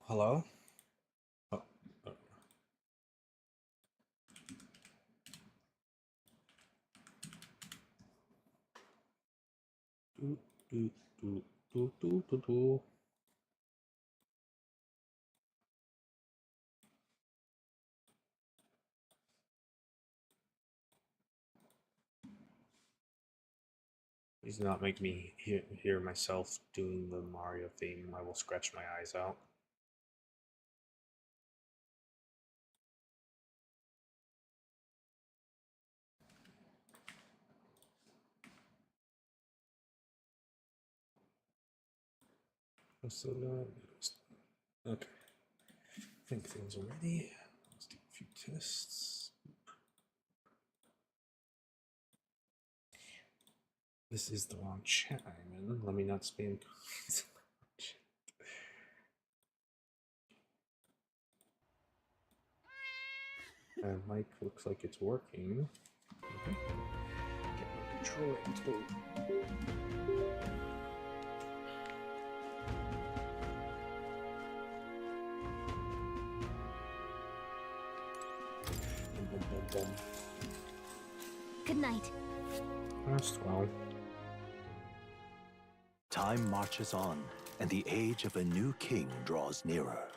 Hello? Oh, oh. Do, do, do, do, do, do, do. Please not make me hear myself doing the Mario theme. I will scratch my eyes out. Okay. I think things are ready. Let's do a few tests. This is the wrong chat I'm in. Let me not spam. Mic looks like it's working. Okay. Get my controller into. Good night. Last well. Time marches on, and the age of a new king draws nearer.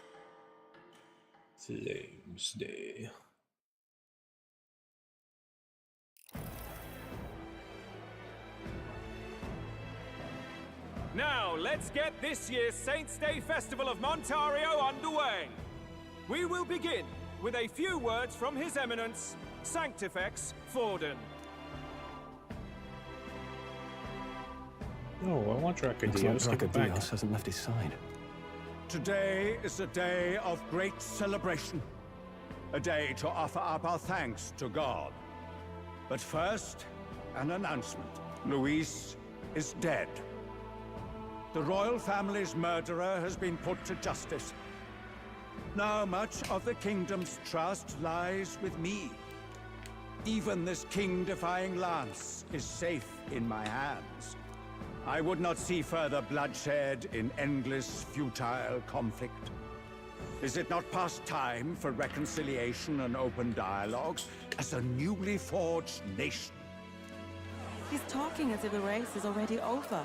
Flames Day. Now, let's get this year's Saints' Day Festival of Montario underway. We will begin with a few words from His Eminence, Sanctifex Forden. No, I want Dracadios. Dracadios hasn't left his side. Today is a day of great celebration. A day to offer up our thanks to God. But first, an announcement. Luis is dead. The royal family's murderer has been put to justice. Now much of the kingdom's trust lies with me. Even this king-defying lance is safe in my hands. I would not see further bloodshed in endless, futile conflict. Is it not past time for reconciliation and open dialogue as a newly forged nation? He's talking as if the race is already over.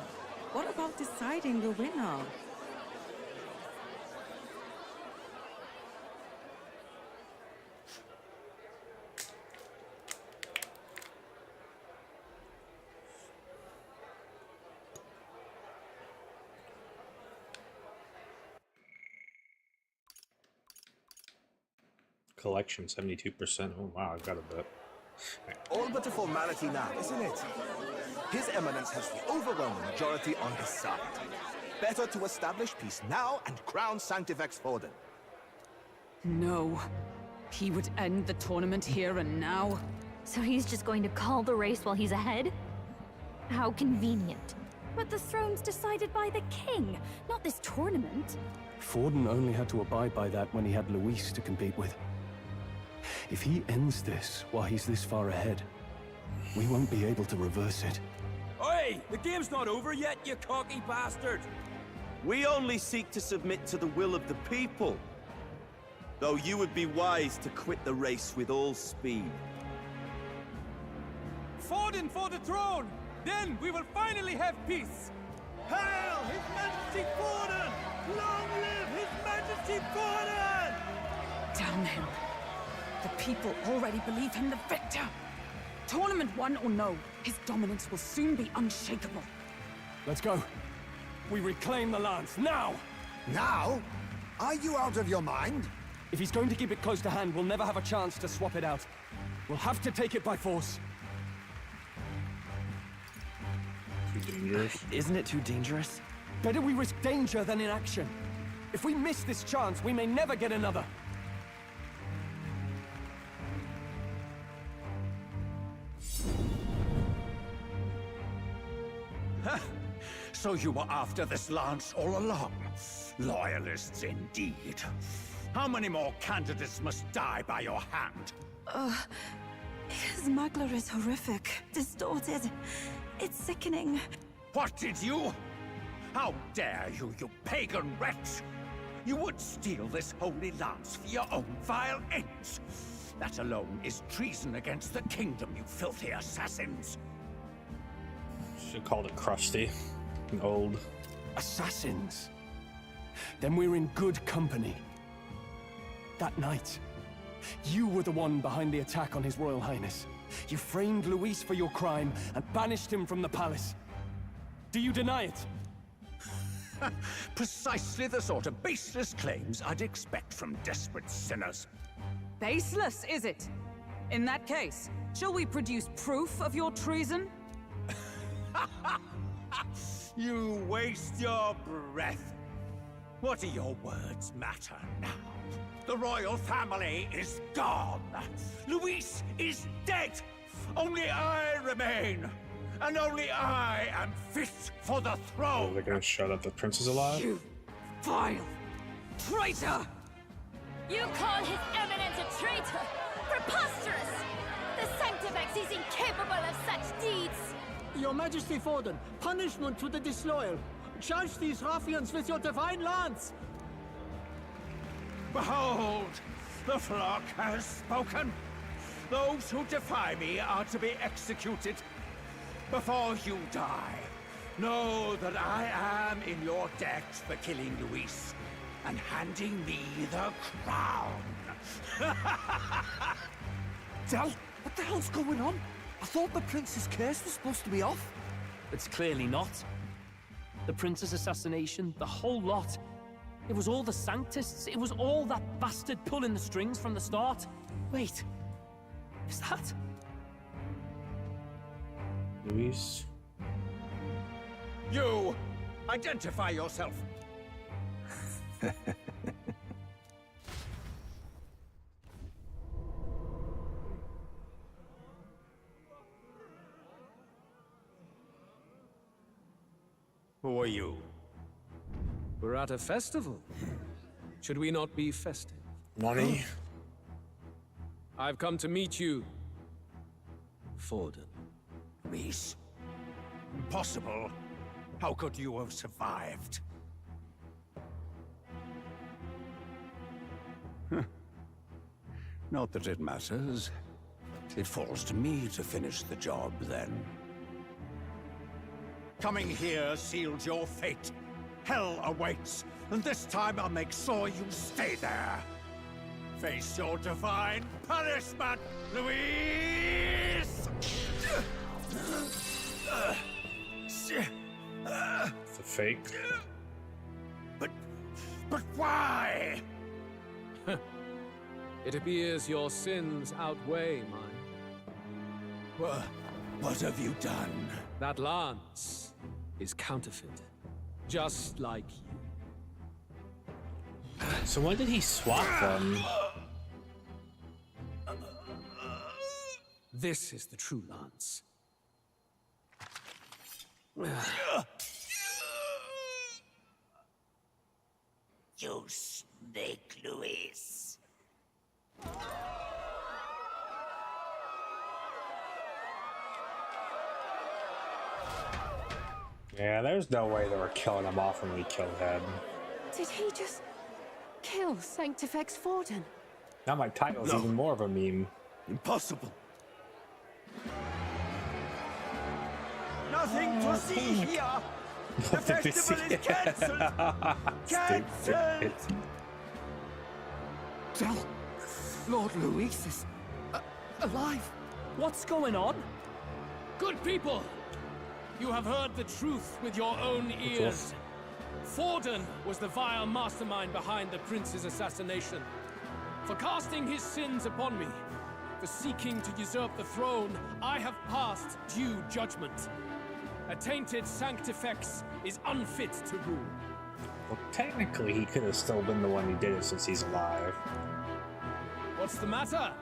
What about deciding the winner? Collection 72%. Oh wow, I've got a bit. Right. All but a formality now, isn't it? His Eminence has the overwhelming majority on his side. Better to establish peace now and crown Sanctifex Forden. No. He would end the tournament here and now. So he's just going to call the race while he's ahead? How convenient. But the throne's decided by the king, not this tournament. Forden only had to abide by that when he had Luis to compete with. If he ends this while he's this far ahead, we won't be able to reverse it. Oi! The game's not over yet, you cocky bastard! We only seek to submit to the will of the people. Though you would be wise to quit the race with all speed. Forden for the throne! Then we will finally have peace! Hail His Majesty Forden! Long live His Majesty Forden! Damn him. The people already believe him the victor. Tournament won or no, his dominance will soon be unshakable. Let's go. We reclaim the lance, now! Now? Are you out of your mind? If he's going to keep it close to hand, we'll never have a chance to swap it out. We'll have to take it by force. Too dangerous. Isn't it too dangerous? Better we risk danger than inaction. If we miss this chance, we may never get another. So you were after this lance all along? Loyalists indeed. How many more candidates must die by your hand? His smuggler is horrific, distorted. It's sickening. What did you? How dare you, you pagan wretch! You would steal this holy lance for your own vile ends. That alone is treason against the kingdom, you filthy assassins. Should have called it crusty and old. Assassins? Then we're in good company. That night, you were the one behind the attack on His Royal Highness. You framed Luis for your crime and banished him from the palace. Do you deny it? Precisely the sort of baseless claims I'd expect from desperate sinners. Baseless, is it? In that case, shall we produce proof of your treason? You waste your breath. What do your words matter now? The royal family is gone. Luis is dead. Only I remain. And only I am fit for the Oh, throne. they're gonna show that the prince is alive? You vile traitor! You call His Eminence a traitor? Preposterous! The Sanctifex is incapable of such deeds! Your Majesty Forden, punishment to the disloyal. Charge these ruffians with your divine lance! Behold, the flock has spoken. Those who defy me are to be executed. Before you die, know that I am in your debt for killing Luis and handing me the crown. Del, what the hell's going on? I thought the prince's curse was supposed to be off. It's clearly not. The prince's assassination, the whole lot. It was all the Sanctists. It was all that bastard pulling the strings from the start. Wait, is that... Luis? You, identify yourself. Who are you? We're at a festival. Should we not be festive? Money? I've come to meet you, Forden. Luis? Impossible. How could you have survived? Not that it matters. It falls to me to finish the job, then. Coming here sealed your fate. Hell awaits, and this time I'll make sure you stay there. Face your divine punishment, Luis! It's a fake. But why? It appears your sins outweigh mine. What have you done? That lance is counterfeit, just like you. So when did he swap them? This is the true lance. You snake, Luis. Yeah, there's no way they were killing him off when we killed him. Did he just kill Sanctifex Forden? Now my title's No. even more of a meme. Impossible. Nothing to see here. The Nothing to festival see. is cancelled. Cancelled. Del, Lord Luis is alive. What's going on? Good people! You have heard the truth with your own ears. Forden was the vile mastermind behind the prince's assassination. For casting his sins upon me, for seeking to usurp the throne, I have passed due judgment. A tainted Sanctifex is unfit to rule. Well, technically, he could have still been the one who did it since he's alive. What's the matter?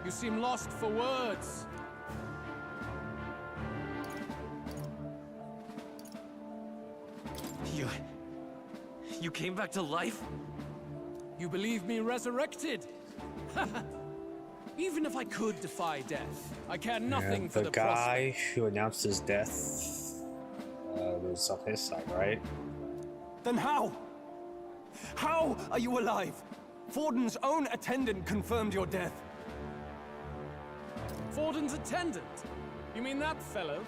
You seem lost for words. You came back to life? You believe me resurrected? Even if I could defy death, I care nothing Yeah, for the the prospect. guy who announced his death was on his side, right? Then how? How are you alive? Forden's own attendant confirmed your death. Forden's attendant? You mean that fellow?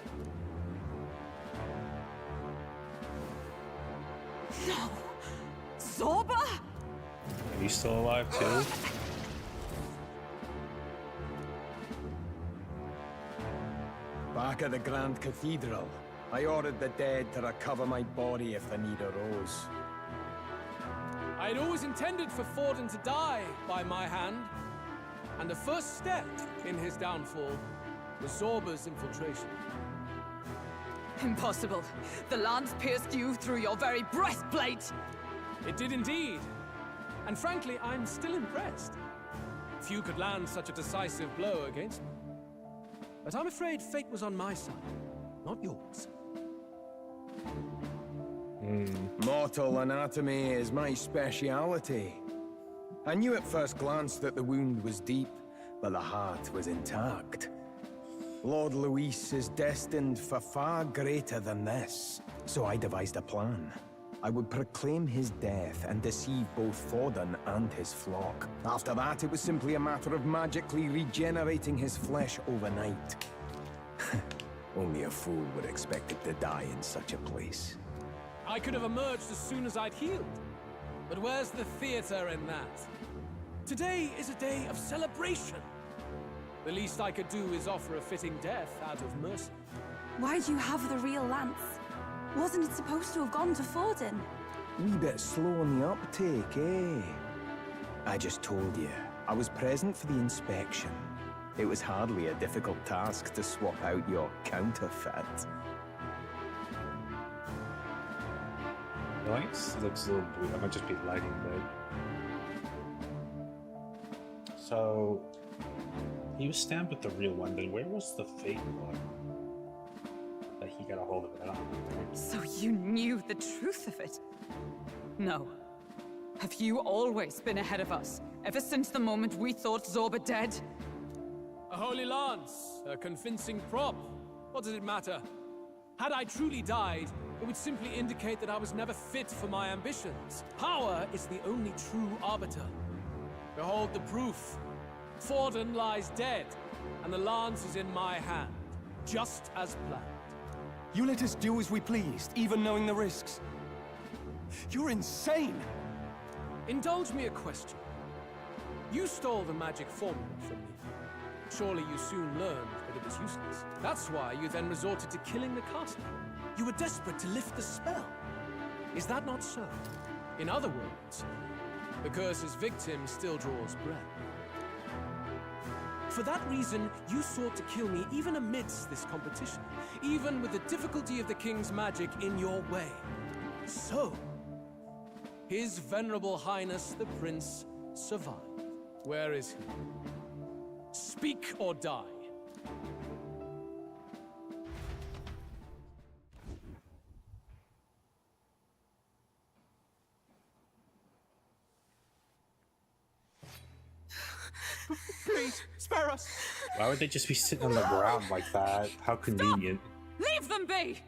No! Zorba? Are you still alive too? Back at the Grand Cathedral, I ordered the dead to recover my body if the need arose. I'd always intended for Forden to die by my hand, and the first step in his downfall was Zorba's infiltration. Impossible. The lance pierced you through your very breastplate! It did indeed. And frankly, I'm still impressed. Few could land such a decisive blow against me. But I'm afraid fate was on my side, not yours. Mortal anatomy is my speciality. I knew at first glance that the wound was deep, but the heart was intact. Lord Luis is destined for far greater than this, so I devised a plan. I would proclaim his death and deceive both Forden and his flock. After that, it was simply a matter of magically regenerating his flesh overnight. Only a fool would expect it to die in such a place. I could have emerged as soon as I'd healed. But where's the theater in that? Today is a day of celebration. The least I could do is offer a fitting death out of mercy. Why'd you have the real lance? Wasn't it supposed to have gone to Forden? Wee bit slow on the uptake, eh? I just told you, I was present for the inspection. It was hardly a difficult task to swap out your counterfeit. The lights looks a little blue. I might just be lighting though. So he was stamped with the real one, then where was the fake one? That he got a hold of it. I don't know. So you knew the truth of it? No. Have you always been ahead of us, ever since the moment we thought Zorba dead? A holy lance, a convincing prop. What does it matter? Had I truly died, it would simply indicate that I was never fit for my ambitions. Power is the only true arbiter. Behold the proof. Forden lies dead, and the lance is in my hand, just as planned. You let us do as we pleased, even knowing the risks. You're insane! Indulge me a question. You stole the magic formula from me. Surely you soon learned that it was useless. That's why you then resorted to killing the caster. You were desperate to lift the spell. Is that not so? In other words, the curse's victim still draws breath. For that reason, you sought to kill me even amidst this competition, even with the difficulty of the king's magic in your way. So, His Venerable Highness the Prince survived. Where is he? Speak or die. Please, spare us! Why would they just be sitting on the ground like that? How convenient. Leave them be!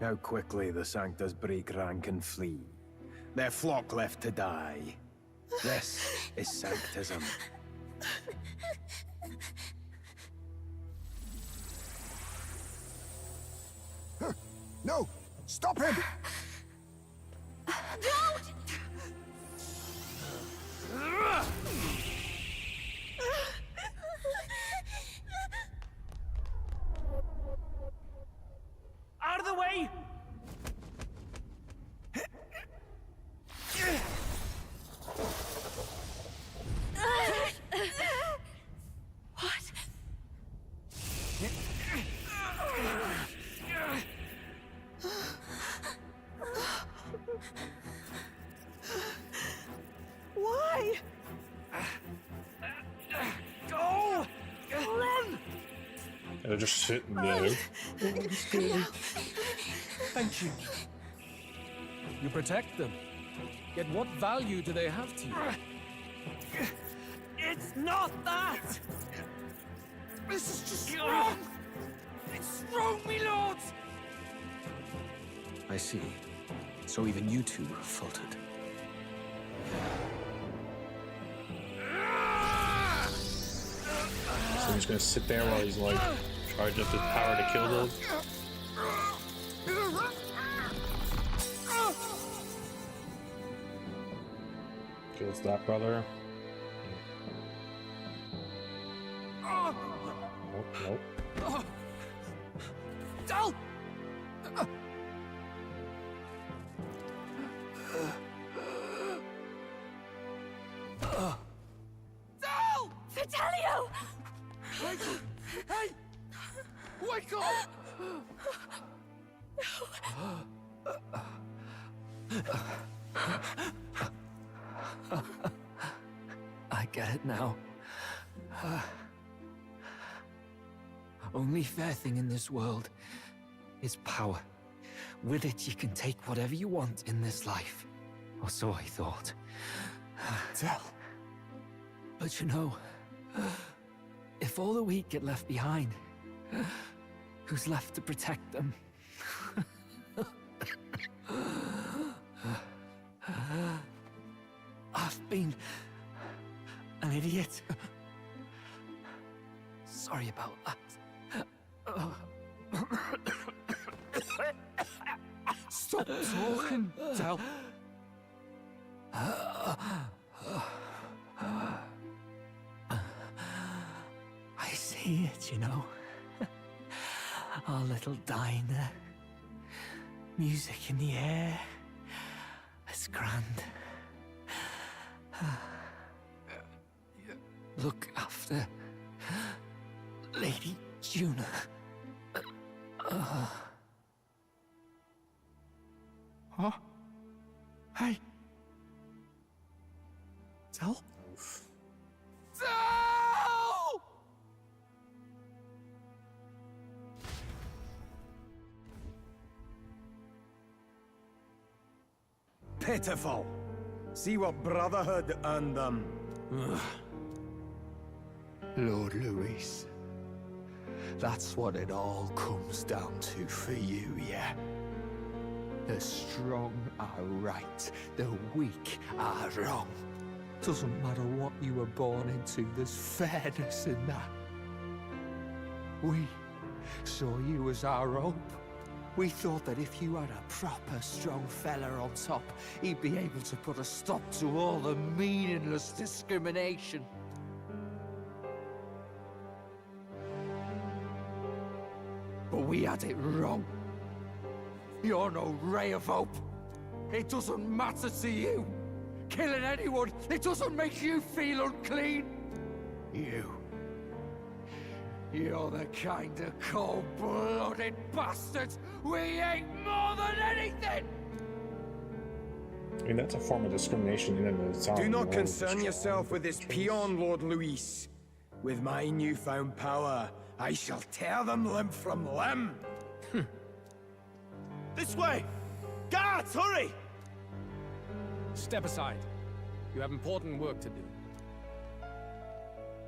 How quickly the Sanctus break rank and flee. Their flock left to die. This is Sanctism. No! Stop him! Don't! Out of the way! What? Why? Go! Run! And they're just sitting there. Thank you. You protect them. Yet what value do they have to you? It's not that! This is just wrong! It's wrong, me lords! I see. So even you two faltered. So he's gonna sit there while he's like charged up his power to kill those. Kills that brother. Nope, nope. Del! Del! Vitelio! Hey! Wake up! I get it now. Only fair thing in this world is power. With it, you can take whatever you want in this life. Or so I thought. Tell. But you know, if all the weak get left behind, who's left to protect them? I've been an idiot. Sorry about that. Stop talking, Del. I see it, you know. Our little diner. Music in the air. It's grand. Look after Lady Juna. Huh? Hey. Del? Del! Pitiful. See what brotherhood earned them. Lord Luis. That's what it all comes down to for you, yeah? The strong are right, the weak are wrong. Doesn't matter what you were born into, there's fairness in that. We saw you as our hope. We thought that if you had a proper strong fella on top, he'd be able to put a stop to all the meaningless discrimination. But we had it wrong. You're no ray of hope. It doesn't matter to you. Killing anyone, it doesn't make you feel unclean. You're the kind of cold-blooded bastards we hate more than anything! I mean, that's a form of discrimination in and of itself. Do not concern yourself with this peon, Lord Luis. With my newfound power, I shall tear them limb from limb. This way! Guards, hurry! Step aside. You have important work to do.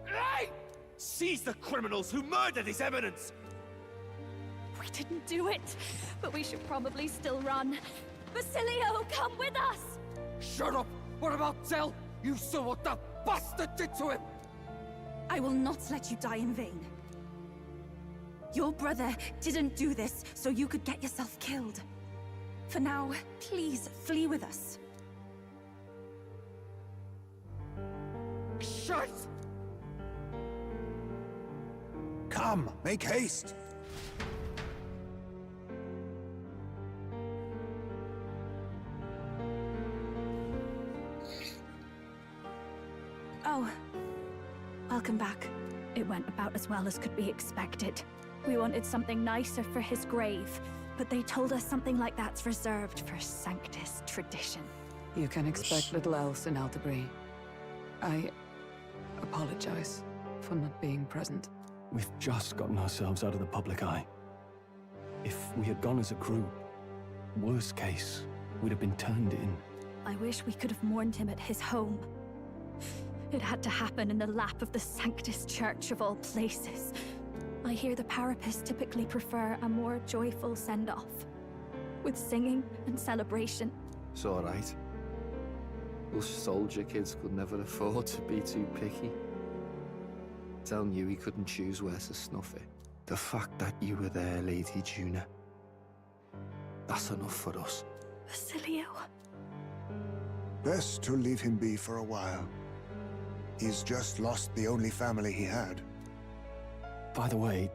Hey! Seize the criminals who murdered His Eminence! We didn't do it, but we should probably still run. Basilio, come with us! Shut up! What about Del? You saw what that bastard did to him! I will not let you die in vain. Your brother didn't do this so you could get yourself killed. For now, please flee with us. Shit! Come, make haste! Oh, welcome back. It went about as well as could be expected. We wanted something nicer for his grave, but they told us something like that's reserved for Sanctus tradition. You can expect little else in Altabri. I apologize for not being present. We've just gotten ourselves out of the public eye. If we had gone as a group, worst case, we'd have been turned in. I wish we could have mourned him at his home. It had to happen in the lap of the Sanctus Church of all places. I hear the Parapists typically prefer a more joyful send-off. with singing and celebration. It's alright. Us soldier kids could never afford to be too picky. Telling you he couldn't choose where to snuff it. The fact that you were there, Lady Juna, that's enough for us. Basilio. Best to leave him be for a while. He's just lost the only family he had. By the way,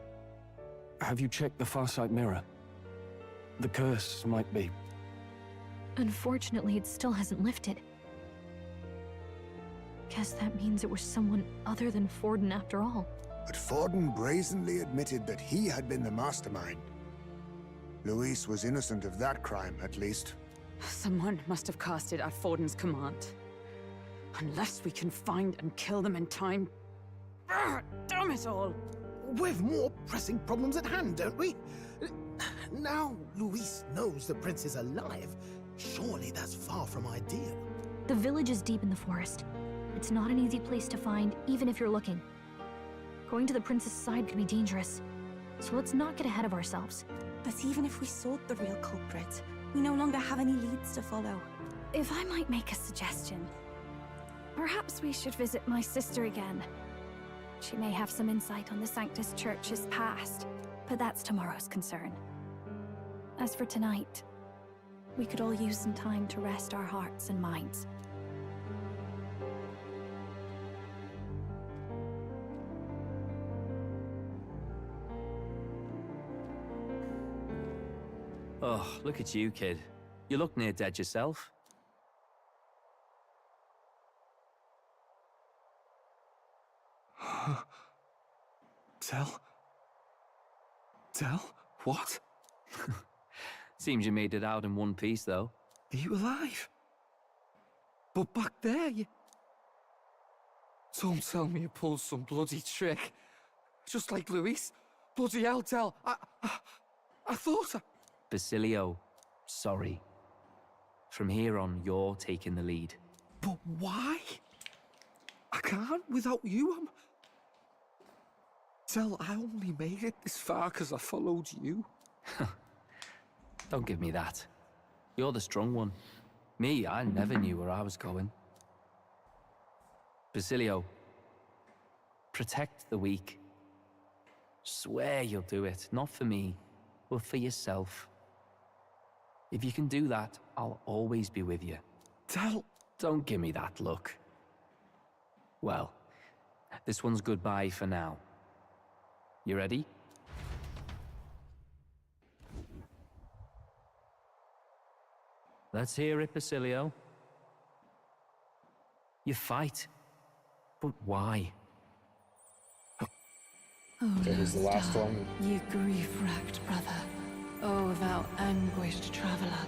have you checked the Farsight mirror? The curse might be... Unfortunately, it still hasn't lifted. Guess that means it was someone other than Forden after all. But Forden brazenly admitted that he had been the mastermind. Luis was innocent of that crime, at least. Someone must have cast it at Forden's command. Unless we can find and kill them in time... Damn it all! We've more pressing problems at hand, don't we? Now Luis knows the prince is alive. Surely that's far from ideal. The village is deep in the forest. It's not an easy place to find, even if you're looking. Going to the prince's side could be dangerous, so let's not get ahead of ourselves. But even if we sought the real culprit, we no longer have any leads to follow. If I might make a suggestion, perhaps we should visit my sister again. She may have some insight on the Sanctus Church's past, but that's tomorrow's concern. As for tonight, we could all use some time to rest our hearts and minds. Oh, look at you, kid. You look near dead yourself. Tell? What? Seems you made it out in one piece, though. Are you alive? But back there, you... Don't tell me you pulled some bloody trick. Just like Luis. Bloody hell, Tell. I thought I... Basilio, sorry. From here on, you're taking the lead. But why? I can't without you. Tell, I only made it this far because I followed you. Don't give me that. You're the strong one. Me, I never knew where I was going. Basilio, protect the weak. Swear you'll do it, not for me, but for yourself. If you can do that, I'll always be with you. Tell... Don't give me that look. Well, this one's goodbye for now. You ready? Let's hear it, Basilio. You fight. But why? Okay, here's the last one. You grief-racked brother. O thou anguished traveler.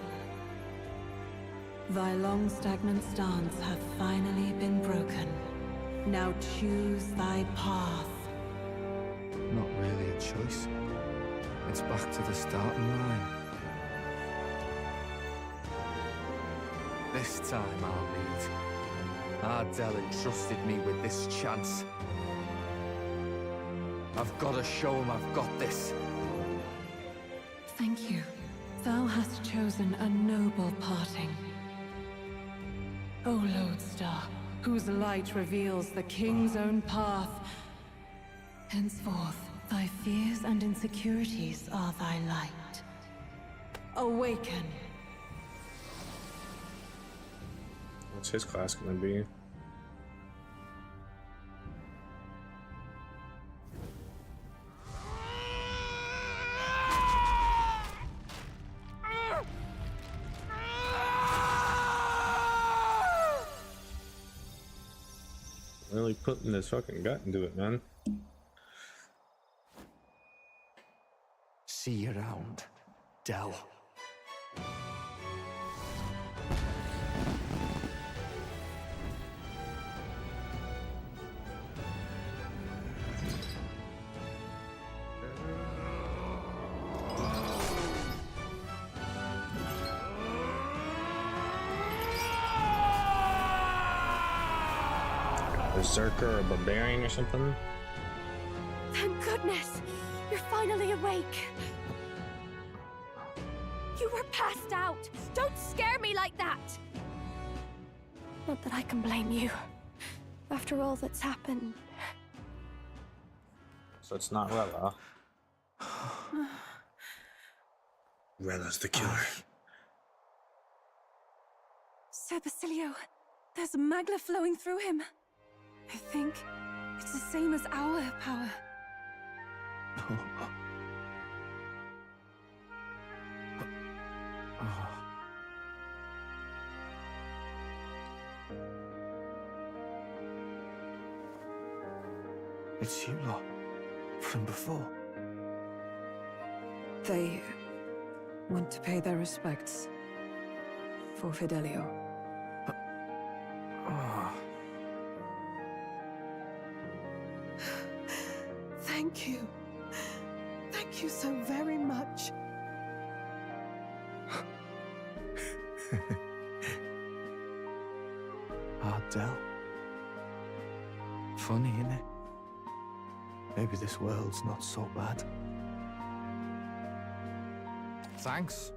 Thy long stagnant stance hath finally been broken. Now choose thy path. Not really a choice. It's back to the starting line. This time I'll lead. Ardell entrusted me with this chance. I've got to show him I've got this. Thank you. Thou hast chosen a noble parting. O Lodestar, whose light reveals the king's own path. Henceforth, thy fears and insecurities are thy light. Awaken. What's his class gonna be? Really putting his fucking gut into it, man. See you around, Dell. Berserker or a barbarian or something? Thank goodness! You're finally awake! You were passed out! Don't scare me like that! Not that I can blame you. After all that's happened. So it's not Rella. Rella's the killer. Sir Basilio, there's magla flowing through him. I think it's the same as our power. It's you lot. From before. They want to pay their respects for Fidelio. Thank you. Thank you so very much. Ardell. Funny, innit? Maybe this world's not so bad. Thanks.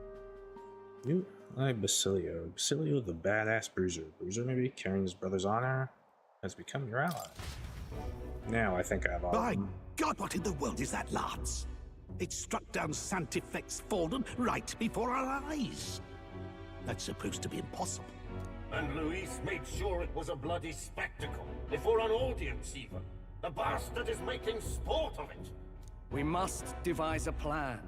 You, Basilio. Basilio, the badass bruiser. Bruiser, maybe carrying his brother's honor, has become your ally. Now I think I have all. By God, what in the world is that, lads? It struck down Sanctifex Forden right before our eyes. That's supposed to be impossible. And Luis made sure it was a bloody spectacle, before an audience even. The bastard is making sport of it. We must devise a plan.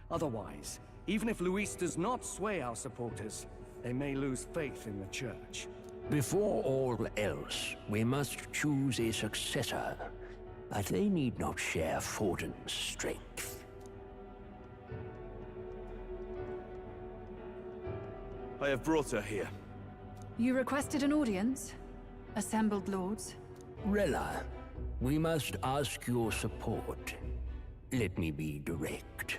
Otherwise, even if Luis does not sway our supporters, they may lose faith in the church. Before all else, we must choose a successor. But they need not share Forden's strength. I have brought her here. You requested an audience? Assembled lords? Rella, we must ask your support. Let me be direct.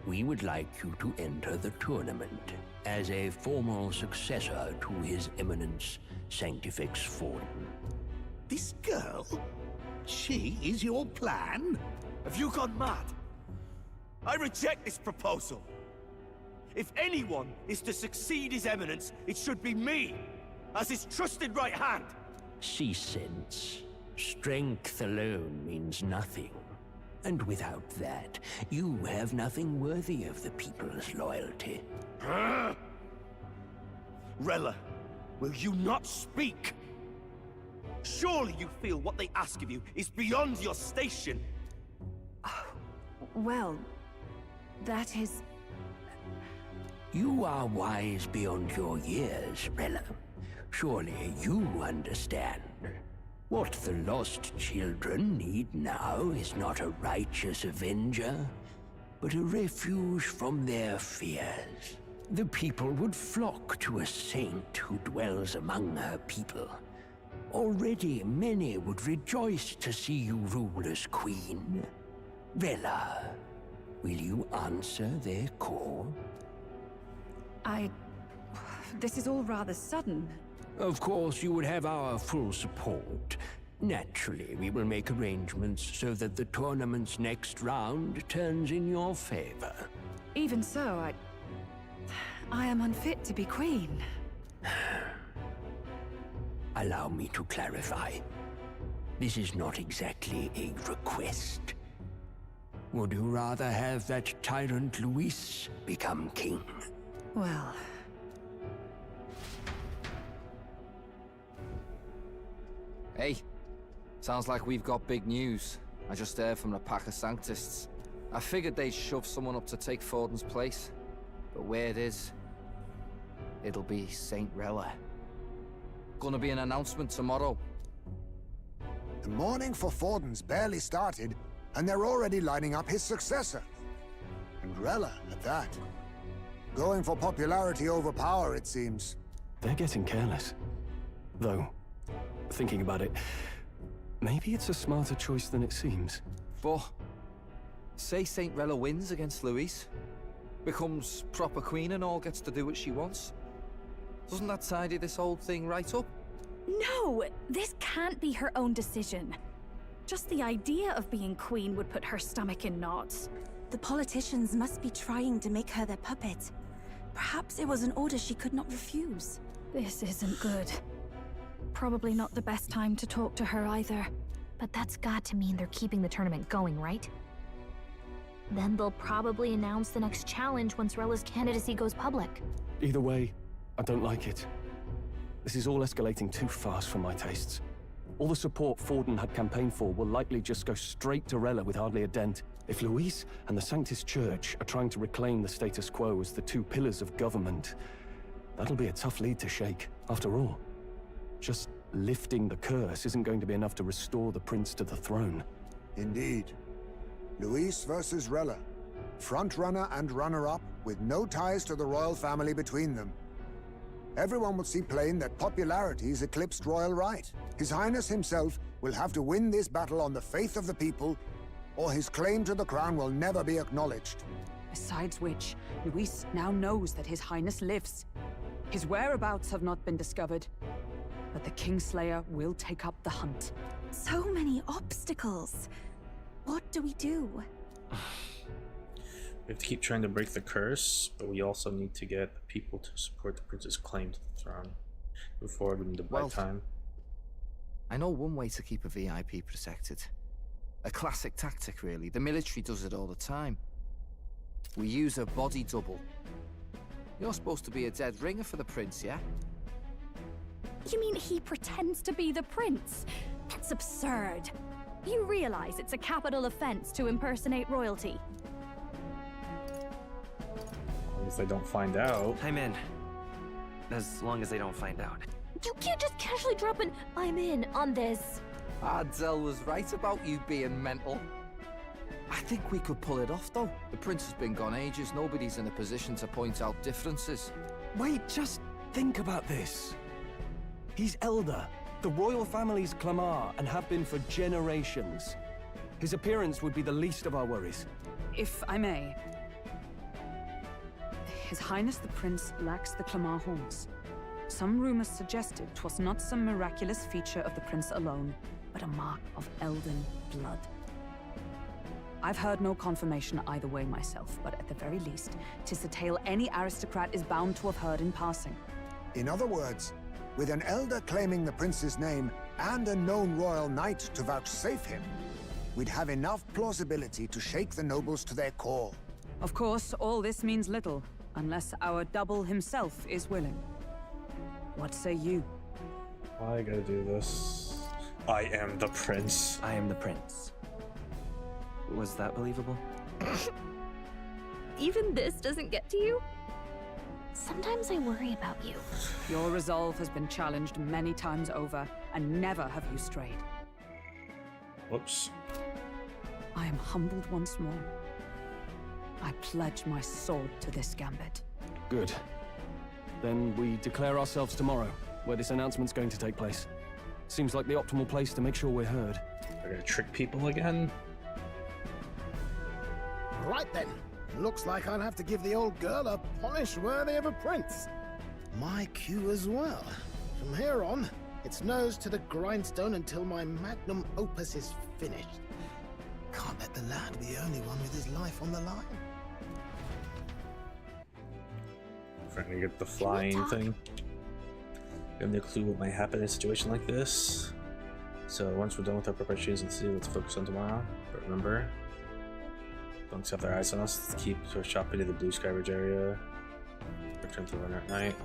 We would like you to enter the tournament as a formal successor to His Eminence Sanctifex Forden. This girl? She is your plan? Have you gone mad? I reject this proposal. If anyone is to succeed His Eminence, it should be me, as his trusted right hand. Cease sense. Strength alone means nothing. And without that, you have nothing worthy of the people's loyalty. Rella, will you not speak? Surely you feel what they ask of you is beyond your station. Well, that is... You are wise beyond your years, Rella. Surely you understand. What the lost children need now is not a righteous avenger, but a refuge from their fears. The people would flock to a saint who dwells among her people. Already many would rejoice to see you rule as queen. Rella, will you answer their call? This is all rather sudden. Of course, you would have our full support. Naturally, we will make arrangements so that the tournament's next round turns in your favor. Even so, I am unfit to be queen. Allow me to clarify. This is not exactly a request. Would you rather have that tyrant Luis become king? Well... Hey, sounds like we've got big news. I just heard from the pack of Sanctists. I figured they'd shove someone up to take Forden's place. But where it is, it'll be Saint Rella. Gonna be an announcement tomorrow. The mourning for Forden's barely started, and they're already lining up his successor. And Rella, at that. Going for popularity over power, it seems. They're getting careless. Though, thinking about it, maybe it's a smarter choice than it seems. But, say Saint Rella wins against Luis, becomes proper queen and all gets to do what she wants. Doesn't that tidy this whole thing right up? No! This can't be her own decision. Just the idea of being queen would put her stomach in knots. The politicians must be trying to make her their puppet. Perhaps it was an order she could not refuse. This isn't good. Probably not the best time to talk to her either. But that's got to mean they're keeping the tournament going, right? Then they'll probably announce the next challenge once Rella's candidacy goes public. Either way, I don't like it. This is all escalating too fast for my tastes. All the support Forden had campaigned for will likely just go straight to Rella with hardly a dent. If Luis and the Sanctus Church are trying to reclaim the status quo as the two pillars of government, that'll be a tough lead to shake. After all, just lifting the curse isn't going to be enough to restore the prince to the throne. Indeed. Luis versus Rella. Frontrunner and runner-up, with no ties to the royal family between them. Everyone will see plain that popularity's eclipsed royal right. His Highness himself will have to win this battle on the faith of the people, or his claim to the crown will never be acknowledged. Besides which, Luis now knows that His Highness lives. His whereabouts have not been discovered, but the Kingslayer will take up the hunt. So many obstacles. What do we do? We have to keep trying to break the curse, but we also need to get the people to support the prince's claim to the throne. Move forward in the right time. I know one way to keep a VIP protected. A classic tactic, really. The military does it all the time. We use a body double. You're supposed to be a dead ringer for the prince, yeah? You mean he pretends to be the prince? That's absurd. You realize it's a capital offense to impersonate royalty? If they don't find out. I'm in. As long as they don't find out. You can't just casually drop an "I'm in" on this. Ardell was right about you being mental. I think we could pull it off, though. The prince has been gone ages. Nobody's in a position to point out differences. Wait, just think about this. He's elder, the royal family's Clamar, and have been for generations. His appearance would be the least of our worries. If I may. His Highness the Prince lacks the Clamar horns. Some rumors suggested 'twas not some miraculous feature of the prince alone, but a mark of elden blood. I've heard no confirmation either way myself, but at the very least, 'tis a tale any aristocrat is bound to have heard in passing. In other words, with an elder claiming the prince's name and a known royal knight to vouchsafe him, we'd have enough plausibility to shake the nobles to their core. Of course, all this means little, unless our double himself is willing. What say you? I gotta do this. I am the prince. I am the prince. Was that believable? Even this doesn't get to you? Sometimes I worry about you. Your resolve has been challenged many times over, and never have you strayed. Whoops. I am humbled once more. I pledge my sword to this gambit. Good. Then we declare ourselves tomorrow, where this announcement's going to take place. Seems like the optimal place to make sure we're heard. I gotta trick people again? Right then. Looks like I'll have to give the old girl a polish worthy of a prince. My cue as well. From here on, it's nose to the grindstone until my magnum opus is finished. Can't let the lad be the only one with his life on the line. Trying to get the flying thing. I have no clue what might happen in a situation like this. So once we're done with our preparations and see, let's focus on tomorrow. But remember, don't have their eyes on us. Let's keep our shopping in the Blue Sky Ridge area. Return to the runner at night.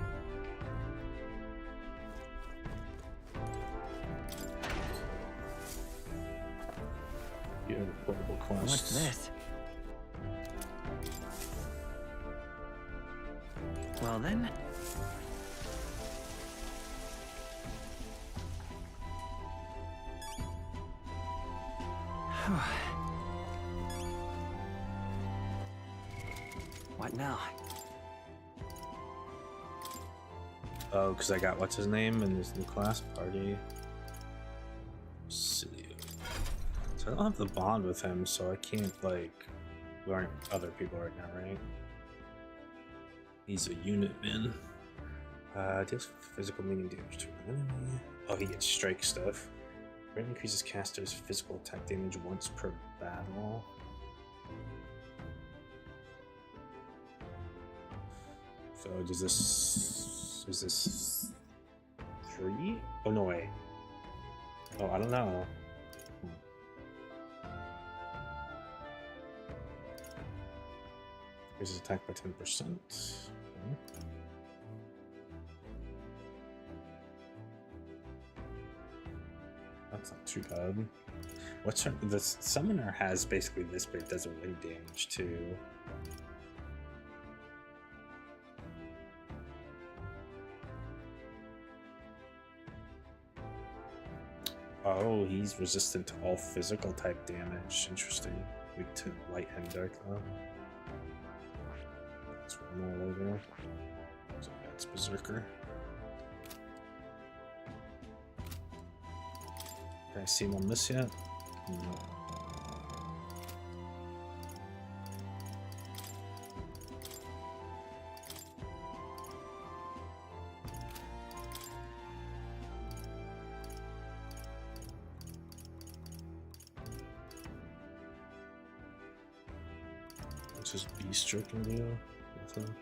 Get a portable quest. What's this? Well then. What now? Oh, because I got what's his name in this new class party. Silly. So I don't have the bond with him, so I can't like learn other people right now, right? He's a unit man. Deals physical medium damage to an enemy. Oh, he gets strike stuff. Rate increases caster's physical attack damage once per battle. So does this... is this 3? Oh, no way. Oh, I don't know. Increases attack by 10%. That's not too bad. What's her... the summoner has basically this, but it doesn't win damage too. Oh, he's resistant to all physical type damage. Interesting. Weak to light and dark though. That's one more later. So that's Berserker. Can I see him on this yet? No. What's his beast stroking deal? Nothing.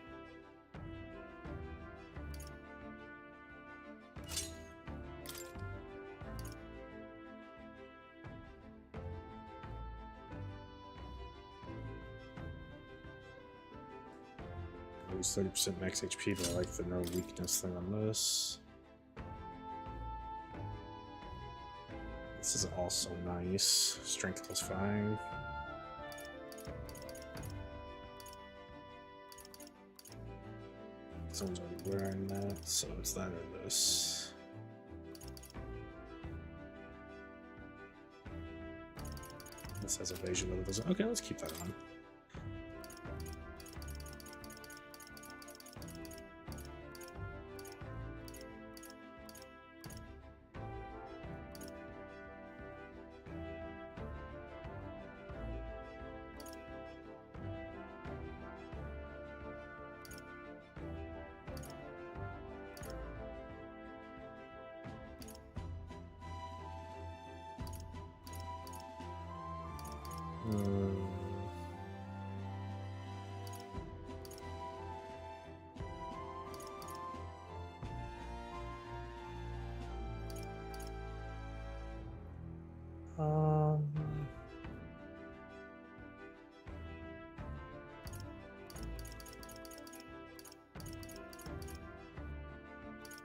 He's 30% max HP, but I like the no weakness thing on this. This is also nice. Strength plus 5. Someone's already wearing that, so it's that or this. This has evasion, but it doesn't. Okay, let's keep that on.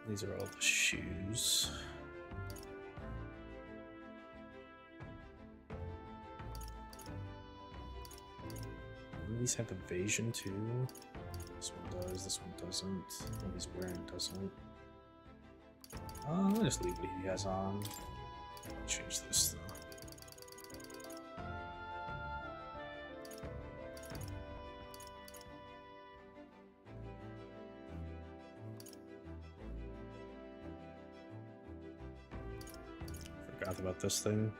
These are all the shoes. These have evasion too. This one does, this one doesn't. What he's wearing doesn't. I'll just leave what he has on. I'll change this though. Forgot about this thing.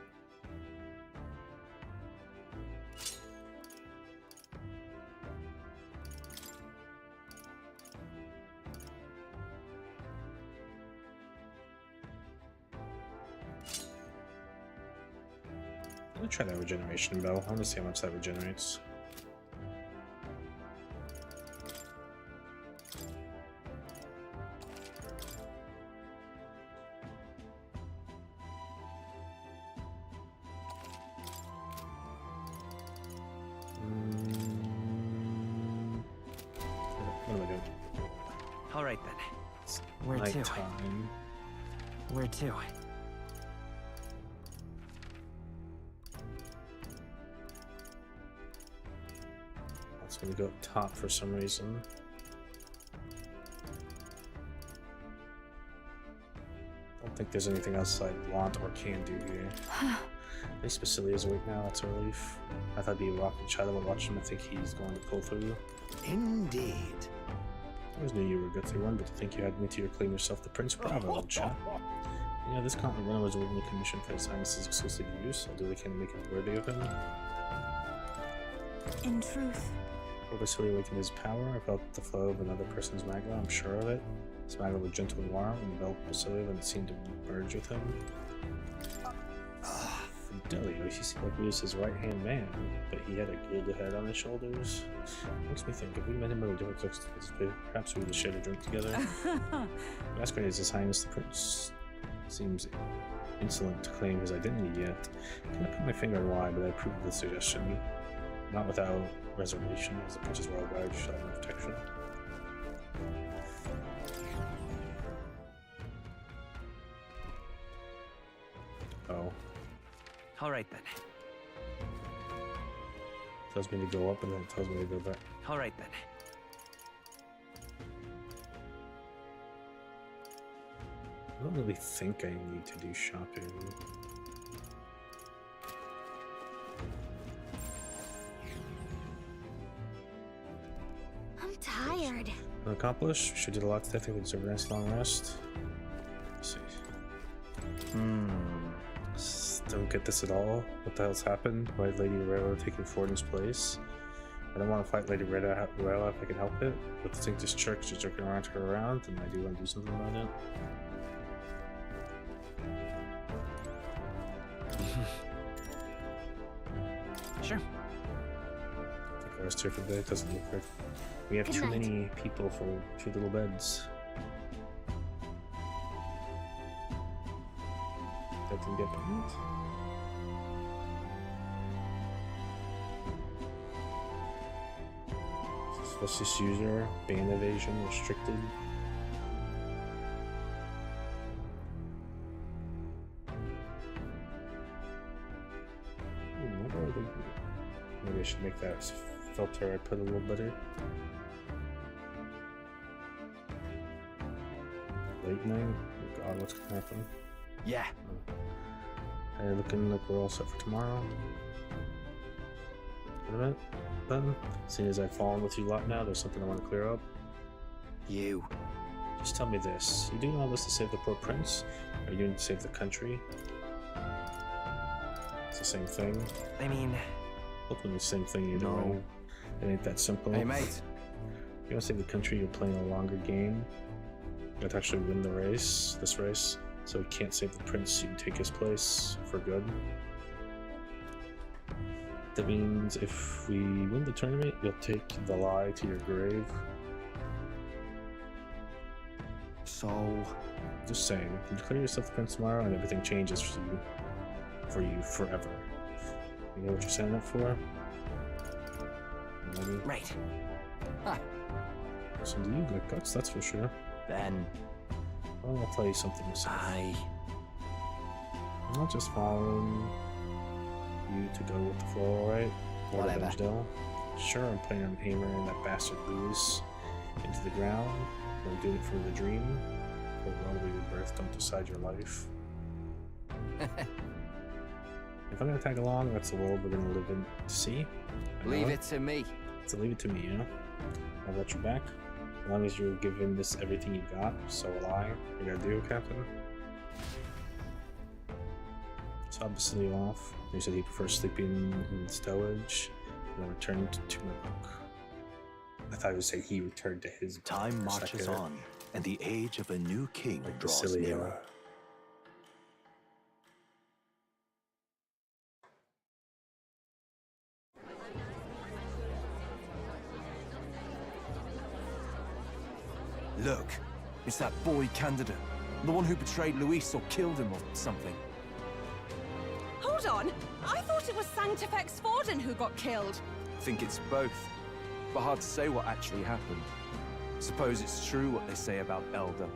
I'm gonna try that regeneration bell. I want to see how much that regenerates. What am I doing? All right then. It's Where to? nighttime. Where to? It's gonna go up top for some reason. Don't think there's anything else I want or can do here. At least Basilia's awake now, that's a relief. I thought it'd be a rocket shadow, but watching him, I think he's going to pull through. Indeed. I always knew you were a good one, but to think you had me to your claim yourself the Prince, bravo, old chap. You know, this continent runner was originally commissioned for His Highness's exclusive use. I'll do what I can to make it worthy of him. In truth, Before Basilia awakened his power, I felt the flow of another person's magma, I'm sure of it. His magma was gentle and warm, and enveloped Basilia when it seemed to merge with him. Delio, he seemed like he was his right-hand man, but he had a gilded head on his shoulders. Makes me think, if we met him at a different circumstances, perhaps we would have shared a drink together. Masquerade as His Highness the Prince. Seems insolent to claim his identity yet. I cannot put my finger on why, but I approve of the suggestion. Not without reservation, as the Prince's royal guard shall have no protection. Oh. Alright then. Tells me to go up and then it tells me to go back. Alright then. I don't really think I need to do shopping. I'm tired. Accomplished. Should do a lot today. I think we deserve a nice long rest. Let's see. Don't get this at all. What the hell's happened? Why is Lady Rella taking Fordin's place? I don't want to fight Lady Rella if I can help it, but to think this church is joking around her around, and I do want to do something about it. Sure. I think I rest here for the day. It doesn't look like we have Good too night. many people for 2 little beds. That didn't get banned. Suspicious user, ban evasion restricted. Maybe I should make that filter I put a little better. Late night? Oh god, what's gonna happen? Yeah. Looking like we're all set for tomorrow. Wait a minute. Then, seeing as I've fallen with you a lot now, there's something I want to clear up. You. Just tell me this. You doing all this to save the poor prince? Or are you doing it to save the country? It's the same thing. I mean... Ultimately the same thing you're No. doing. It ain't that simple. Hey, mate. You want to save the country, you're playing a longer game. You have to actually win the race, this race. So you can't save the prince, you can take his place for good. That means if we win the tournament, you'll take the lie to your grave. So... Just saying, you declare yourself the prince tomorrow and everything changes for you forever. You know what you're signing up for? Maybe? Right. Huh. So do you got guts, that's for sure. Then... Well, I'll tell you something myself. I'm not just following you to go with the flow, right? Whatever. Sure, I'm planning on hammering that bastard Louis into the ground. I'm doing it for the dream. The world where your birth don't decide your life. If I'm gonna tag along, that's the world we're gonna live in to see. Leave it to me. So leave it to me, you know? I've got your back. As long as you're giving this everything you got, so will I. What you gotta do, Captain? So I'll just leave off. He said he prefers sleeping in stowage, and then returned to my book. I thought he would say he returned to his Time marches on, and the age of a new king draws Basilio. nearer. Look, it's that boy candidate. The one who betrayed Luis or killed him or something. Hold on! I thought it was Sanctifex Forden who got killed. Think it's both. But hard to say what actually happened. Suppose it's true what they say about Elder.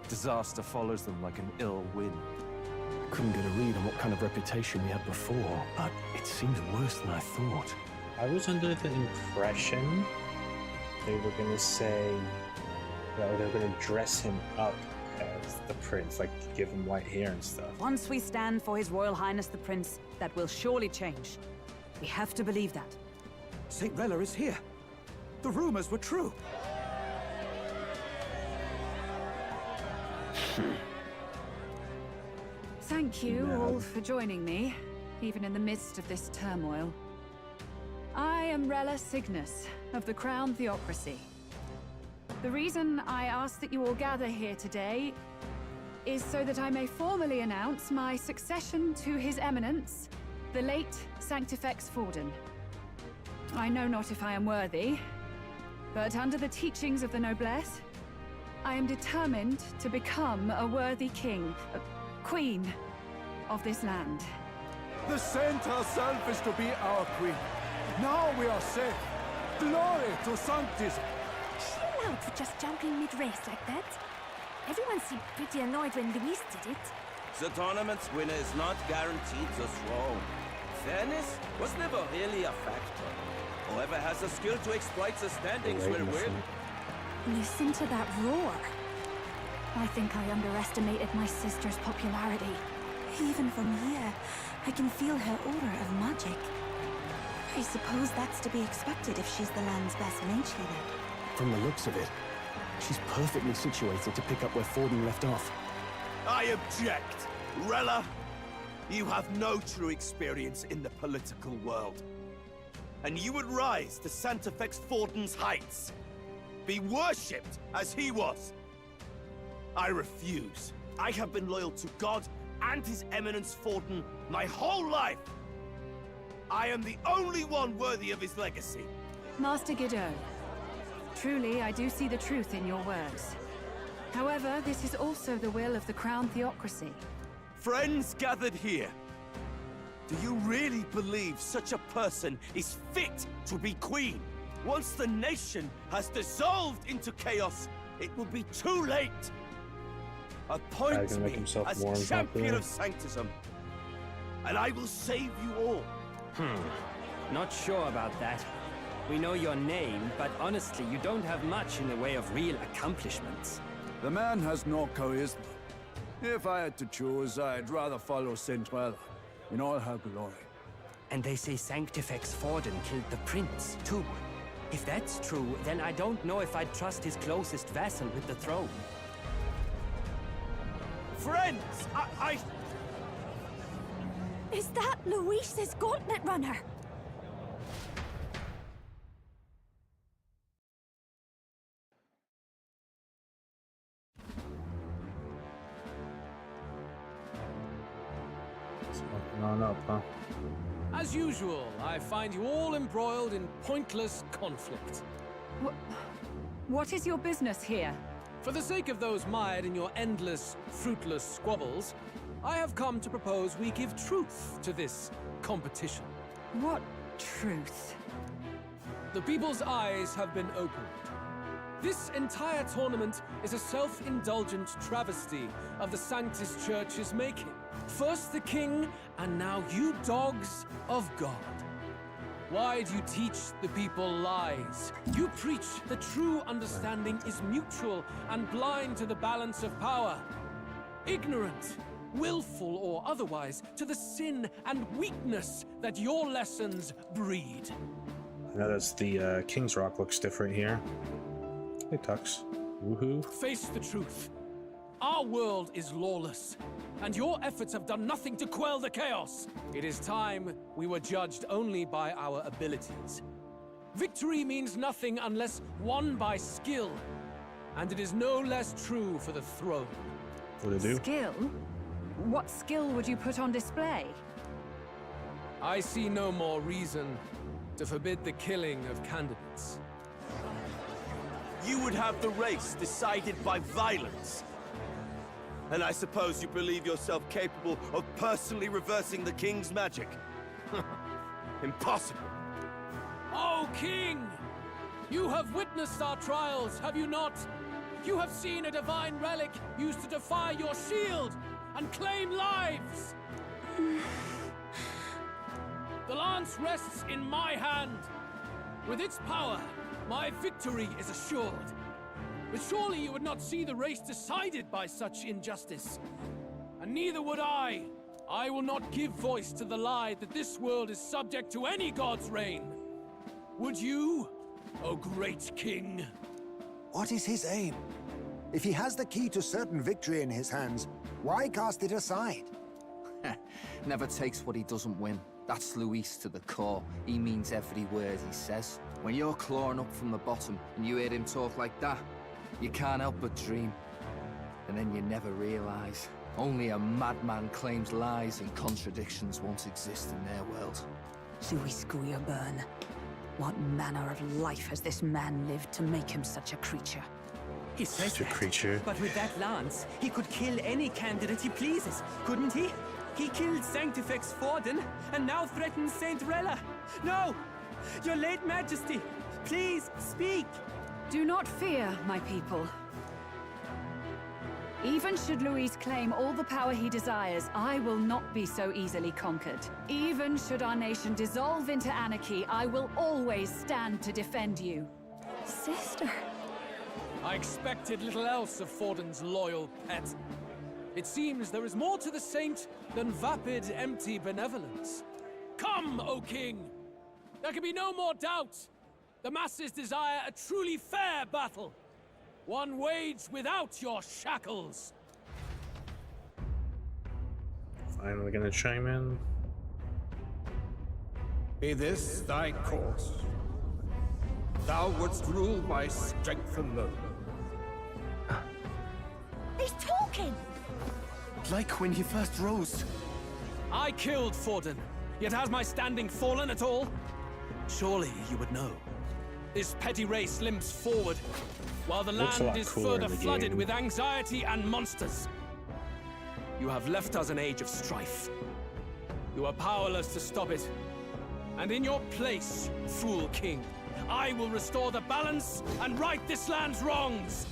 Disaster follows them like an ill wind. I couldn't get a read on what kind of reputation we had before, but it seemed worse than I thought. I was under the impression they were gonna say that they're gonna dress him up as the prince, like give him white hair and stuff. Once we stand for His Royal Highness the Prince, that will surely change. We have to believe that. St. Rella is here. The rumors were true. Thank you all for joining me, even in the midst of this turmoil. I am Rella Cygnus of the Crown Theocracy. The reason I ask that you all gather here today is so that I may formally announce my succession to His Eminence, The late Sanctifex Forden. I know not if I am worthy, but under the teachings of the noblesse, I am determined to become a worthy king, queen of this land. The saint herself is to be our queen. Now we are safe. Glory to Sanctis. Is she allowed for just jumping mid-race like that? Everyone seemed pretty annoyed when Luis did it. The tournament's winner is not guaranteed the throne. Fairness was never really a factor. Whoever has the skill to exploit the standings will win. Listen to that roar. I think I underestimated my sister's popularity. Even from here, I can feel her aura of magic. I suppose that's to be expected if she's the land's best mage healer. From the looks of it, she's perfectly situated to pick up where Forden left off. I object! Rella, you have no true experience in the political world. And you would rise to Sanctifex Forden's heights. Be worshipped as he was. I refuse. I have been loyal to God and His Eminence Forden my whole life. I am the only one worthy of his legacy. Master Godot, truly I do see the truth in your words. However, this is also the will of the Crown Theocracy. Friends gathered here, do you really believe such a person is fit to be queen? Once the nation has dissolved into chaos, it will be too late. Appoint me as champion of sanctism, and I will save you all. Not sure about that. We know your name, but honestly, you don't have much in the way of real accomplishments. The man has no charisma. If I had to choose, I'd rather follow Saint Rella in all her glory. And they say Sanctifex Forden killed the prince, too. If that's true, then I don't know if I'd trust his closest vassal with the throne. Friends, I... Is that Luis's gauntlet runner? On up, huh? As usual, I find you all embroiled in pointless conflict. What is your business here? For the sake of those mired in your endless, fruitless squabbles, I have come to propose we give truth to this competition. What truth? The people's eyes have been opened. This entire tournament is a self-indulgent travesty of the Sanctus Church's making. First the king, and now you dogs of God. Why do you teach the people lies? You preach that true understanding is mutual and blind to the balance of power. Ignorant, willful or otherwise, to the sin and weakness that your lessons breed. I notice the King's Rock looks different here. Hey, Tux. Woohoo. Face the truth. Our world is lawless, and your efforts have done nothing to quell the chaos. It is time we were judged only by our abilities. Victory means nothing unless won by skill, and it is no less true for the throne. What do? Skill? What skill would you put on display? I see no more reason to forbid the killing of candidates. You would have the race decided by violence. And I suppose you believe yourself capable of personally reversing the king's magic? Impossible. Oh, King! You have witnessed our trials, have you not? You have seen a divine relic used to defy your shield and claim lives! The lance rests in my hand. With its power, my victory is assured. But surely you would not see the race decided by such injustice. And neither would I. I will not give voice to the lie that this world is subject to any god's reign. Would you, O great king? What is his aim? If he has the key to certain victory in his hands, why cast it aside? Never takes what he doesn't win. That's Luis to the core. He means every word he says. When you're clawing up from the bottom and you hear him talk like that, you can't help but dream. And then you never realize Only a madman claims lies and contradictions won't exist in their world. Louis Guyerburn. What manner of life has this man lived to make him such a creature? He says Such a creature. But with that lance, he could kill any candidate he pleases, couldn't he? He killed Sanctifex Forden, and now threatens Saint Rella. No! Your late majesty, please, speak! Do not fear, my people. Even should Louis claim all the power he desires, I will not be so easily conquered. Even should our nation dissolve into anarchy, I will always stand to defend you. Sister. I expected little else of Forden's loyal pet. It seems there is more to the saint than vapid, empty benevolence. Come, O king! There can be no more doubt. The masses desire a truly fair battle. One waged without your shackles. Finally gonna chime in. Be this thy course. Thou wouldst rule by strength alone. He's talking! Like when he first rose. I killed Forden, yet has my standing fallen at all? Surely you would know. This petty race limps forward, while the Looks a land lot is cooler further in the flooded game. with anxiety and monsters. You have left us an age of strife. You are powerless to stop it. And in your place, fool king, I will restore the balance and right this land's wrongs!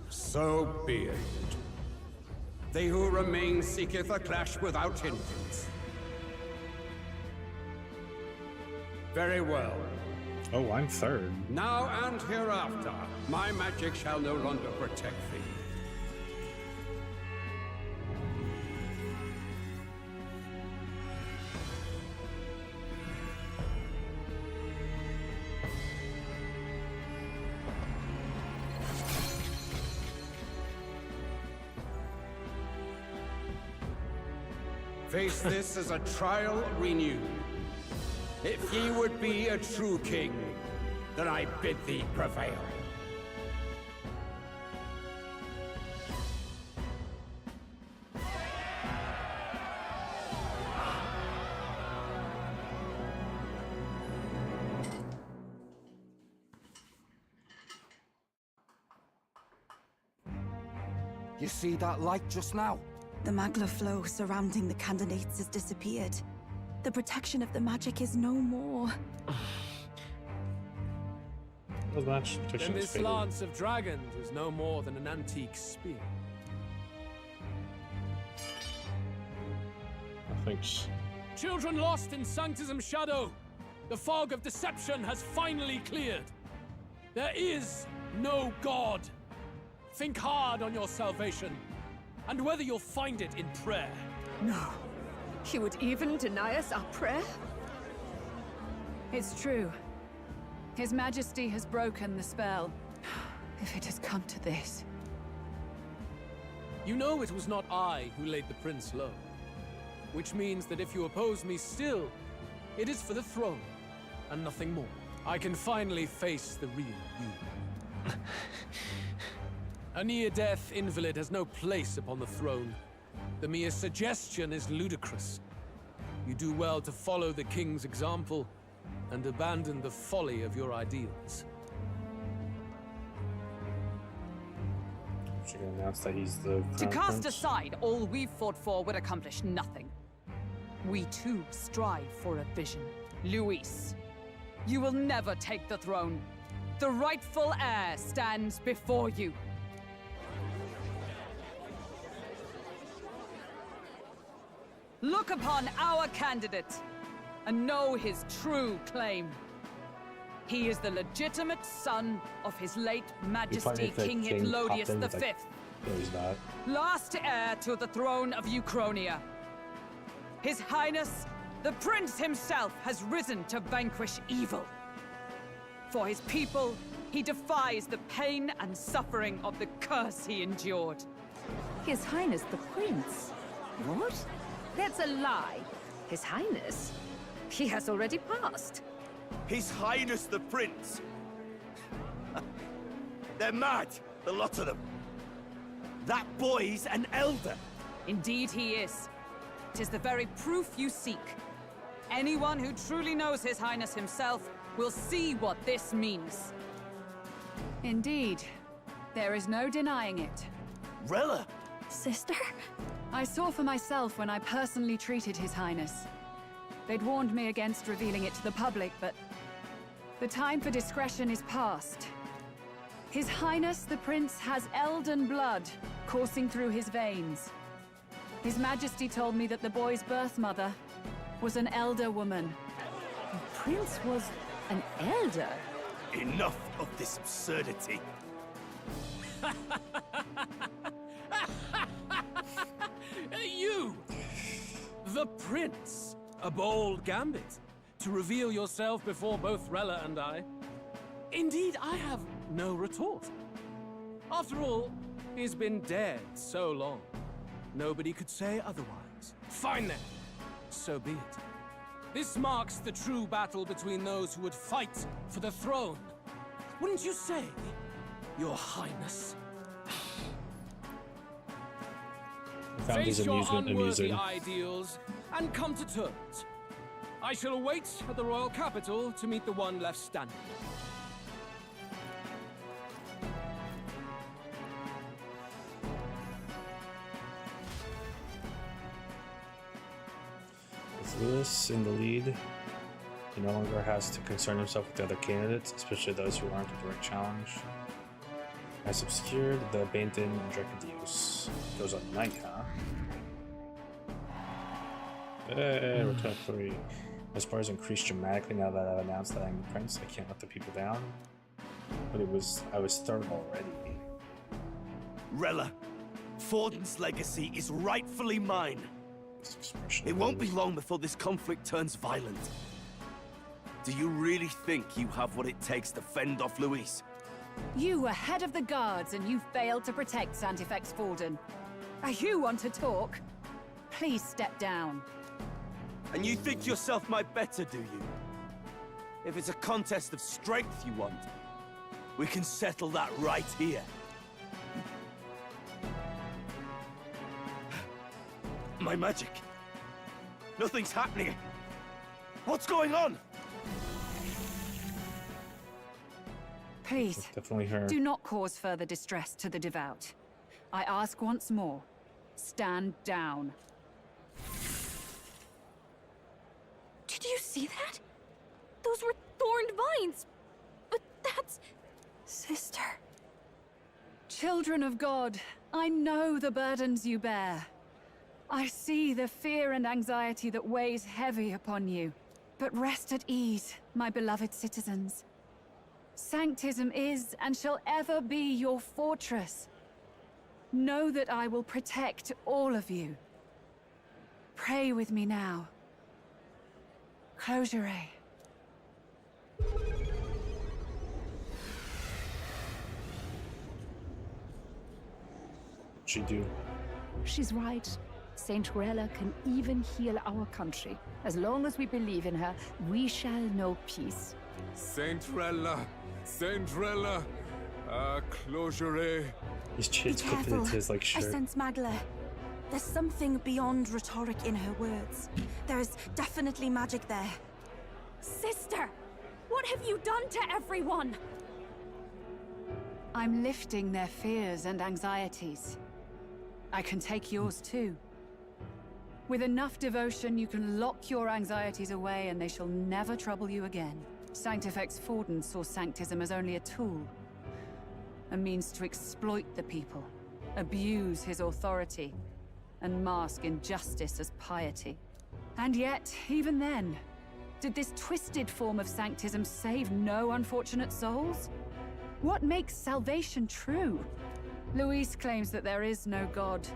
So be it. They who remain seeketh a clash without hindrance. Very well. Oh, I'm third. Now and hereafter, my magic shall no longer protect thee. Face this as a trial renewed. If ye would be a true king, then I bid thee prevail. You see that light just now? The magla flow surrounding the candidates has disappeared. The protection of the magic is no more. Then this lance of dragons is no more than an antique spear. Thanks. Children lost in Sanctism's shadow! The fog of deception has finally cleared! There is no God! Think hard on your salvation, and whether you'll find it in prayer. No. He would even deny us our prayer? It's true. His Majesty has broken the spell. If it has come to this. You know it was not I who laid the prince low. Which means that if you oppose me still, it is for the throne, and nothing more. I can finally face the real you. A near-death invalid has no place upon the throne. The mere suggestion is ludicrous. You do well to follow the king's example and abandon the folly of your ideals. Should I announce that he's the To crown cast prince? aside all we've fought for would accomplish nothing. We too strive for a vision. Luis, you will never take the throne. The rightful heir stands before you. Look upon our candidate and know his true claim. He is the legitimate son of his late Majesty King Hitlodius V. No, he's not. Last heir to the throne of Uchronia. His Highness, the Prince himself, has risen to vanquish evil. For his people, he defies the pain and suffering of the curse he endured. His Highness the Prince? What? That's a lie. His Highness? He has already passed. His Highness the Prince! They're mad, the lot of them. That boy's an elder! Indeed he is. It is the very proof you seek. Anyone who truly knows His Highness himself will see what this means. Indeed. There is no denying it. Rella! Sister? I saw for myself when I personally treated His Highness. They'd warned me against revealing it to the public, but the time for discretion is past. His Highness the Prince has elden blood coursing through his veins. His Majesty told me that the boy's birth mother was an elder woman. The prince was an elder? Enough of this absurdity. You! The prince! A bold gambit. To reveal yourself before both Rella and I. Indeed, I have no retort. After all, he's been dead so long. Nobody could say otherwise. Fine then. So be it. This marks the true battle between those who would fight for the throne. Wouldn't you say, Your Highness? I found his Face your amusement unworthy amusing. ideals and come to terms. I shall await at the royal capital to meet the one left standing. With Lewis in the lead, he no longer has to concern himself with the other candidates, especially those who aren't a direct challenge. Has obscured the abandoned and directed use. Goes on night, huh? Hey, we're top 3. My spars increased dramatically now that I've announced that I'm the prince. I can't let the people down. But I was started already. Rella, Forden's legacy is rightfully mine. It won't be long before this conflict turns violent. Do you really think you have what it takes to fend off Luis? You were head of the guards and you failed to protect Santifex Forden. You want to talk? Please step down. And you think yourself my better, do you? If it's a contest of strength you want, we can settle that right here. My magic. Nothing's happening. What's going on? Please, Definitely her. do not cause further distress to the devout. I ask once more, stand down. Did you see that? Those were thorned vines. But that's... Sister. Children of God, I know the burdens you bear. I see the fear and anxiety that weighs heavy upon you. But rest at ease, my beloved citizens. Sanctism is and shall ever be your fortress. Know that I will protect all of you. Pray with me now. Close your eye. What'd she do? She's right. Saint Rella can even heal our country. As long as we believe in her, we shall know peace. Saint Rella! Saint Rella! Closure. His chin's clipped into his like I shirt. sense Magla. There's something beyond rhetoric in her words. There is definitely magic there. Sister! What have you done to everyone? I'm lifting their fears and anxieties. I can take yours too. With enough devotion, you can lock your anxieties away and they shall never trouble you again. Sanctifex Forden saw Sanctism as only a tool. A means to exploit the people, abuse his authority, and mask injustice as piety. And yet, even then, did this twisted form of Sanctism save no unfortunate souls? What makes salvation true? Luis claims that there is no God.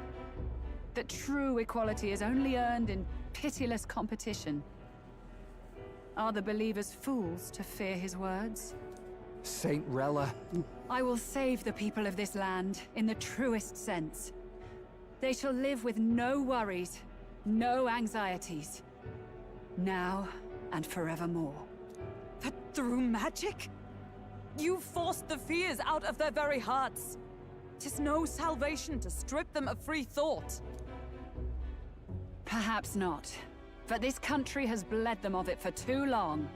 That true equality is only earned in pitiless competition. Are the believers fools to fear his words? Saint Rella. I will save the people of this land in the truest sense. They shall live with no worries, no anxieties. Now and forevermore. But through magic? You forced the fears out of their very hearts. 'Tis no salvation to strip them of free thought. Perhaps not. But this country has bled them of it for too long.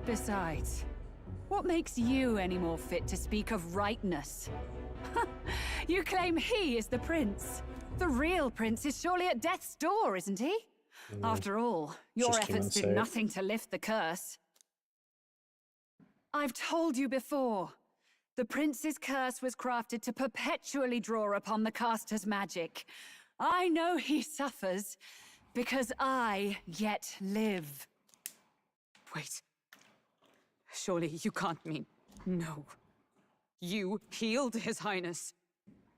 Besides, what makes you any more fit to speak of rightness? You claim he is the prince. The real prince is surely at death's door, isn't he? After all, your efforts did nothing to lift the curse. I've told you before. The prince's curse was crafted to perpetually draw upon the caster's magic. I know he suffers, because I yet live. Wait. Surely you can't mean... No. You healed His Highness.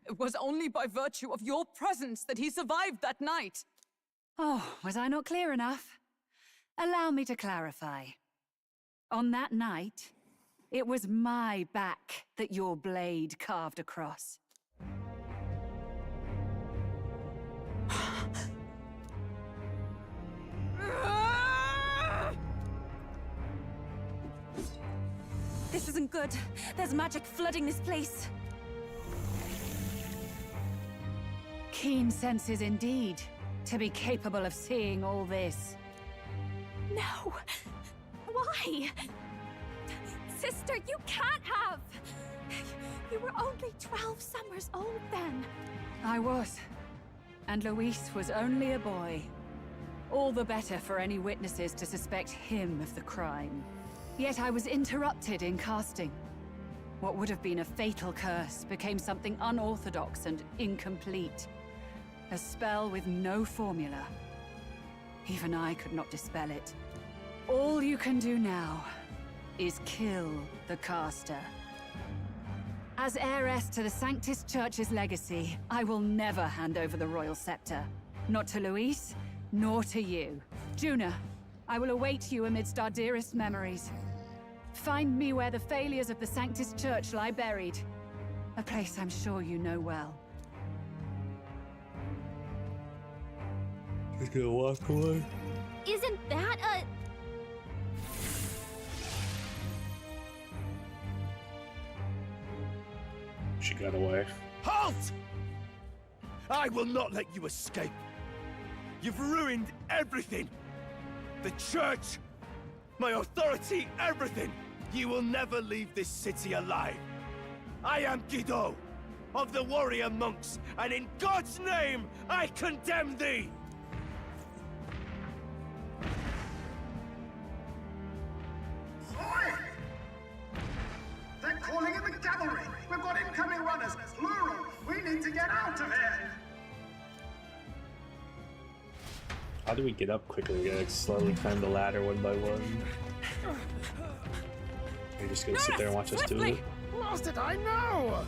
It was only by virtue of your presence that he survived that night. Oh, was I not clear enough? Allow me to clarify. On that night, it was my back that your blade carved across. This isn't good. There's magic flooding this place. Keen senses indeed, to be capable of seeing all this. No! Why? Sister, you can't have! You were only 12 summers old then. I was. And Luis was only a boy. All the better for any witnesses to suspect him of the crime. Yet I was interrupted in casting. What would have been a fatal curse became something unorthodox and incomplete. A spell with no formula. Even I could not dispel it. All you can do now is kill the caster. As heiress to the Sanctus Church's legacy, I will never hand over the royal scepter. Not to Luis, nor to you. Juna, I will await you amidst our dearest memories. Find me where the failures of the Sanctus Church lie buried. A place I'm sure you know well. He's gonna walk away. Isn't that a... She got away. Halt! I will not let you escape. You've ruined everything. The church, my authority, everything. You will never leave this city alive. I am Guido, of the warrior monks, and in God's name, I condemn thee! Oi! They're calling in the cavalry! We've got incoming runners, plural! We need to get out of here! How do we get up quickly? We gotta like, slowly climb the ladder one by one. You're just gonna sit there and watch us do it? Lost it, I know!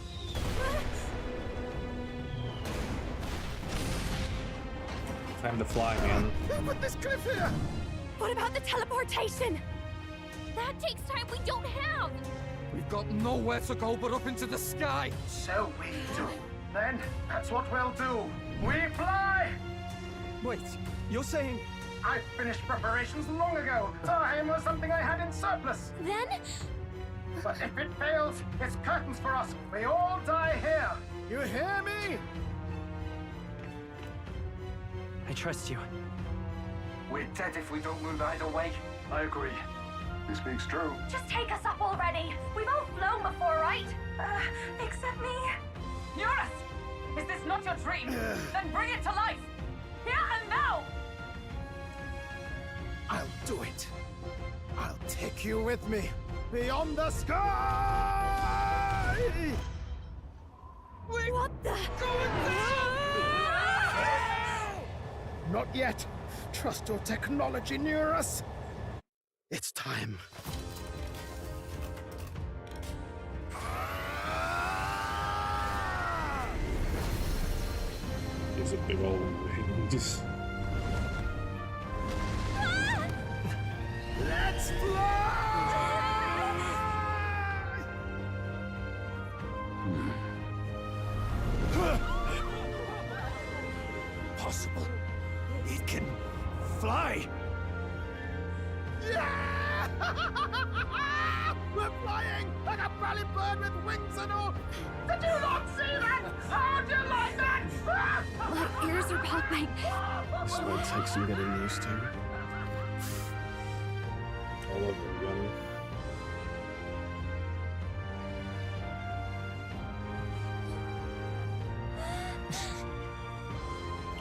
Time to fly, man. Who put this cliff here? What about the teleportation? That takes time we don't have! We've got nowhere to go but up into the sky! So we do. Then, that's what we'll do. We fly! Wait, you're saying... I finished preparations long ago. Time was something I had in surplus. Then? But if it fails, it's curtains for us. We all die here. You hear me? I trust you. We're dead if we don't move either way. I agree. This speaks true. Just take us up already. We've all flown before, right? Except me. Eurus! Is this not your dream? Then bring it to life! Here and now! I'll do it. I'll take you with me. Beyond the sky! Wait, what the? Not yet. Trust your technology, Eurus. It's time. There's a big old wings. Let's fly! Possible. It can fly. Yeah! We're flying! a bally bird with wings and all! Did you not see that? How do you like that? My ears are popping. This might take some getting used to. All over again.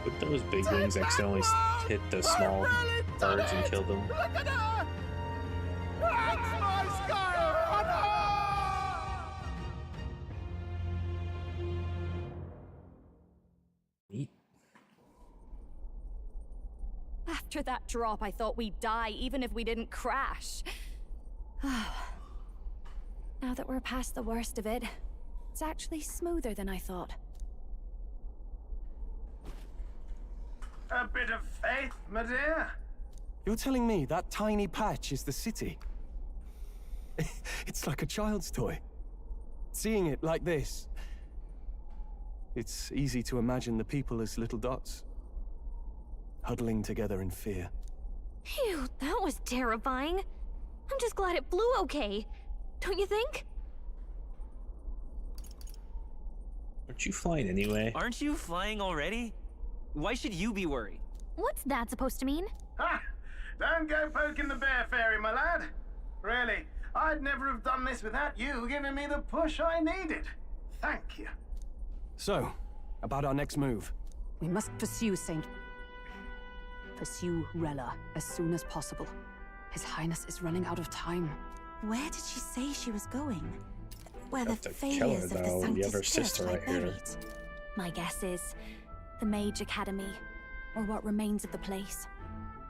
Would those big wings accidentally hit the small birds and kill them? Look at her! That's my sky! Neat. After that drop, I thought we'd die, even if we didn't crash. Now that we're past the worst of it, it's actually smoother than I thought. A bit of faith, my dear. You're telling me that tiny patch is the city? It's like a child's toy. Seeing it like this, it's easy to imagine the people as little dots, huddling together in fear. Phew, that was terrifying. I'm just glad it flew okay. Don't you think? Aren't you flying anyway? Aren't you flying already? Why should you be worried? What's that supposed to mean? Ha! Don't go poking the bear fairy, my lad. Really, I'd never have done this without you giving me the push I needed. Thank you. So, about our next move. We must pursue Rella as soon as possible. His Highness is running out of time. Where did she say she was going? Where the Have to kill her, failures of the though. The other Sanctus sister Church lie right here. buried. My guess is the Mage Academy, or what remains of the place.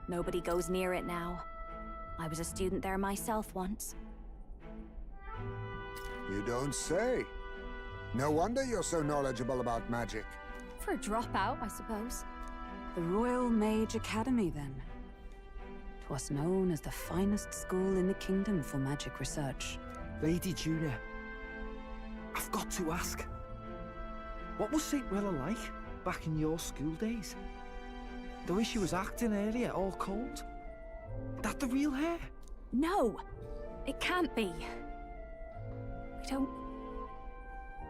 Nobody goes near it now. I was a student there myself once. You don't say. No wonder you're so knowledgeable about magic. For a dropout, I suppose. The Royal Mage Academy, then. 'Twas known as the finest school in the kingdom for magic research. Lady Juna, I've got to ask. What was St. Rella like back in your school days? The way she was acting earlier, all cold? That the real hair? No! It can't be.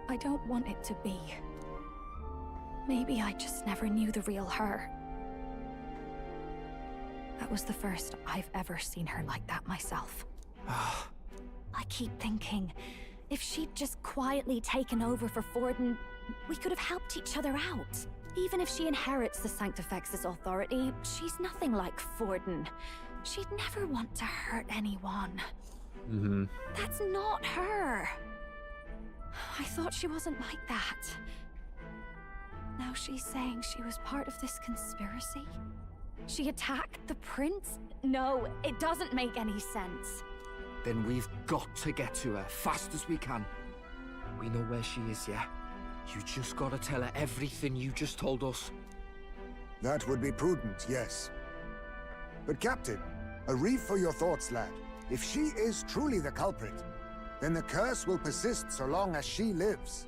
I don't want it to be. Maybe I just never knew the real her. That was the first I've ever seen her like that myself. I keep thinking, if she'd just quietly taken over for Forden, we could have helped each other out. Even if she inherits the Sanctifex's authority, she's nothing like Forden. She'd never want to hurt anyone. That's not her. I thought she wasn't like that. Now she's saying she was part of this conspiracy? She attacked the prince? No, it doesn't make any sense. Then we've got to get to her fast as we can. We know where she is, yeah? You just gotta tell her everything you just told us. That would be prudent, yes. But Captain, a reef for your thoughts, lad. If she is truly the culprit, then the curse will persist so long as she lives.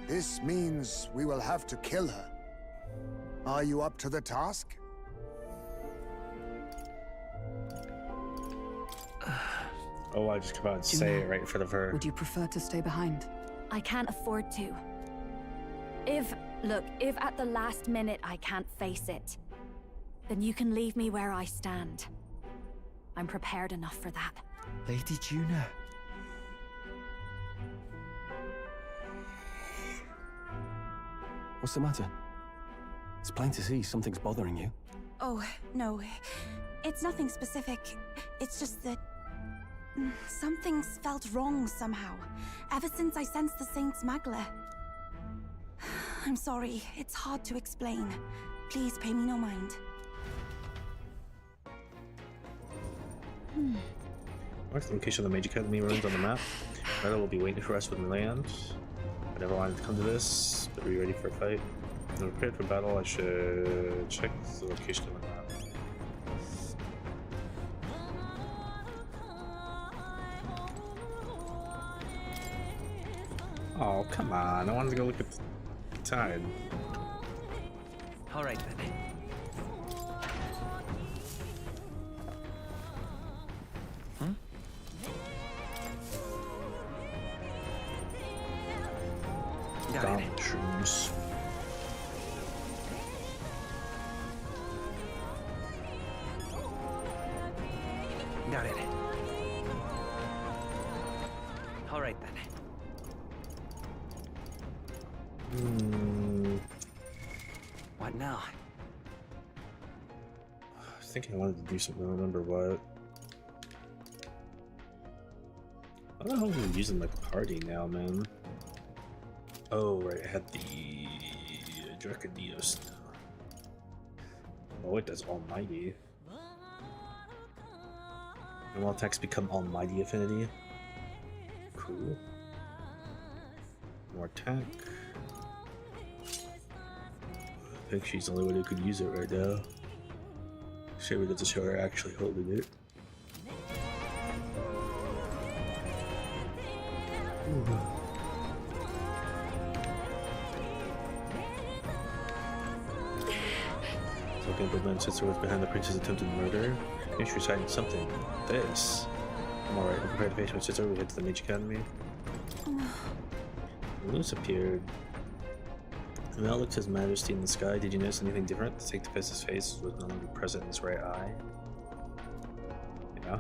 This means we will have to kill her. Are you up to the task? Oh, I just come out and say it right in front of her. Would you prefer to stay behind? I can't afford to. If at the last minute I can't face it, then you can leave me where I stand. I'm prepared enough for that. Lady Juna. What's the matter? It's plain to see something's bothering you. Oh, no. It's nothing specific. It's just that... something's felt wrong somehow. Ever since I sensed the Saint's Magla. I'm sorry. It's hard to explain. Please pay me no mind. Mark the location of the Mage Academy ruins on the map. Rella will be waiting for us with land. I never wanted to come to this, but are we ready for a fight? When we're prepared for battle, I should check the location of the map. Oh, come on. I wanted to go look at the tide. All right, then. gauntlet shrooms. Got it. All right then. What now? I was thinking I wanted to do something. I don't remember what. I don't know how I'm using my party now, man. Oh, right, I had the Draconios now. Oh, it does Almighty. And all attacks become Almighty affinity. Cool. More attack. I think she's the only one who could use it right now. Sure, we get to show her actually holding it. Talking about men sister was behind the prince's attempted murder. Maybe she was hiding something. This. I'm alright. I'm prepared to face my sister. We head to the Mage Academy. Loose appeared. And now looked His Majesty in the sky. Did you notice anything different? The Sanctifiz's face was no longer present in his right eye. Yeah.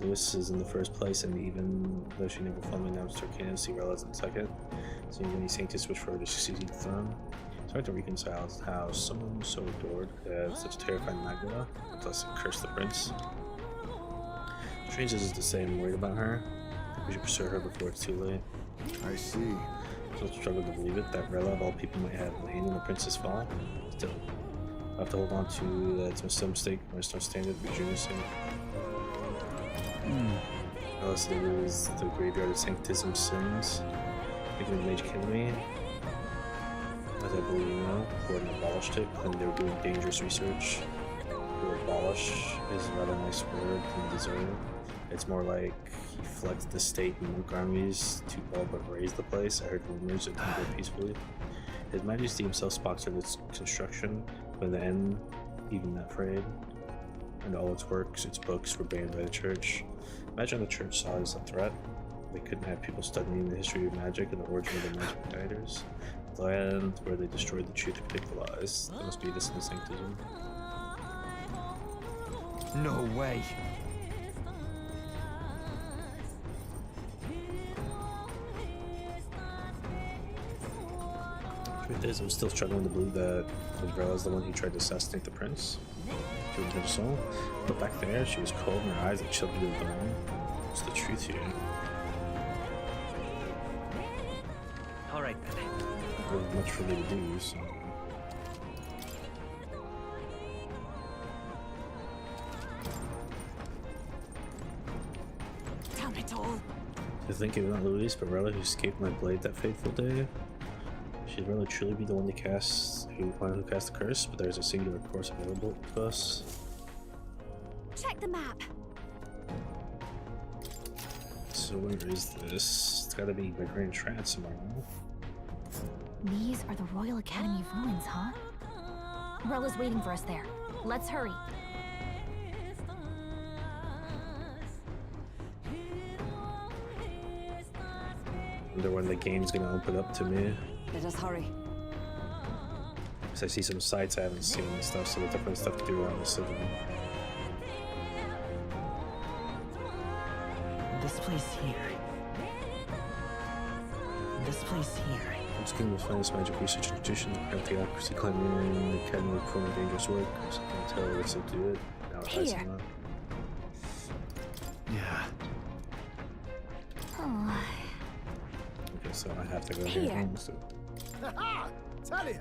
Lewis is in the first place, and even though she never formally announced her candidacy, Rella's in second. Seeing many Sanctus wish for her to succeed the throne. It's hard to reconcile how someone so adored could have such a terrifying Magdala, unless it cursed the prince. Strange as is to say I'm worried about her. We should pursue her before it's too late. I see. Still struggle to believe it, that Rella of all people might have a hand in the prince's fall. Still, I have to hold on to that to some mistake, or no standard, but you're missing. Unless it was the graveyard of Sanctism sins. Even the Mage Academy, as I believe you know, Gordon abolished it, and they were doing dangerous research. To abolish is a rather nice word than deserve. It's more like he flexed the state and monk armies to all but raise the place. I heard rumors it didn't go peacefully. His Majesty himself sponsored its construction, but in the end, even that frayed. And all its works, its books, were banned by the church. Imagine the church saw it as a threat. They couldn't have people studying the history of magic and the origin of the magic writers. The land where they destroyed the truth and picked the lies. That must be this in the Sanctism. No way. Truth is, I'm still struggling to believe that Rella's the one who tried to assassinate the prince. She wouldn't have a soul. But back there, she was cold and her eyes like chilled to the bone. What's the truth here? Alright then. There wasn't much for me to do, so... Tell me it all. I think it was not Louise, but Rella who escaped my blade that fateful day. Should Rella truly be the one who cast the curse, but there's a singular course available to us. Check the map. So where is this? It's gotta be by Grand Trad somewhere, no? These are the Royal Academy ruins, huh? Rella's waiting for us there. Let's hurry. Wonder when the game's gonna open up to me. Let us hurry. Because I see some sites I haven't seen and stuff, so there's definitely stuff to do around the city. This place here. This place here. It's Kingdom's finest magic research institution, the crown theocracy claiming the academy performing dangerous work. Something until it's to do it. Now it has enough. Yeah. Oh. Okay, so I have to go here.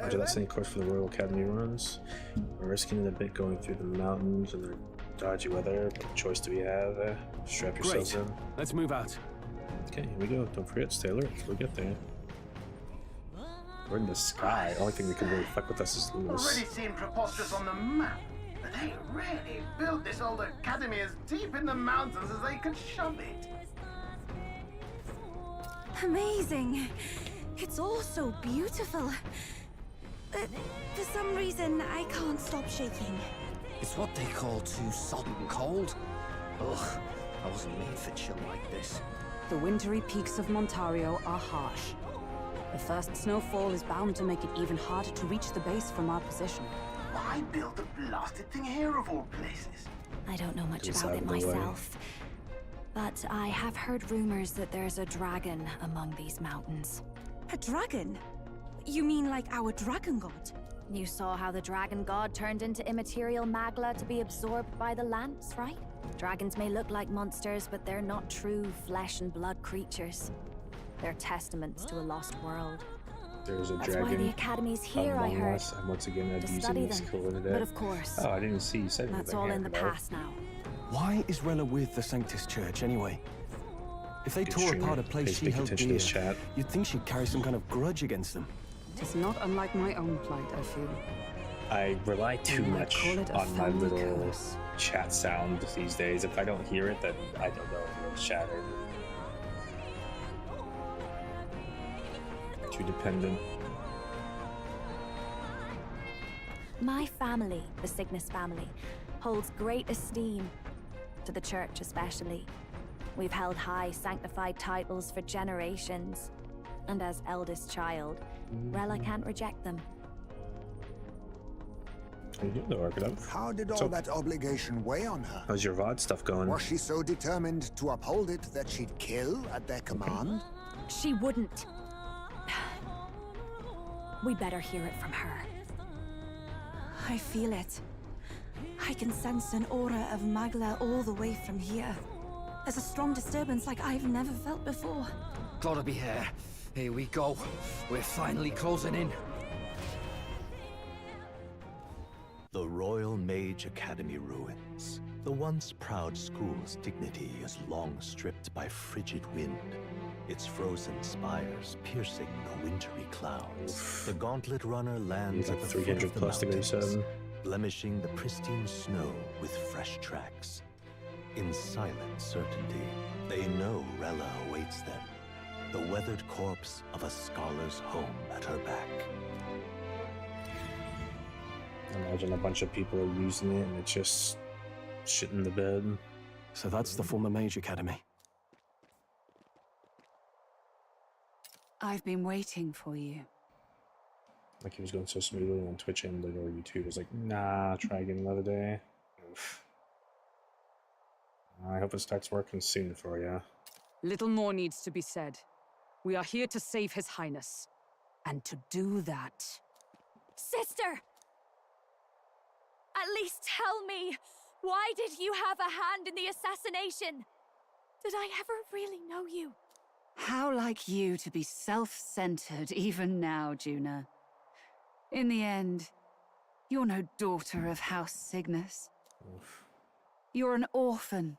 Roger that same course for the Royal Academy runs. We're risking it a bit going through the mountains and the dodgy weather, but the choice do we have? Strap yourselves in. Let's move out. Okay, here we go. Don't forget, stay alert. We'll get there. We're in the sky. The only thing that can really fuck with us is Lewis. Already seen preposterous on the map, but they really built this old academy as deep in the mountains as they could shove it. Amazing. It's all so beautiful. But for some reason, I can't stop shaking. It's what they call too sodden cold. Ugh, I wasn't made for chill like this. The wintry peaks of Montario are harsh. The first snowfall is bound to make it even harder to reach the base from our position. Why build the blasted thing here of all places? I don't know much Just about out it of the way. myself, but I have heard rumors that there's a dragon among these mountains. A dragon? You mean like our dragon god? You saw how the dragon god turned into immaterial magla to be absorbed by the lance, right? Dragons may look like monsters, but they're not true flesh and blood creatures. They're testaments to a lost world. There's a That's dragon why the Academy's here, I among heard. us. I'm once again To abusing study this them. coordinate. But of course, Oh, I didn't see you said that's anything all here, in the though. past now. Why is Rella with the Sanctus Church anyway? If they Good tore streamer. apart a place Pays she big held attention to dear, this chat. you'd think she'd carry some kind of grudge against them. It is not unlike my own plight, I feel. I rely too You might much call it a on my family little curse. chat sound these days. If I don't hear it, then I don't know if it's chatting. Too dependent. My family, the Cygnus family, holds great esteem, to the church especially. We've held high sanctified titles for generations, and as eldest child, Rella can't reject them. How you doing, though, Arkadev? How did all that obligation weigh on her? How's your VOD stuff going? Was she so determined to uphold it that she'd kill at their command? She wouldn't. We better hear it from her. I feel it. I can sense an aura of Magla all the way from here. There's a strong disturbance like I've never felt before. Gotta be here. Here we go. We're finally closing in. The Royal Mage Academy ruins. The once proud school's dignity is long stripped by frigid wind. Its frozen spires piercing the wintry clouds. The gauntlet runner lands You at got the foot 300 of the plus to go, mountains, 7. blemishing the pristine snow with fresh tracks. In silent certainty, they know Rella awaits them, the weathered corpse of a scholar's home at her back. Imagine a bunch of people are using it and it's just shit in the bed. So that's the former Mage Academy. I've been waiting for you. Like he was going so smoothly on Twitch and or YouTube was like, nah, try again another day. Oof. I hope it starts working soon for you. Little more needs to be said. We are here to save His Highness. And to do that... Sister! At least tell me, why did you have a hand in the assassination? Did I ever really know you? How like you to be self-centered even now, Juna. In the end, you're no daughter of House Cygnus. You're an orphan.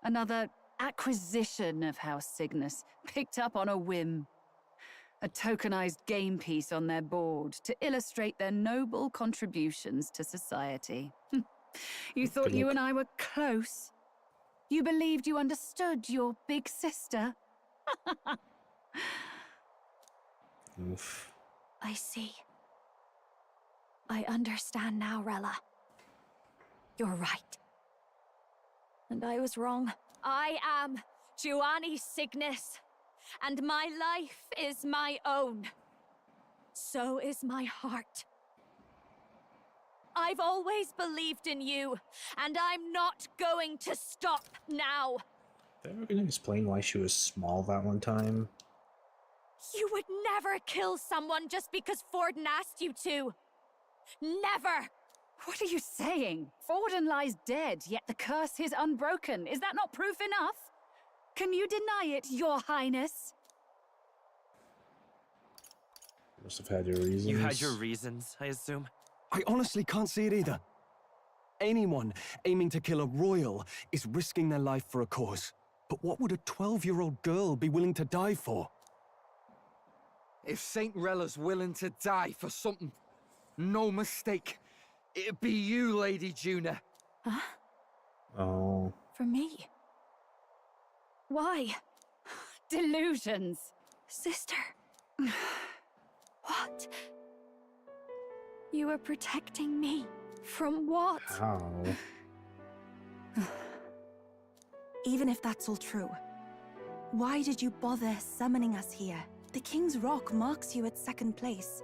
Another acquisition of House Cygnus, picked up on a whim. A tokenized game piece on their board to illustrate their noble contributions to society. You thought you and I were close? You believed you understood your big sister? Oof. I see. I understand now, Rella. You're right. And I was wrong. I am Giovanni Cygnus, and my life is my own. So is my heart. I've always believed in you, and I'm not going to stop now. They ever gonna explain why she was small that one time? You would never kill someone just because Forden asked you to. Never! What are you saying? Forden lies dead, yet the curse is unbroken. Is that not proof enough? Can you deny it, Your Highness? Must have had your reasons. You had your reasons, I assume? I honestly can't see it either. Anyone aiming to kill a royal is risking their life for a cause. But what would a 12-year-old girl be willing to die for? If Saint Rella's willing to die for something, no mistake, it'd be you, Lady Juna. Huh? Oh. For me? Why? Delusions. Sister. What? You were protecting me from what? How? Even if that's all true, why did you bother summoning us here? The King's Rock marks you at second place.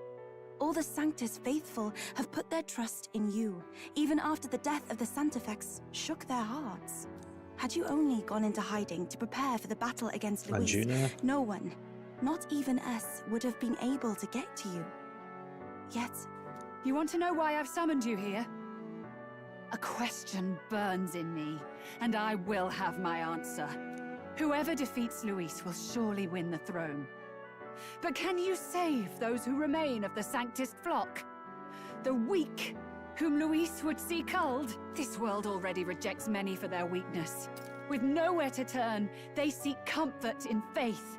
All the Sanctus faithful have put their trust in you, even after the death of the Santafex shook their hearts. Had you only gone into hiding to prepare for the battle against Luis, no one, not even us, would have been able to get to you. Yet... You want to know why I've summoned you here? A question burns in me, and I will have my answer. Whoever defeats Luis will surely win the throne. But can you save those who remain of the Sanctist flock? The weak, whom Luis would see culled? This world already rejects many for their weakness. With nowhere to turn, they seek comfort in faith.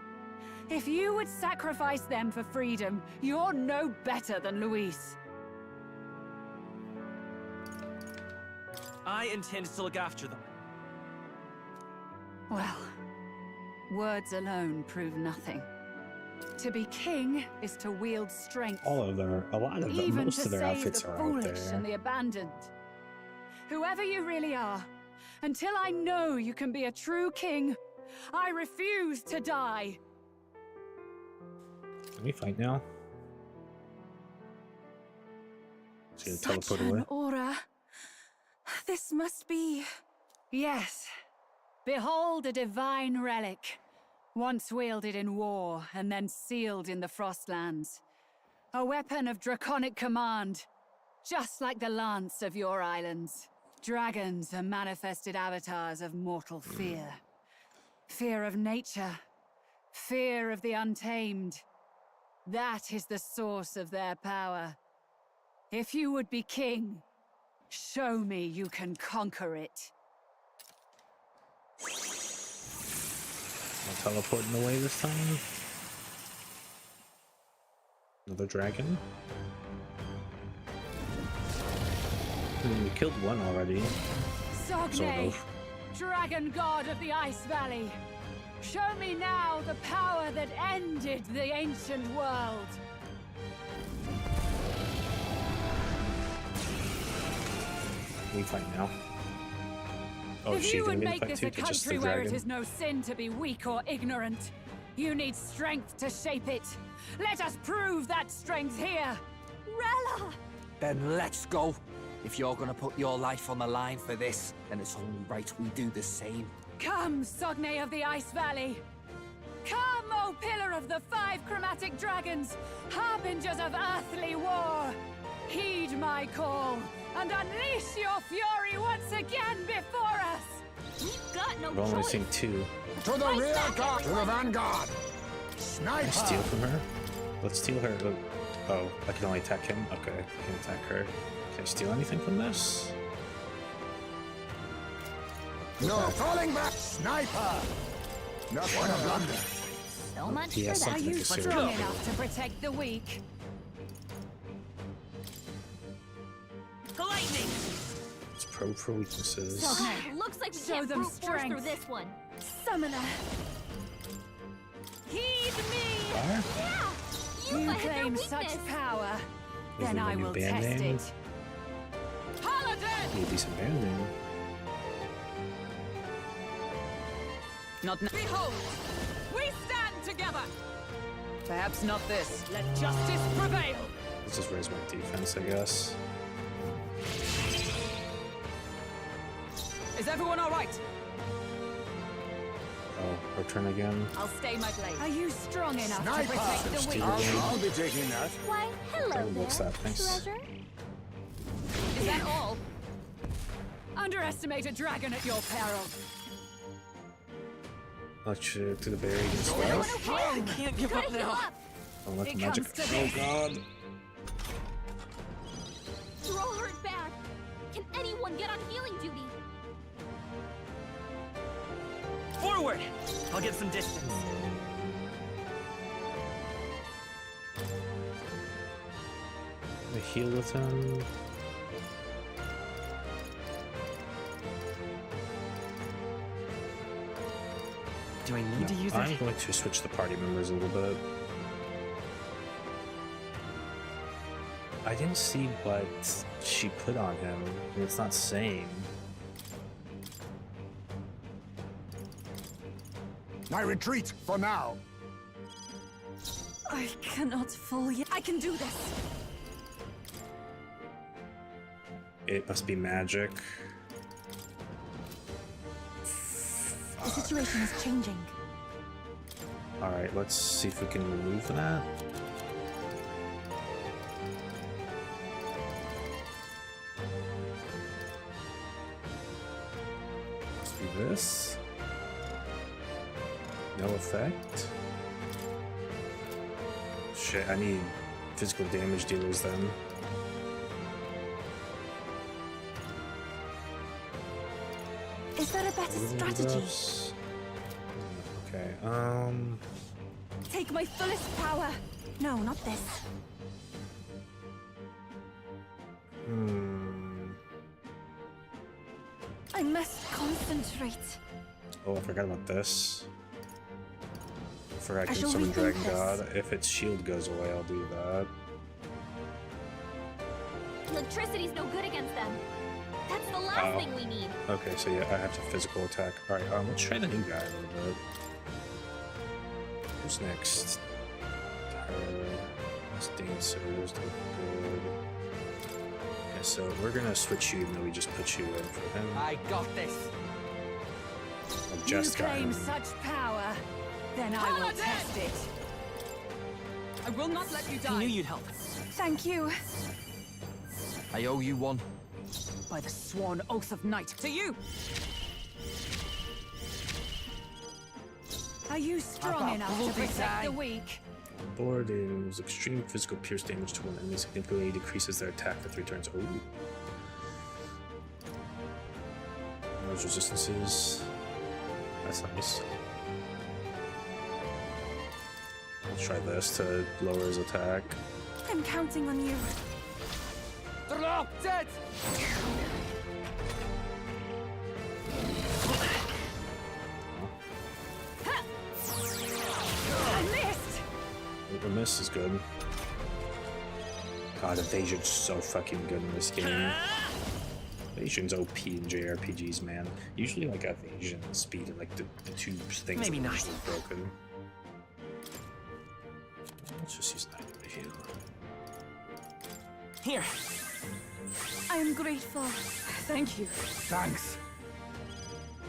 If you would sacrifice them for freedom, you're no better than Luis. I intend to look after them. Well, words alone prove nothing. To be king is to wield strength. A lot of them, most of their outfits are out there. And the abandoned. Whoever you really are, until I know you can be a true king, I refuse to die. Can we fight now? Is he gonna teleport Such away? an aura. This must be... Yes. Behold a divine relic. Once wielded in war, and then sealed in the Frostlands. A weapon of draconic command, just like the lance of your islands. Dragons are manifested avatars of mortal fear. Fear of nature. Fear of the untamed. That is the source of their power. If you would be king, show me you can conquer it. Not teleporting away this time. Another dragon. We killed one already. Sogne, Sort of. dragon god of the Ice Valley. Show me now the power that ended the ancient world. We fight now. Oh, if she you gonna would be in make fight this too? a Just the country where it dragon. is no sin to be weak or ignorant, you need strength to shape it. Let us prove that strength here. Rella! Then let's go. If you're gonna put your life on the line for this, then it's only right we do the same. Come, Sogne of the Ice Valley. Come, O Pillar of the 5 Chromatic Dragons, harbingers of earthly war. Heed my call, and unleash your fury once again before us. We've got no I've only choice. seen 2. To the rear guard! To the vanguard! Sniper! Can I steal from her? Let's steal her. Oh, I can only attack him? Okay, I can attack her. Can I steal anything from this? No, falling back! Sniper! Not what a blunder. So much He for has that. something Are you to say. strong enough to protect the weak? Lightning! It's probe for weaknesses. Sogne, looks like we Show can't them brute force through strength. this one. Summoner! Heed me! Fire? Yeah! You might have claim their such weakness. power, Is then there I a new will band test name? it. Paladin! Maybe some band name. Not now. Behold, we stand together. Perhaps not this. Let justice prevail. Let's just raise my defense, I guess. Is everyone all right? Oh, her turn again. I'll stay my blade. Are you strong enough Sniper! to protect the weak? I'll be taking that. Why, hello Okay, what's there, that? Thanks. treasure. Is that all? Underestimate a dragon at your peril. Let's do the berry against that. I can't give up now. Oh, let the It magic. comes to Oh this. god. You're all hurt bad. Can anyone get on healing duty? Forward! I'll get some distance. I heal with him. Do I need to use I'm it? going to switch the party members a little bit. I didn't see what she put on him. I mean, it's not saying. I retreat for now. I cannot fall yet. I can do this. It must be magic. The situation is changing. Alright, let's see if we can remove that. Let's do this. No effect. Shit, I need physical damage dealers then. Is there a better strategy? Okay, Take my fullest power. No, not this. I must concentrate. Oh, I forgot about this. I forgot I I can shall summon rethink Dragon this. God. If its shield goes away, I'll do that. Electricity's no good against them. That's the last thing we need. Okay, so yeah, I have to physical attack. Alright, let's try the new guy a little bit. Who's next? This Dancers look good. Okay, so we're gonna switch you even though we just put you in for him. I got this. I just you got claim him. such power, then I will test it. I will not let you die. I knew you'd help. Thank you. I owe you one. By the sworn oath of knight. To you! Are you strong enough to protect the weak? Board is extreme physical pierce damage to one enemy, significantly decreases their attack for 3 turns. Ooh. Those resistances. That's nice. Let's try this to lower his attack. I'm counting on you. Dead! I missed! The miss is good. God, evasion's so fucking good in this game. Evasion's OP in JRPGs, man. Usually, like, evasion and speed are like the two things Maybe that are not. usually broken. Let's just use that over here. Here. I am grateful. Thank you. Thanks.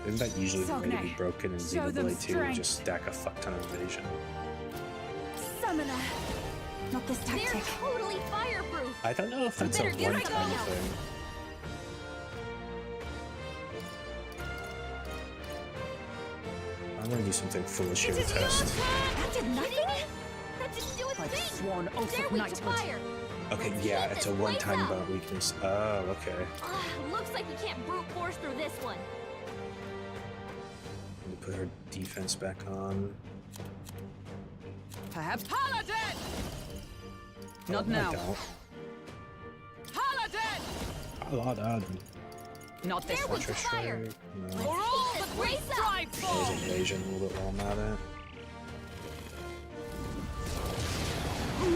Isn't that usually the way to be Sogne, broken in show them Xenoblade 2? strength. Just stack a fuck ton of evasion. Summoner. Not this They're tactic. totally fireproof. I don't know if that's a better get right one-time now. thing. I'm gonna do something foolish here to test. That did nothing? That didn't do a By the thing. sworn oath They're of weak to knighthood. fire. Okay, Let's yeah, heat it's a this one-time place up. bout weakness. Oh, okay. Looks like we can't brute force through this one. Let me put her defense back on. Perhaps Paladin! Not Oh, I now. don't. Paladin! Paladin. Not this one. Ultra Strike. No. For all that we strive There's for! invasion a little bit while I'm at it.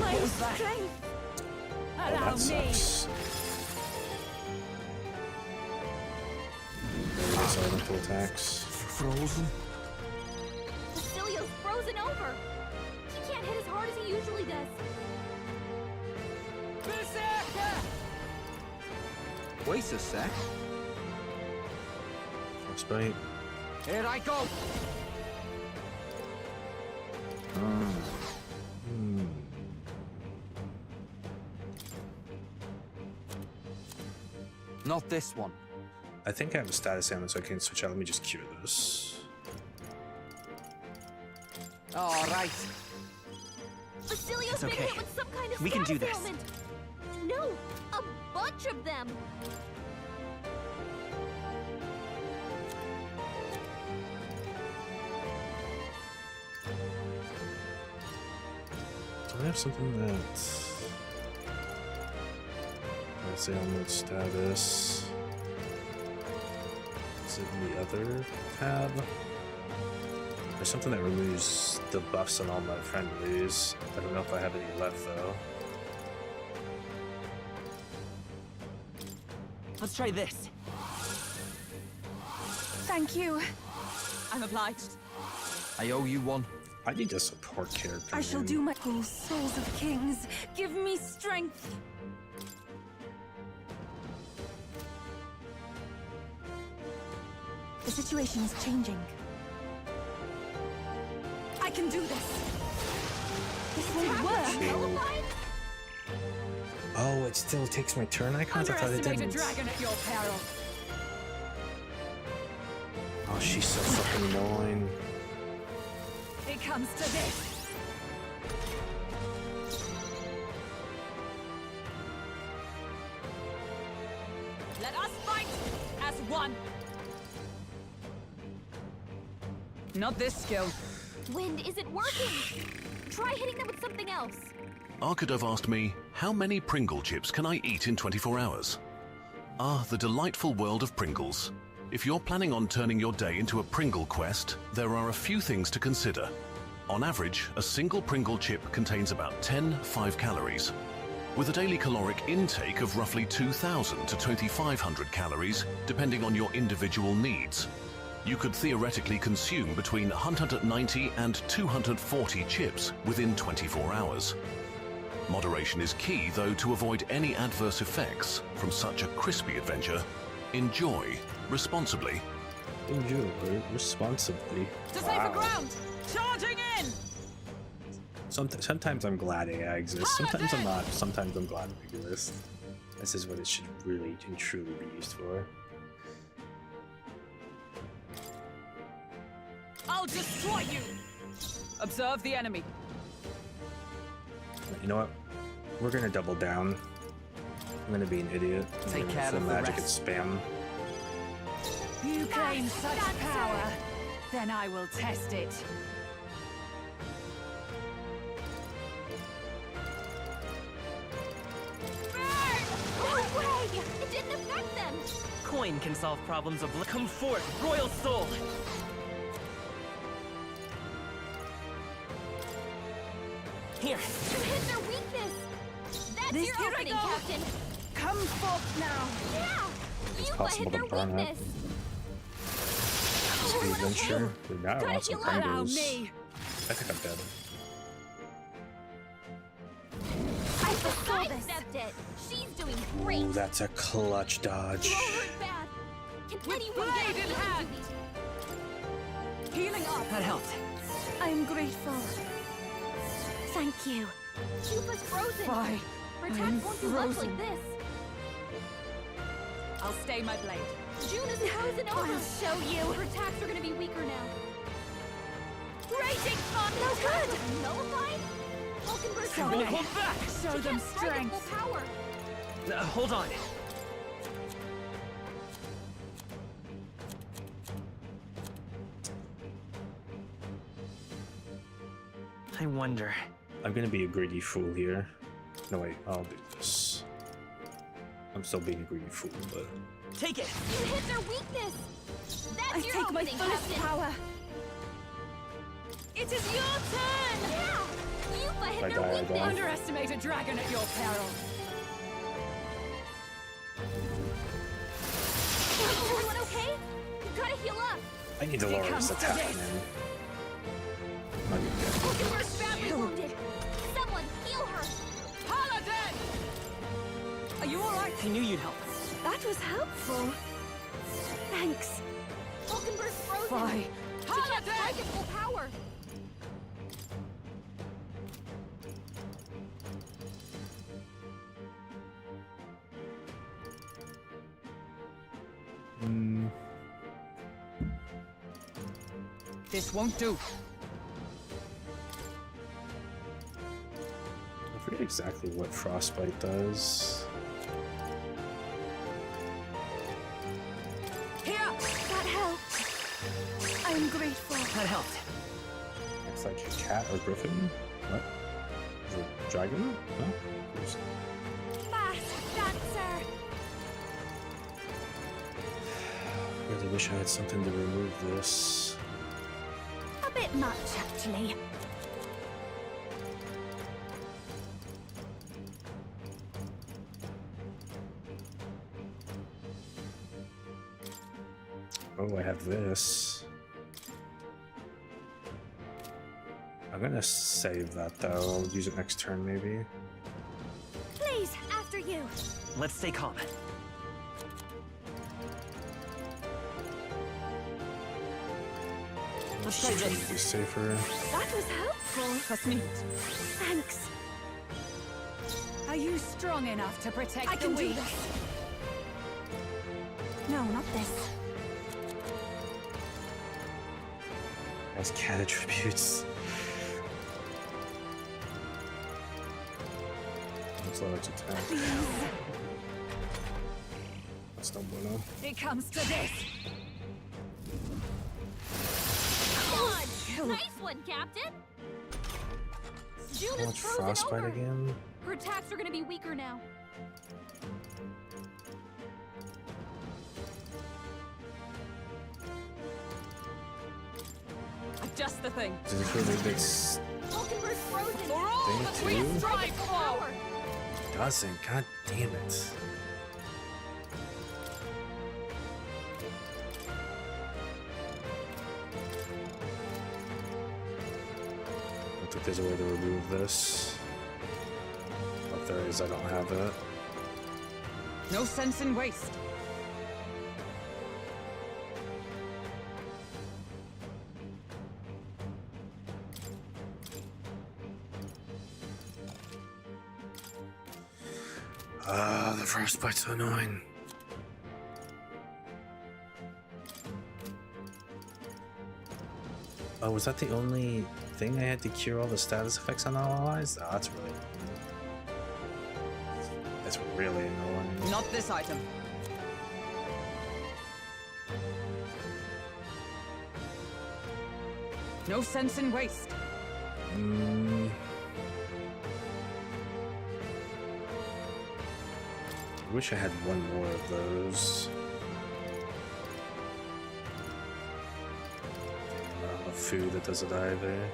My What was that? strength. Oh, that sucks. Various elemental attacks. Frozen? Cecilio's frozen over. He can't hit as hard as he usually does. Berserker! Wait a sec. Frostbite. Here I go! Not this one. I think I have a status ailment, so I can switch out. Let me just cure this. All right. Basilio's It's been okay. hit with some kind of We can do status this. ailment. No, a bunch of them. Do I have something that... Let's ailment status... Is it in the other tab? There's something that removes the buffs on all my friendlies. I don't know if I have any left, though. Let's try this. Thank you. I'm obliged. I owe you one. I need a support character. I shall man. do my whole souls of kings. Give me strength. The situation is changing. I can do this. This won't work. Oh, it still takes my turn icons? I thought it Underestimate a didn't. dragon at your peril. Oh, she's so fucking annoying. It comes to this. Let us fight as one. Not this skill. Wind, is it working? Try hitting them with something else. Arkadov asked me, how many Pringle chips can I eat in 24 hours? Ah, the delightful world of Pringles. If you're planning on turning your day into a Pringle quest, there are a few things to consider. On average, a single Pringle chip contains about 10 5 calories. With a daily caloric intake of roughly 2,000 to 2,500 calories, depending on your individual needs, you could theoretically consume between 190 and 240 chips within 24 hours. Moderation is key, though, to avoid any adverse effects from such a crispy adventure. Enjoy responsibly. Enjoy responsibly. To safer ground! Charging in! Sometimes I'm glad AI exists. Sometimes I'm not. Sometimes I'm glad it exists. This is what it should really and truly be used for. I'll destroy you! Observe the enemy. You know what? We're gonna double down. I'm gonna be an idiot. I'm Take gonna care full of the magic and rest. spam. You claim such power, then I will test it. No way! It didn't affect them! Coin can solve problems of... Come forth, royal soul! Here. You hit their weakness! That's This your here I opening, go. Captain! Come forth now. Yeah! It's You possible hit their to burn it. weakness! Speed adventure. Dude, now I Try want to some heal up. Allow Pringles. me. I think I'm dead. I accept it! She's doing great! Ooh, that's a clutch dodge. You all hurt bad! Can anyone blade get in a hand. Healing up! That helped. I am grateful. Thank you. Cuba's frozen! Why? Her I'm attack won't do much frozen. like this. I'll stay my blade. June is frozen over! I'll show you. Her attacks are gonna be weaker now. Raging on No good! Nullified? Vulcanburst Come frozen. on, back! Show She them can't strike at strength. full power. Hold on. I wonder. I'm gonna be a greedy fool here. No wait, I'll do this. I'm still being a greedy fool, but Take it! You hit their weakness! That's I your take my opening, fullest Captain. power. It is your turn! Yeah! You If I hit their die, I weakness! die. Underestimate a dragon at your peril. Is everyone okay? You've gotta heal up! I need to lower this comes to attack, this. man. Not even good. Vulcanburst badly wounded! Someone heal her! Paladin! Are you alright? I knew you'd help. That was helpful. Thanks. Vulcanburst frozen! Why? She can't strike at full power! This won't do. I forget exactly what frostbite does. Here! That helped. I am grateful. That helped. Looks like a cat or griffin. What? Is it a dragon? No? There's- Fast dancer! Really wish I had something to remove this. A bit much, actually. Oh, I have this. I'm gonna save that though. I'll use it next turn maybe. Please, after you. Let's stay calm. Let's try this. Be safer. That was helpful. Trust me. Thanks. Are you strong enough to protect I the can do weak? this. No, not this. Has cat attributes. That's large attack. That's no bueno. It comes to this. Come on! Nice one, Captain! June How is much frozen frostbite over. again? Her attacks are gonna be weaker now. Just the thing. Does it really this Vulcanburst frozen. For all that we too? strive for. doesn't? God damn it. I don't think there's a way to remove this. If there is, I don't have it. No sense in waste. The frostbite's so annoying. Oh, was that the only thing I had to cure all the status effects on all allies? Oh, that's really annoying. Not this item. No sense in waste. I wish I had one more of those. Not enough food that does it either.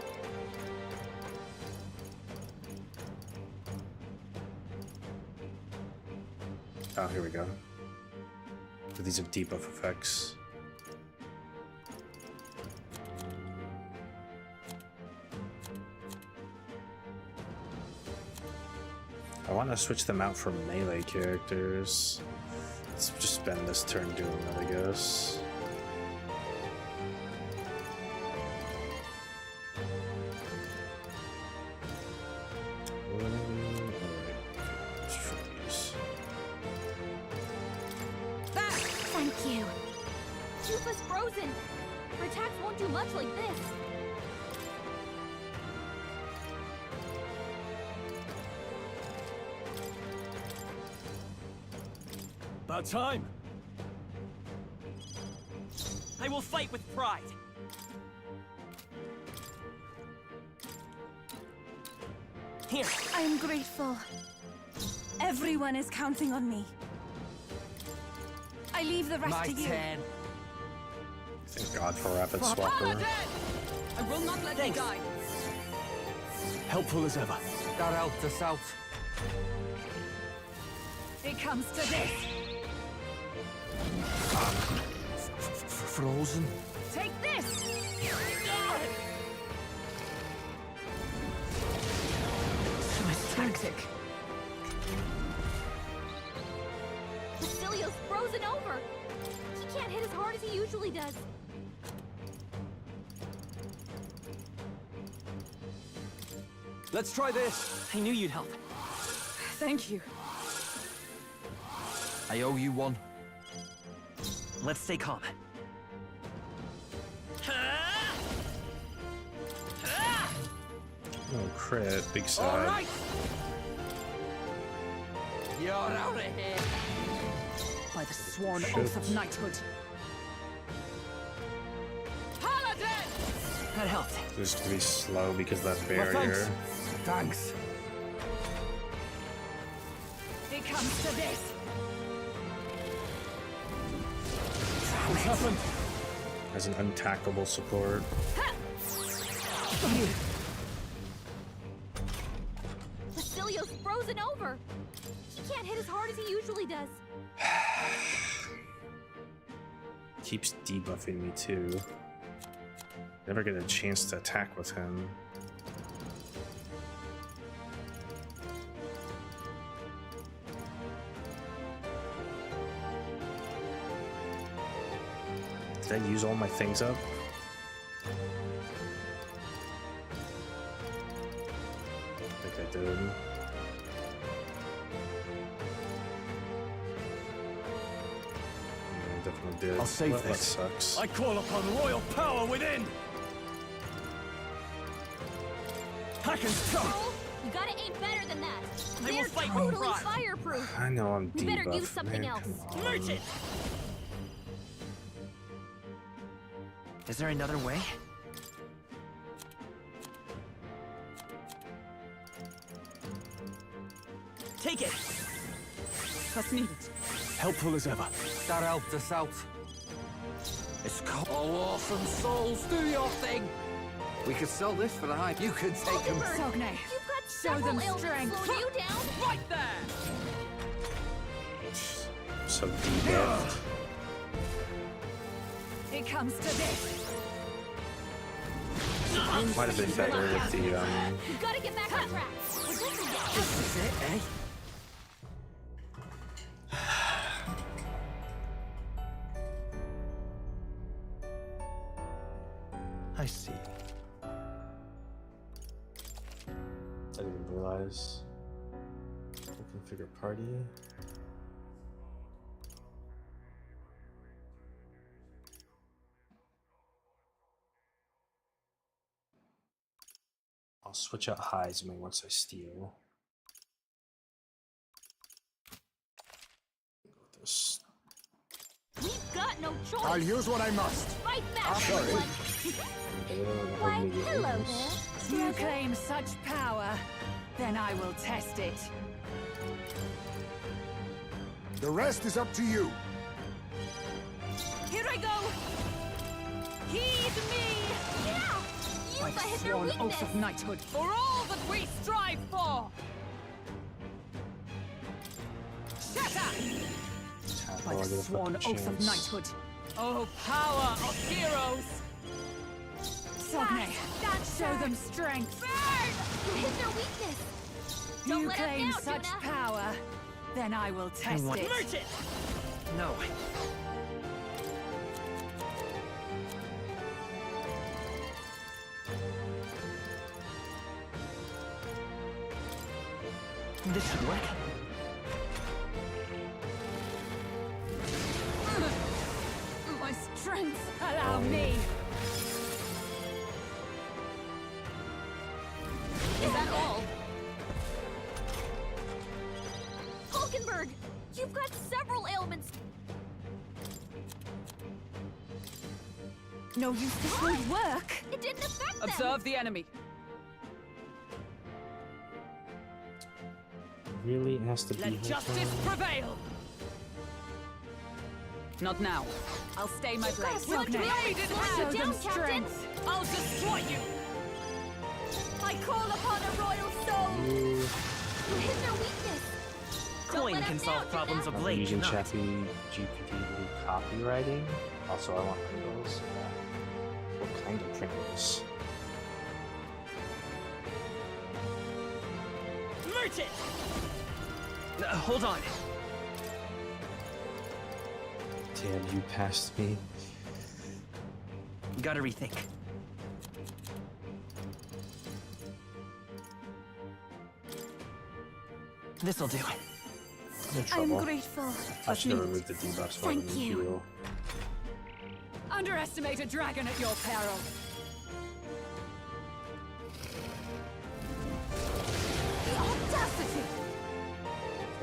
Oh, here we go. But these are debuff effects. I want to switch them out for melee characters. Let's just spend this turn doing that, I guess. Thank you. Jupa's frozen. Her attacks won't do much like this. About time. I will fight with pride. Here. I am grateful. Everyone is counting on me. I leave the rest to you. Thank God for Rapid Swapper. I will not let you die. Helpful as ever. That helped us out. It comes to this. Frozen? Take this! Nice tactic. Basilio's frozen over. He can't hit as hard as he usually does. Let's try this. I knew you'd help. Thank you. I owe you one. Let's stay calm. Oh, crit. Big side. All right. You're out of here. By the sworn Shit. oath of knighthood. Paladin! That helped. This is gonna be slow because of that Well, barrier. Thanks. It comes to this. What's happened? As an untackable support. Basilio's frozen over. He can't hit as hard as he usually does. Keeps debuffing me too. Never get a chance to attack with him. Did I use all my things up? I think I did. I definitely did. I'll save Well, this. That sucks. I call upon royal power within! Hacken's come! You gotta aim better than that. I will They're fight with totally pride. fireproof. I know I'm We better debuffed, use something man, else. come on. Merchant! Is there another way? Take it! What's needed? Helpful as ever. That helped us out. It's called... Oh, awesome souls, do your thing! We could sell this for the hype. You could take them. Sogne, You've got show several them ailments strength. slowing you down. Right there! So debuffed. It comes to this. Might have been better with the You gotta get back on track. This is it, eh? I see. I didn't realize. Configure party. I'll switch out highs once I steal. Go with this. We've got no choice. I'll use what I must. Fight back. Sorry. Why, hello there. You claim such power, then I will test it. The rest is up to you. Here I go! Heed me! Yeah! You've hit their Sworn weakness. oath of knighthood for all that we strive for! Shatter! By the sworn oath of knighthood. Oh, power of heroes! Sogne, show them strength! Burn! You hit their weakness. Don't You let them claim down, such Juna. power, then I will test want- it. Merchant! No. This should work. My strength, allow me! Is that all? Hulkenberg, you've got several ailments. No use, this won't work! It didn't affect them. Observe the enemy. Really has to be. Let justice prevail! Not now. I'll stay my place. You've got Sogne, really show slowing you them down, Captain. strength! I'll destroy you! I call upon a royal soul. You hit their weakness. Don't Coin let can them solve down, problems Juna. of I'm late, using not. Chappy GPT copywriting. Also, I want Pringles. What kind of Pringles? Merchant! Hold on. Damn, you passed me. Gotta rethink. This'll do. I'm in trouble. grateful. I should have removed the debuffs so I Thank didn't you. heal. Underestimate a dragon at your peril. The audacity.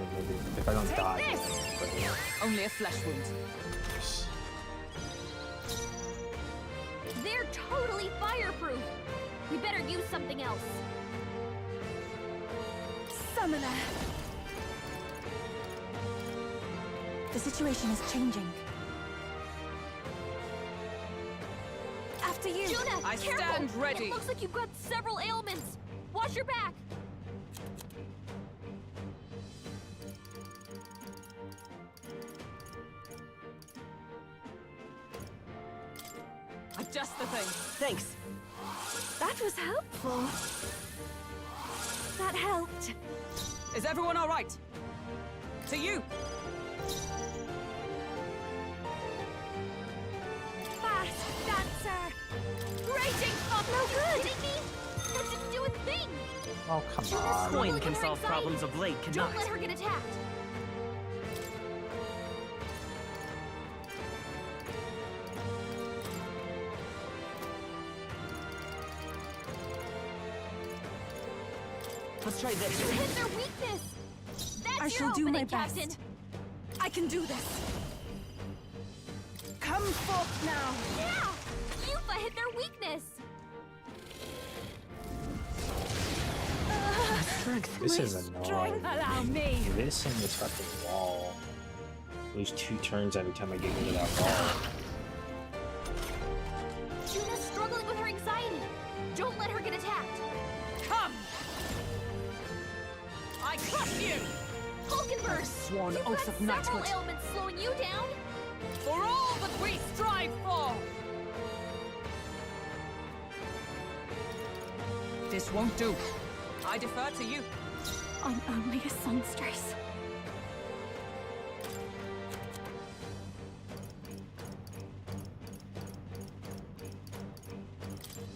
Okay, maybe if I don't Take die. this! But, yeah. Only a flesh wound. They're totally fireproof. We better use something else. Summoner. The situation is changing. After you. Juna, I careful. stand ready. It looks like you've got several ailments. Watch your back. Adjust the thing. Thanks. That was helpful. That helped. Is everyone all right? To you. Raging fuck! No good! Kidding me? That didn't do a thing! Oh, come Juna's on. struggling Coin can with her solve anxiety. problems of blade cannot. Don't let her get attacked. Let's try this. You hit their weakness! That's I your shall do opening, my best. Captain. I can do this. Come forth now. Yeah! Yufa hit their weakness! This is annoying. Allow me! This and this fucking wall. Lose 2 turns every time I get rid of that wall. Juna's struggling with her anxiety. Don't let her get attacked. Come! I crush you! Hulkenberg! Sworn You've oath got of knighthood. several ailments slowing you down. For all that we strive for! This won't do. I defer to you. I'm only a songstress.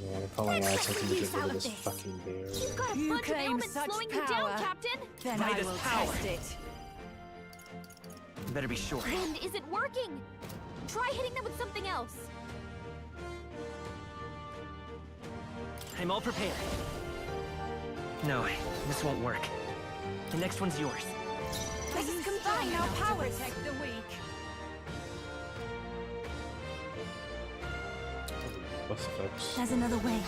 Yeah, if only I had something to get rid of this fucking bear. You've got a You bunch of claim ailments such slowing you power. down, Captain. Then By I this will power. test it. You better be sure. Then is it working? Try hitting them with something else. I'm all prepared. No, this won't work. The next one's yours. Let's combine our powers. Protect the weak. Plus effects. There's another way.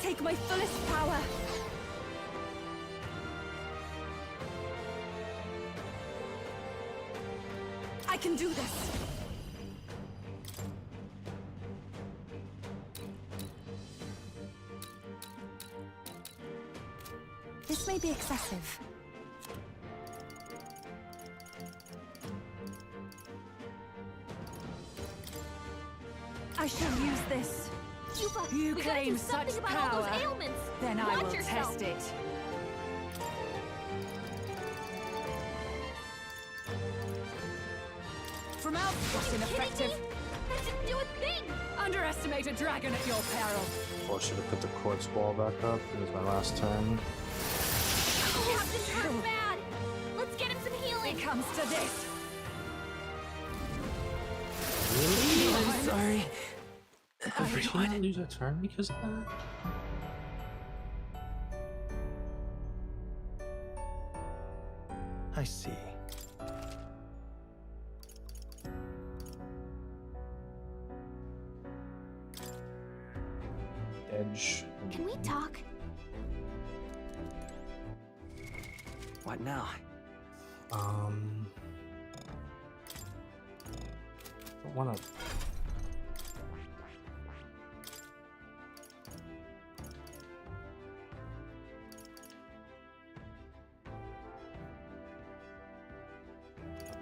Take my fullest power. I can do this. This may be excessive. I shall use this. Yufa, You we gotta do claim something such about all power. those ailments. Then I Watch will yourself. test it. From out, what's ineffective? That didn't do a thing. Underestimate a dragon at your peril. Or should have put the quartz wall back up. It was my last turn. Captain's hurt bad. Let's get him some healing. It comes to this. Really? I'm sorry. Did she not lose a turn because of that? I see. Edge. Can we talk? What now? Don't wanna.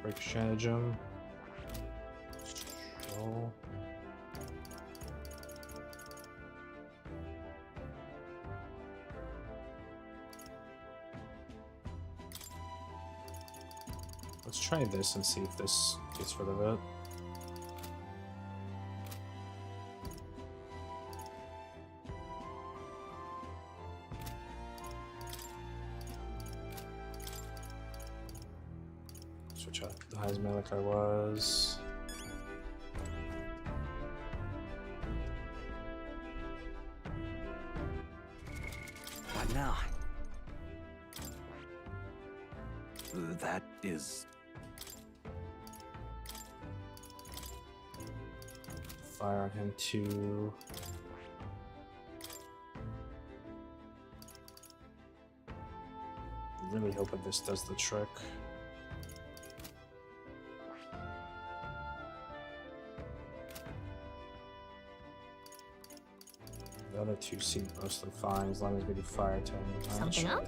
Break stratagem. Roll. Let's try this and see if this gets rid of it. Switch out the Heisman like I was. What now? That is... Fire on him too. Really hoping this does the trick. The other two seem mostly fine as long as we do fire to him. Something up?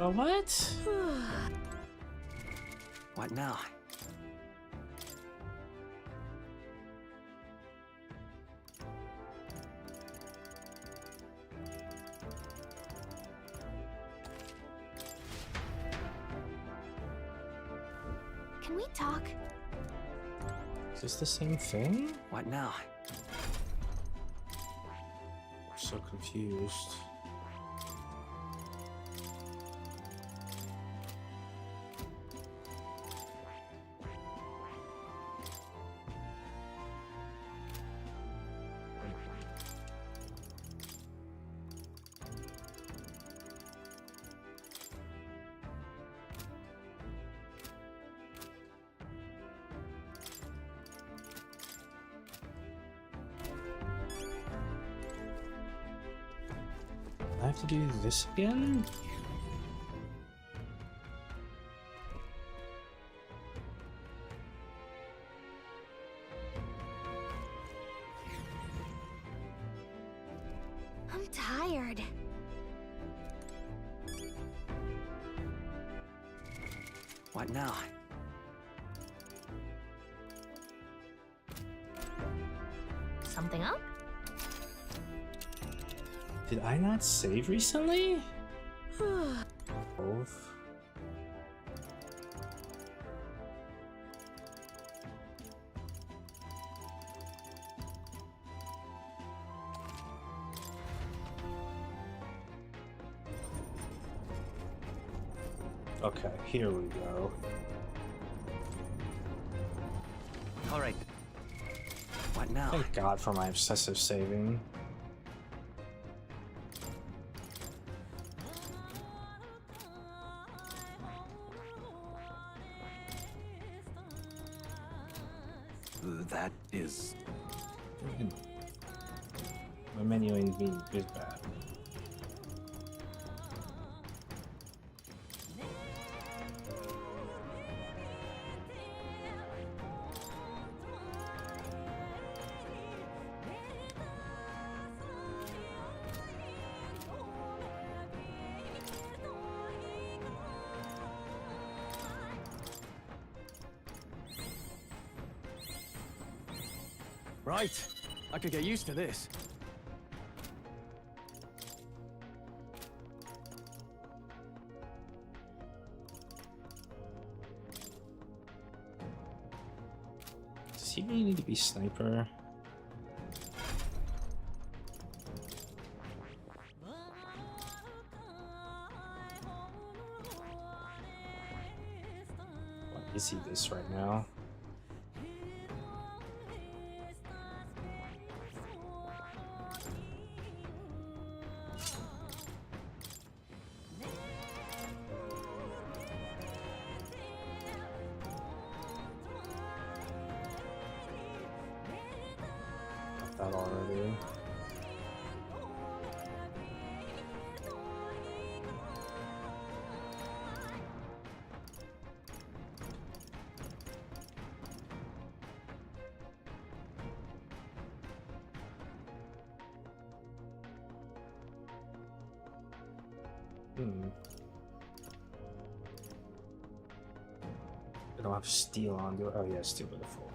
Oh, what? What now? Can we talk? Is this the same thing? What now? I'm so confused. I have to do this again? I'm tired. What now? Something up? Did I not save recently? Okay, here we go. All right. What now? Thank God for my obsessive saving. That is... My menuing being is bad. Right. I could get used to this. Does he really need to be sniper? What is he this right now? That already. I don't have steel on, do I? Oh yeah, steel by default.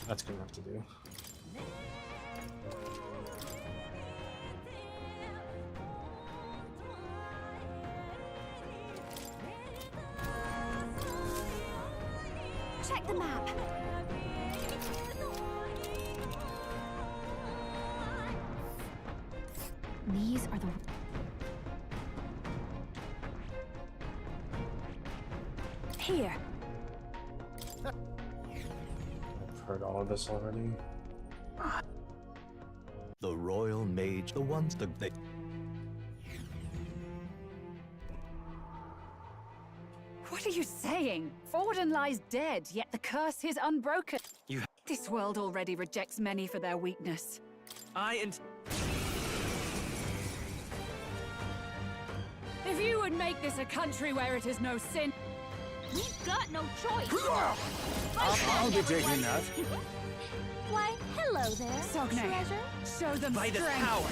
That's good enough to do. Check the map. These are the... Here. I've heard all of this already. The royal mage, the ones that they... What are you saying? Forden lies dead, yet the curse is unbroken. This world already rejects many for their weakness. If you would make this a country where it is no sin... We've got no choice! I'll be taking that. Why, hello there, Sogne, treasure. show them By the strength. power!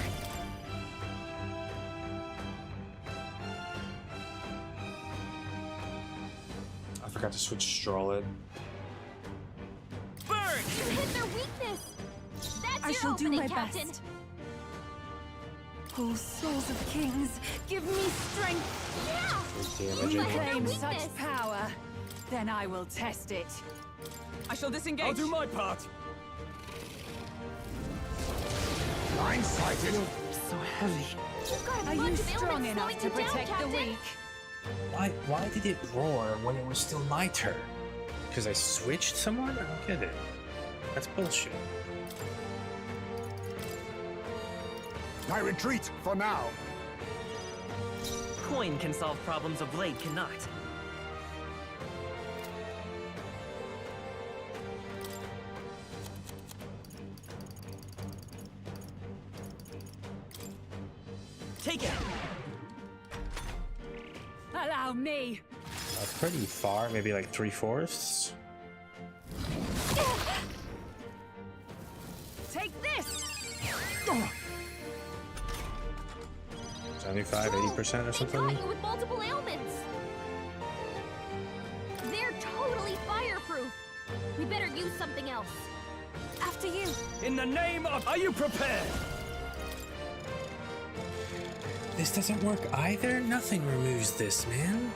forgot to switch Stroll in. You hit their weakness! That's I your shall do opening, my Captain! best. Oh, souls of kings, give me strength! Yeah! Damage You in claim weakness. such power, then I will test it. I shall disengage. I'll do my part. Blindsided. So heavy. You've got a Are you bunch of strong ailments enough to slowing you down, protect the Captain. weak? Why did it roar when it was still my turn? Because I switched someone? I don't get it. That's bullshit. I retreat for now. Coin can solve problems a blade cannot. Take it! Allow me. Pretty far, maybe like 3/4. Take this. 75, 80% or something? Got you with multiple ailments! They're totally fireproof! We better use something else. After you. In the name of... Are you prepared? This doesn't work either? Nothing removes this, man.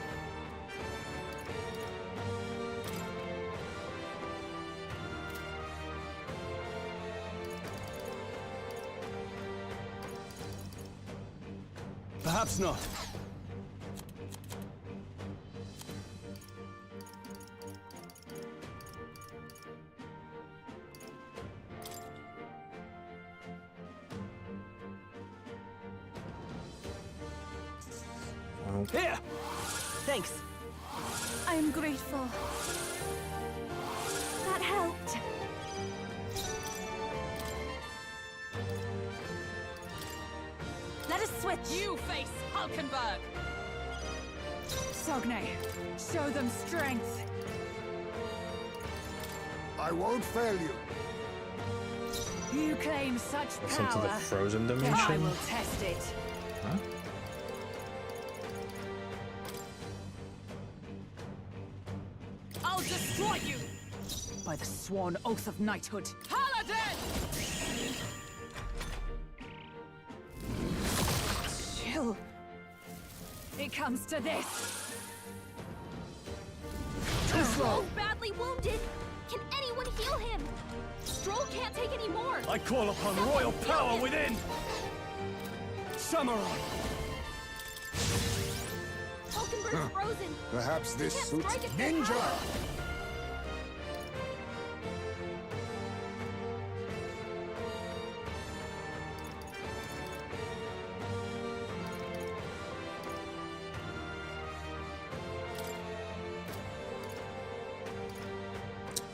Perhaps not. Here! Thanks. I am grateful. That helped. Let us switch. You face Hulkenberg. Sogne, show them strength. I won't fail you. You claim such That's into the power. frozen Then I dimension? will test it. Huh? I'll destroy you! By the sworn oath of knighthood. Paladin! Chill. It comes to this. Stroll's badly wounded! Can anyone heal him? Stroll can't take any more! I call upon Someone royal heal power him. within! Samurai! Hulkenberg's frozen! Perhaps this Can't suits strike at full Ninja. power.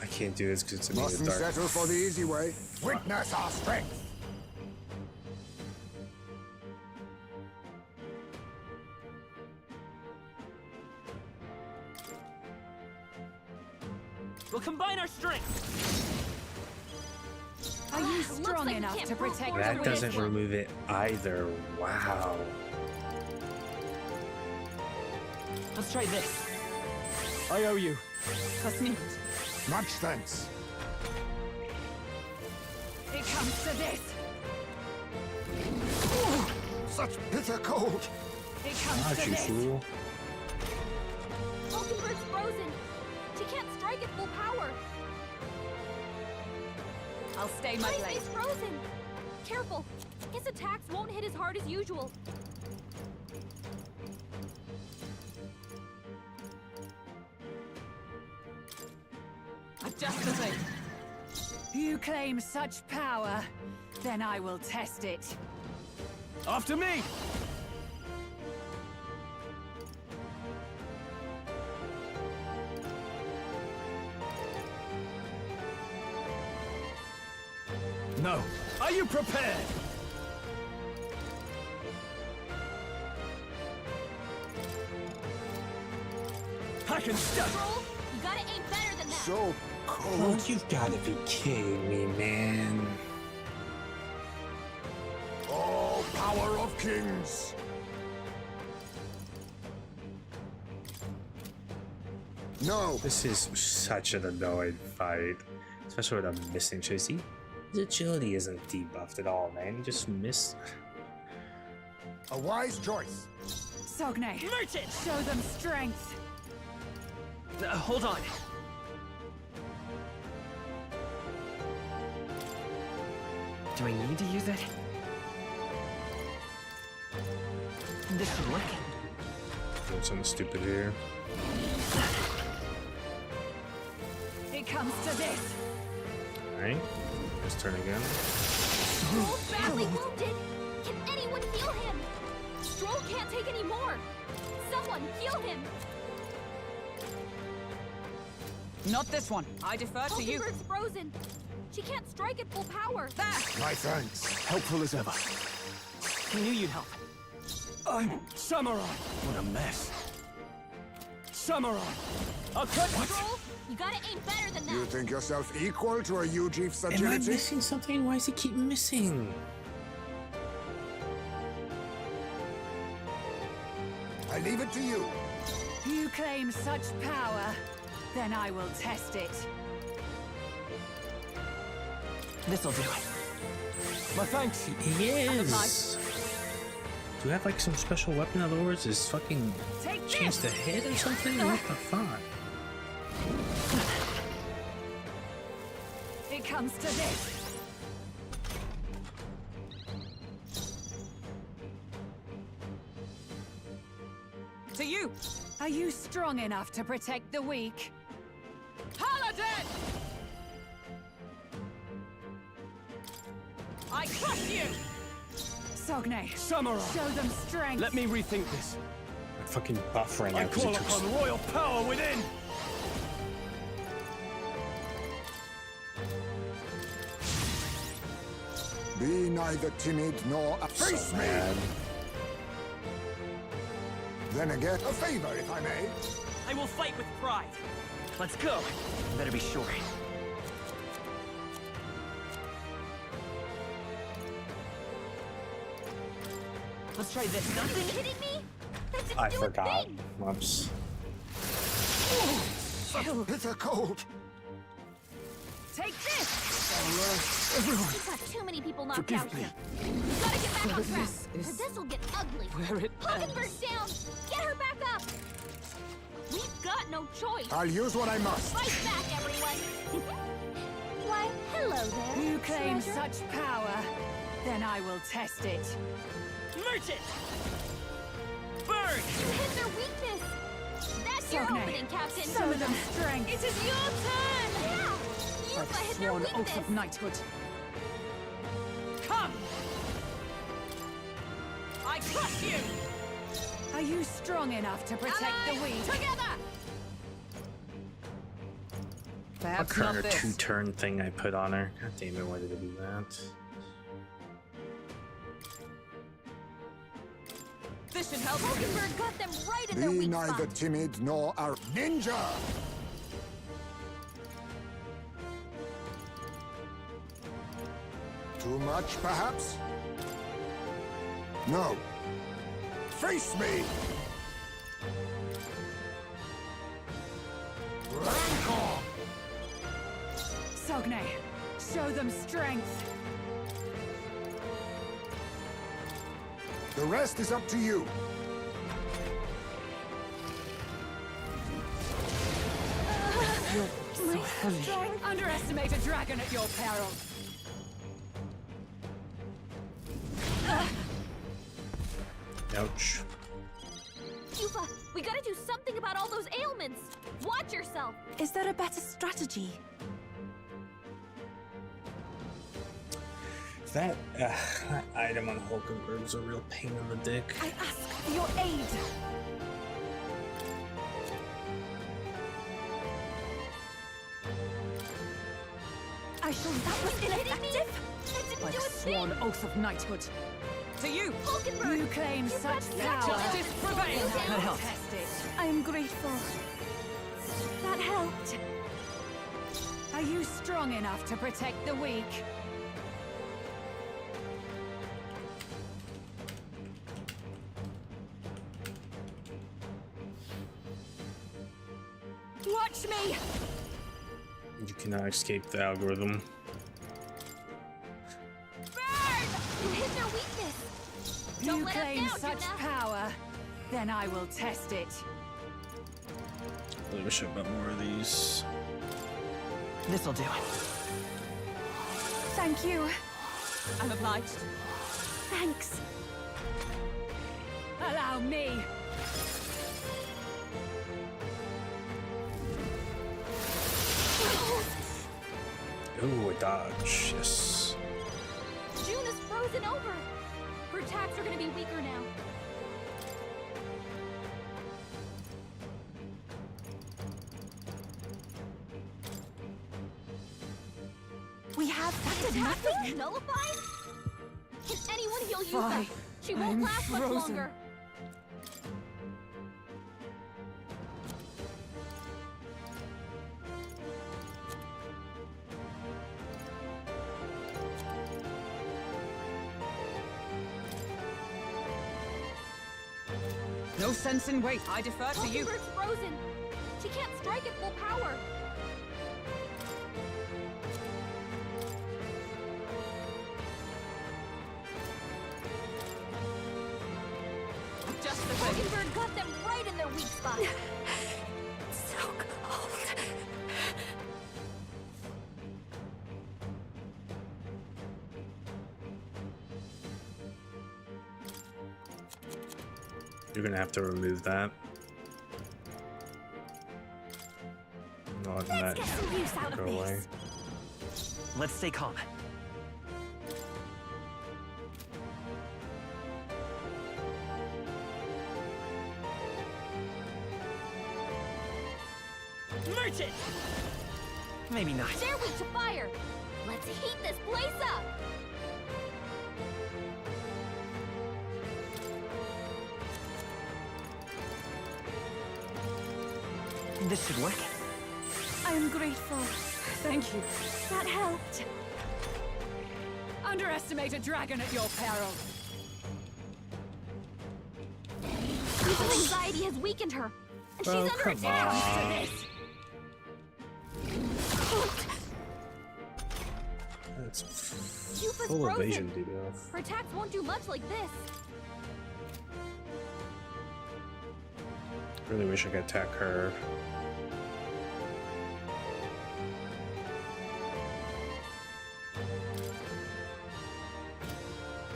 I can't do this because it's in the Mustn't dark. settle for the easy way. Witness our strength. We'll combine our strength. Are you Looks strong like we enough can't to brute protect force That our way doesn't through. remove it either. Wow. Let's try this. I owe you. Kasmit. Much thanks. It comes to this. Such bitter cold. It comes Aren't to you this. fool? Hulkenberg's frozen! She can't strike at full power! I'll stay my Ice blade. is frozen! Careful! His attacks won't hit as hard as usual. Adjust the blade. You claim such power, then I will test it. After me! No. Are you prepared? Hack and stack! Stroll, you gotta aim better than that! So Oh, cold. you've got to be kidding me, man. All power of kings. No. This is such an annoying fight. Especially with a missing chassis. His agility isn't debuffed at all, man. He just missed. A wise choice. Sogne, merchant, show them strength. Hold on. Do I need to use it? This should work. Doing something stupid here. It comes to this. Alright. Let's turn again. Stroll badly wounded! Can anyone heal him? Stroll can't take any more! Someone heal him! Not this one. I defer to you. Hulkenberg's frozen. She can't strike at full power. My thanks. Helpful as ever. I knew you'd help. I'm Samurai. What a mess. Samurai. I'll cut. Stroll, you gotta aim better than that. You think yourself equal to a Ujief's Am I agility? missing something? Why does he keep missing? I leave it to you. You claim such power, then I will test it. This'll do it. My thanks. He is. Do you have like some special weapon that lowers his fucking chance to hit or something? What the fuck? It comes to this. To you. Are you strong enough to protect the weak? Paladin! I crush you! Sogne, Samurai. show them strength. Let me rethink this. I'm fucking buffering I out because call he took upon royal power within. Be neither timid nor face so me. mad. Then again, a favor, if I may. I will fight with pride. Let's go. Better be sure. Let's try this. Are you kidding me? That didn't I do forgot. a thing. Whoops. Bitter cold. Take this! You've got too many people knocked out here. You gotta get back on track, or this'll get ugly. where it Hulkenberg's down! Get her back up! We've got no choice! I'll use what I must. Fight back, everyone! Why, hello there, You claim treasure. such power, then I will test it. Merchant! Burn! You hit their weakness! That's your Sogne, opening, Captain! show them strength. It is your turn! Yeah! I've Yufa hit their sworn weakness! oath of knighthood. Come! I crush you! Are you strong enough to protect the weak? Together! What Perhaps kind not of this. two-turn thing I put on her? God damn it, why did I do that? This should help. Hulkenberg got them right in their Be weak neither spot. timid nor a ninja. Too much, perhaps? No. Face me! Rancor! Sogne, show them strength. The rest is up to you. So heavy. Underestimate a dragon at your peril. Ouch. Yufa, we gotta do something about all those ailments! Watch yourself! Is there a better strategy? That item on Hulkenberg is a real pain in the dick. I ask for your aid. I shall. That was ineffective. That didn't I've do a sworn thing! oath of knighthood. To you! Hulkenberg! You claim You've such got power. such Justice a- prevails. That helps. Test it. I am grateful. That helped. Are you strong enough to protect the weak? Watch me! You cannot escape the algorithm. You hit their weakness! Don't You let us claim down, such Juna. power, then I will test it. I really wish I bought more of these. This'll do. Thank you. I'm obliged. Thanks. Allow me. Ooh, a dodge. Yes. Juna's frozen over. Her attacks are gonna be weaker now. We have Nothing? Nullified? Can anyone heal you? Fine. She won't I'm last much frozen. longer. No sense in wait. I defer to you. Mockingbirds frozen. She can't strike at full power. Just the thing. Mockingbird got them right in their weak spot. So cold. You're gonna have to remove that. No, letting that get some use out of go away. this. Let's stay calm. Merchant! Maybe not. They're weak to fire. Let's heat this place up. This should work. I am grateful. Thank you. That helped. Underestimate a dragon at your peril. Evil anxiety has weakened her, and Oh, she's under come attack. on. To this. That's Cupa's full frozen. evasion debuff. Her attacks won't do much like this. Really wish I could attack her.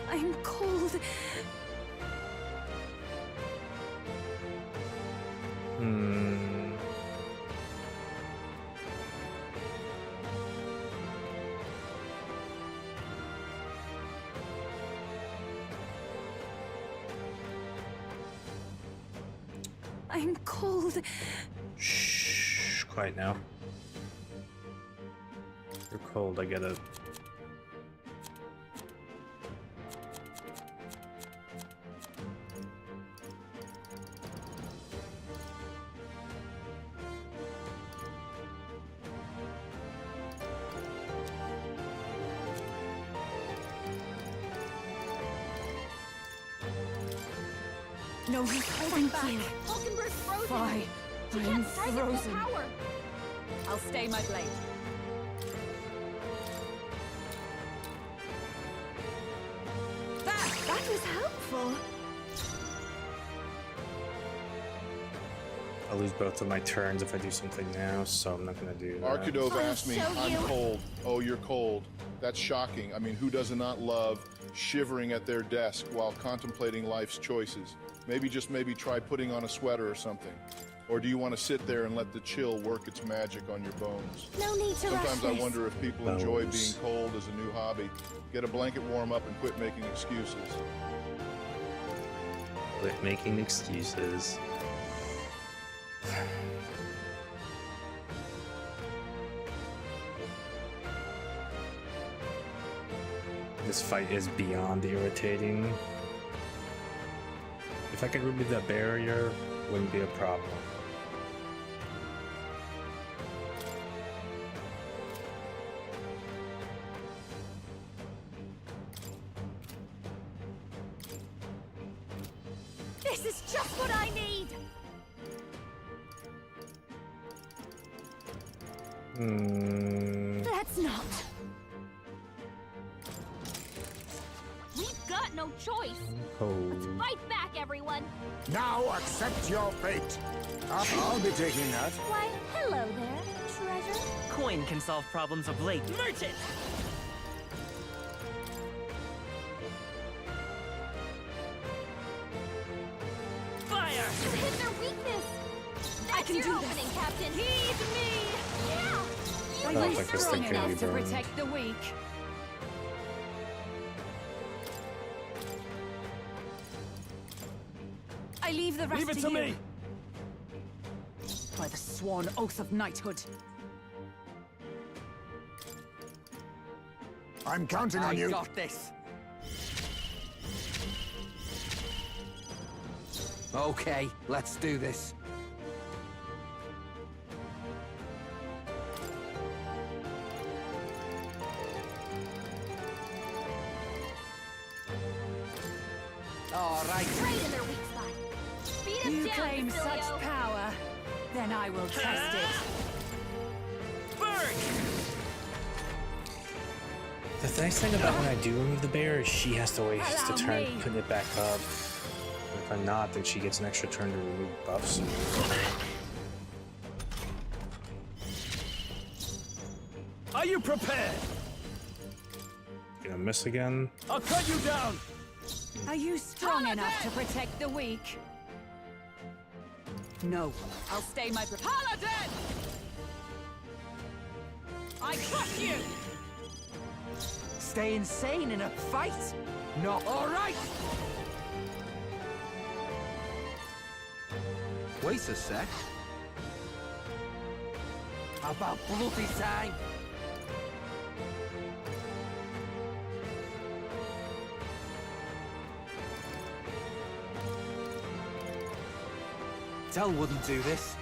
I'm cold. I'm cold. Shh, quiet now. You're cold, I get it. No, he's holding back. Mockingbird frozen. Fine. She I'm can't strike at full frozen. power. I'll stay my blade. That was helpful. I'll lose both of my turns if I do something now, so I'm not gonna do that. Arkadov asked me, show I'm you. cold. Oh, you're cold. That's shocking. I mean, who does not love shivering at their desk while contemplating life's choices? Maybe, just maybe, try putting on a sweater or something. Or do you want to sit there and let the chill work its magic on your bones? No need to rush Sometimes I this. wonder if people enjoy being cold as a new hobby. Get a blanket warm up and quit making excuses. Quit making excuses. This fight is beyond irritating. If I could remove that barrier, wouldn't be a problem. This is just what I need. That's not. We've got no choice. Let's fight back, everyone. Now accept your fate. I'll be taking that. Why, hello there, treasure. Coin can solve problems of late. Merchant! Fire! Hit their weakness. That's I can your do opening, this. Captain. Heed me! Yeah! Are don't you think this strong thing can enough be to burned. protect the weak? I leave the rest Leave it to to you. me! By the sworn oath of knighthood. I'm counting on you. I got this. Okay, let's do this. All right. Right in their weak spot. Beat them You down, claim Basilio. such power, then I will test it. The nice thing about when I do remove the bear is she has to wait to Allow turn me. putting it back up. If I'm not, then she gets an extra turn to remove buffs. Are you prepared? Gonna miss again. I'll cut you down! Are you strong enough to protect the weak? No. I'll stay my Paladin! I crush you! Stay insane in a fight? No. All right! Wait a sec. About bloody time! Dell wouldn't do this.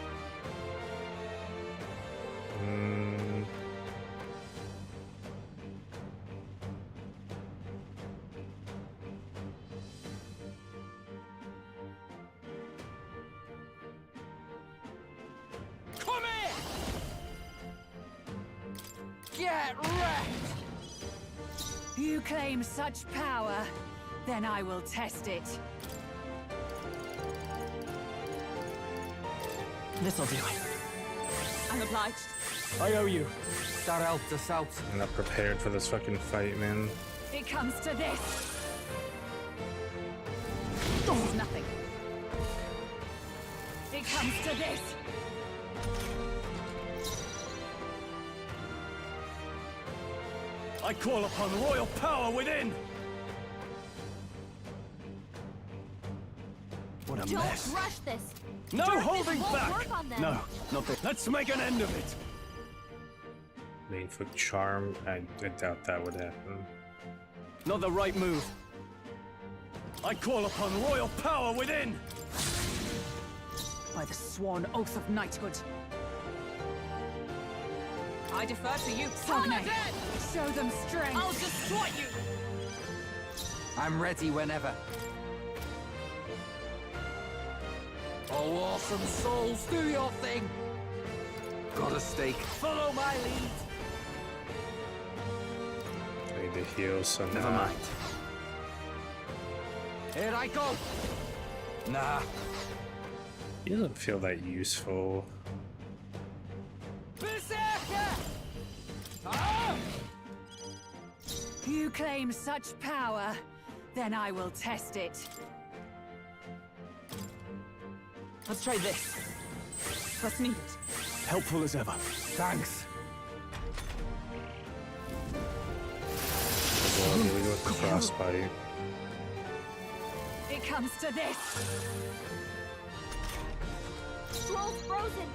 Come here! Get wrecked! You claim such power, then I will test it. This'll do it. I'm obliged. I owe you. That helped us out. I'm not prepared for this fucking fight, man. It comes to this. This is nothing. It comes to this. I call upon royal power within! What a Don't mess. rush this. No Darkness holding won't back! work on them. No, not this. Let's make an end of it! Main foot charm. I doubt that would happen. Not the right move. I call upon royal power within! By the sworn oath of knighthood. I defer to you, Sogne, show them strength. I'll destroy you! I'm ready whenever. Oh, awesome souls, do your thing! Got a stake. Follow my lead! I need to heal, so Never nah. mind. Here I go! Nah. He doesn't feel that useful. Berserker! Ah! You claim such power, then I will test it. Let's try this. Let's meet it. Helpful as ever. Thanks. Well, here we go with the frostbite. It comes to this. Troll's frozen.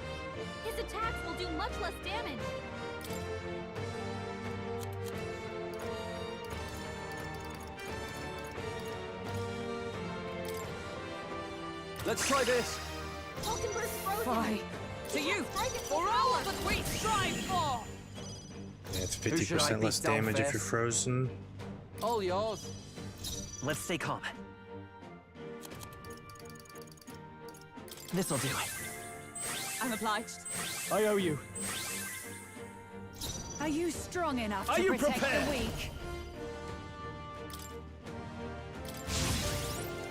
His attacks will do much less damage. Let's try this! Vulcan Burst frozen. Fine. To you! For all that we strive for! Yeah, it's Who should I 50% beat less down damage if first? you're frozen. All yours. Let's stay calm. This'll do it. I'm obliged. I owe you. Are you strong enough Are to you protect prepared? the weak?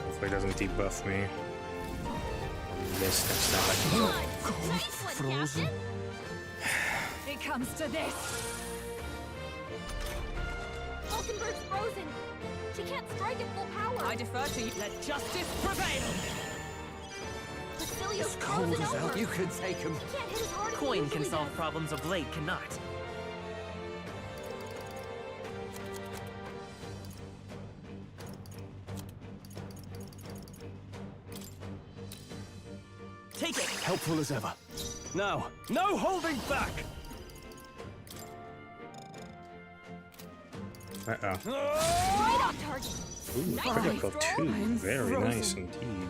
Hopefully it doesn't debuff me. Or miss next time I can go. Frozen. It comes to this. Falkenberg's frozen. She can't strike at full power. I defer to you. Let justice prevail. Basilio's As cold frozen as hell. over. You could take him. He can't hit as hard as he Coin usually can solve does. problems a blade cannot. Take it. Helpful as ever. Now, no holding back. Uh-oh. Right on target. Ooh, Nice critical dice too. roll. Very frozen. nice indeed.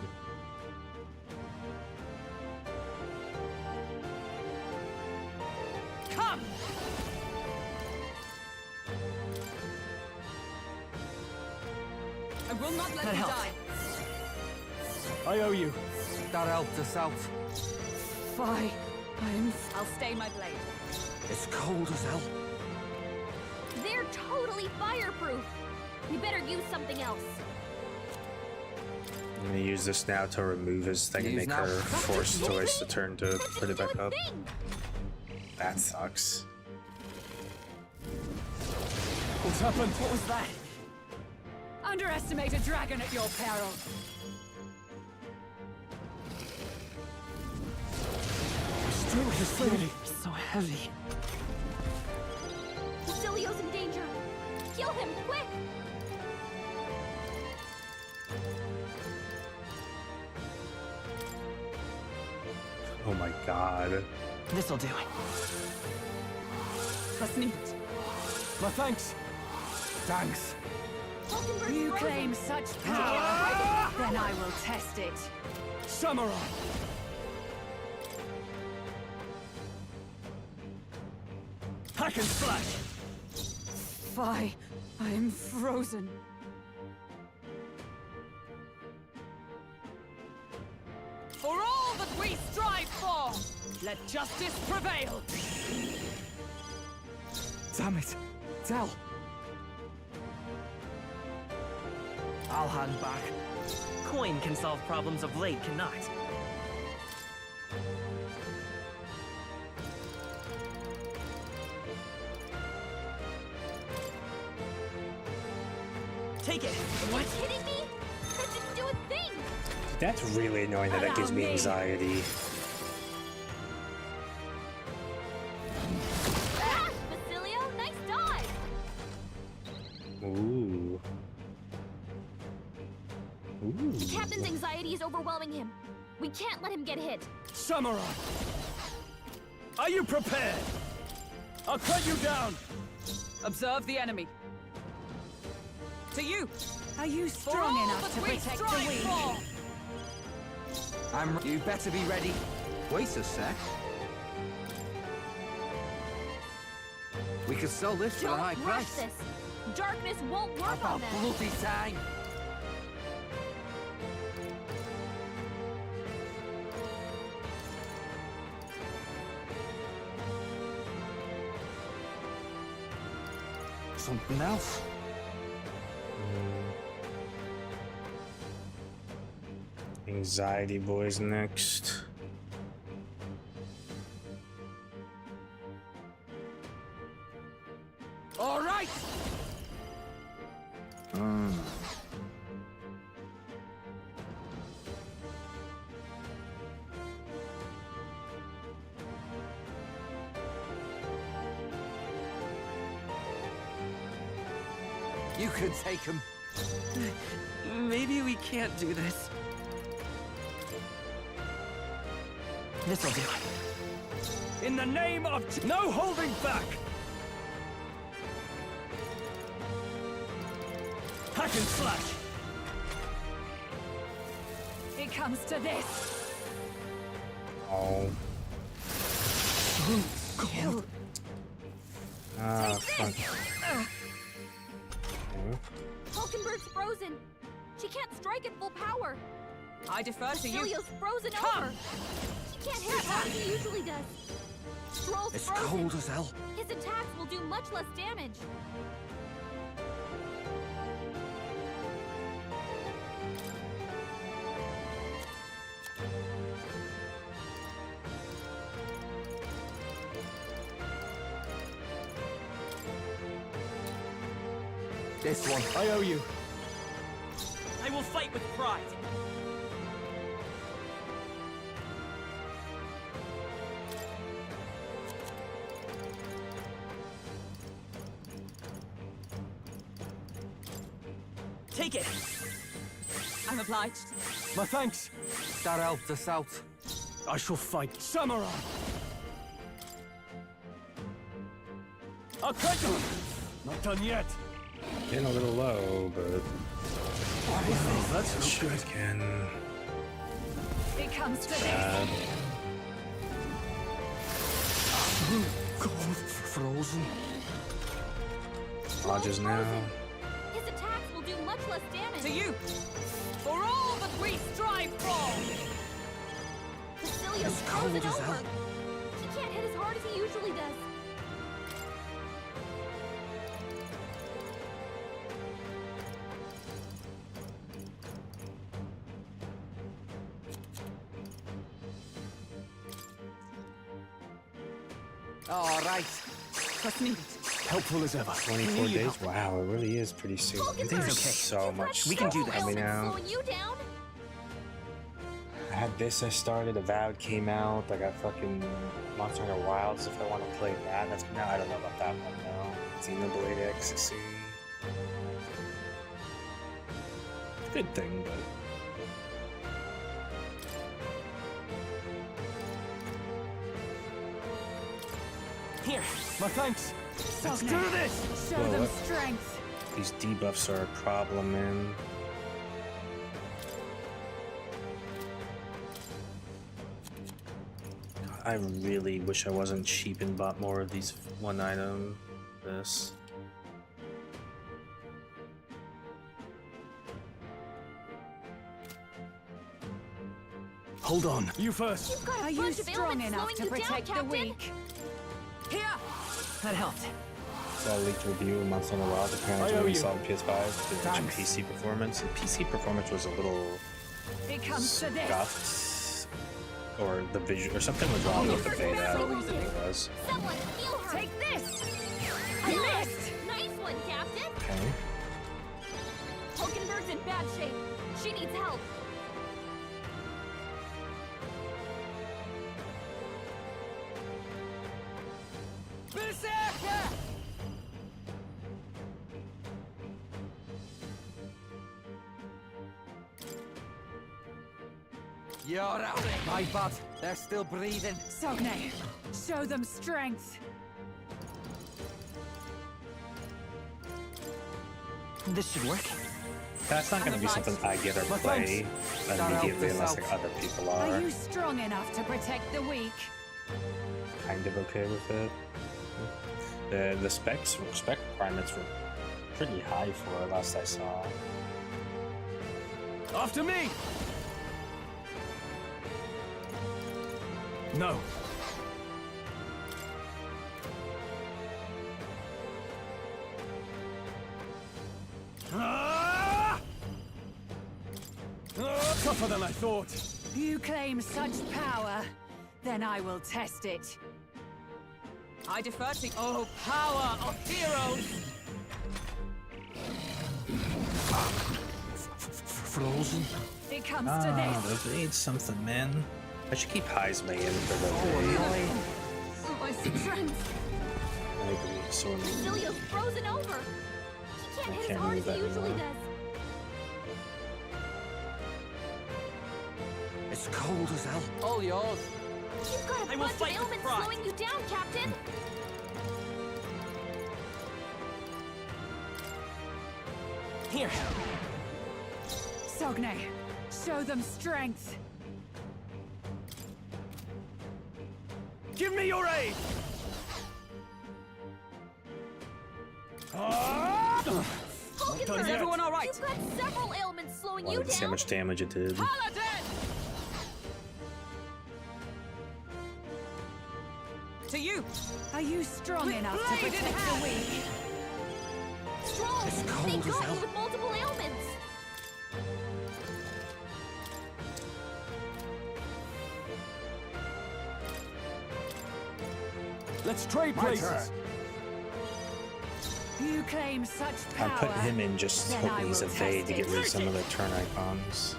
Come! I will not let That you helped. die. I owe you. That helped us out. Fie. I'll stay my blade. It's cold as hell. They're totally fireproof. We better use something else. I'm gonna use this now to remove his thing and Use make now. her forced to waste a turn to put it back up. Thing. That sucks. What's happened? What was that? Underestimate a dragon at your peril. Stroke is fading. So heavy. Basilio's in danger. Kill him, quick! Oh my god. This'll do. Versnimmt. My thanks. Thanks. Falkenberg's You frozen. claim such power, then I will test it. Samurai. Hack and slash. Fie. I am frozen. For all that we strive for, let justice prevail. Damn it. Tell. I'll hang back. Coin can solve problems a blade cannot. Take it. Are you kidding me? That didn't do a thing. That's really annoying that gives me anxiety. Ah, Basilio, nice dive. Ooh. Ooh. The captain's anxiety is overwhelming him. We can't let him get hit. Samurai. Are you prepared? I'll cut you down. Observe the enemy. To you. Are you For strong all enough that to we protect the strive weak? for. You better be ready. Wait a sec. We could sell this for a Don't high rush price. this. Darkness won't work on About them. bloody time. Something else. Anxiety boys next. All right. You could take him. Maybe we can't do this. This'll do. In the name of no holding back. Hack and slash. It comes to this. Oh. Kill. Ah, fuck. Falkenberg's frozen. She can't strike at full power. I defer to you. Basilio's frozen Come. over. She can't hit as hard as he usually does. Troll's It's frozen. cold as hell. His attacks will do much less damage. This one. I owe you. I will fight with pride. Take it. I'm obliged. My thanks. That helped us out. I shall fight Samurai. I'll cut you. Not done yet. Getting a little low, but Oh, that's no good. again. It comes to this. Bad. Cold, frozen. Lodges now. His attacks will do much less damage. To you! For all that we strive for! Facilio's It's cold frozen as over. hell. He can't hit as hard as he usually does. All right. What's needed? Helpful as ever. 24 days? Wow, it really is pretty soon. There's so much We can do stuff this. coming out. Slowing you down. I had this I started, Avowed came out, I got fucking Monster Hunter Wilds if I want to play that. That's coming out. I don't know about that one though. Xenoblade Ecstasy. Good thing, but Here. My thanks. Let's do this. Show Whoa, them what? strength. these debuffs are a problem, man. I really wish I wasn't cheap and bought more of these one item. This. Hold on. You first. You've got Are a you bunch of strong ailments enough slowing to you down, protect the Captain. weak? Here! That helped. Saw a leaked review of Monster Hunter Wilds. Apparently, I owe when we you. saw the PS5, didn't mention PC performance. The PC performance was a little It comes to this. scuffed, or the visual, or something was wrong with the beta. I don't think it was. Someone heal her. Take this. I I missed. missed. Nice one, Captain. Okay. Hulkenberg's in bad shape. She needs help. Berserker! You're out. My bad. They're still breathing. Sogne, show them strength. This should work. That's not going to be something I get or play immediately unless like other people Are are you strong enough to protect the weak? kind of okay with it. The spec requirements were pretty high for it last I saw. After me. No. Tougher than I thought. You claim such power, then I will test it. I defer to oh power of heroes! Frozen. It comes Ah, to this. those need something, man. I should keep Heisman in for the Oh, my strength. sword. Facilio's frozen over. He can't hit as can't hard move as he that usually anymore. does. It's cold as hell. All yours. You've got I a will bunch of fight with ailments pride. slowing you down, Captain. Here. Sogne, show them strength. Give me your aid. Hulkenberg, Is everyone all right? You've got several ailments slowing you Wanted to see how down. much damage it did. Paladin! To you! Are you strong enough to protect the weak? Strong! It's cold They as got hell. you with multiple ailments! Let's trade My places. You claim such I power. put him in just then I hoping he's will evade to test get it. rid of some of the turn icons.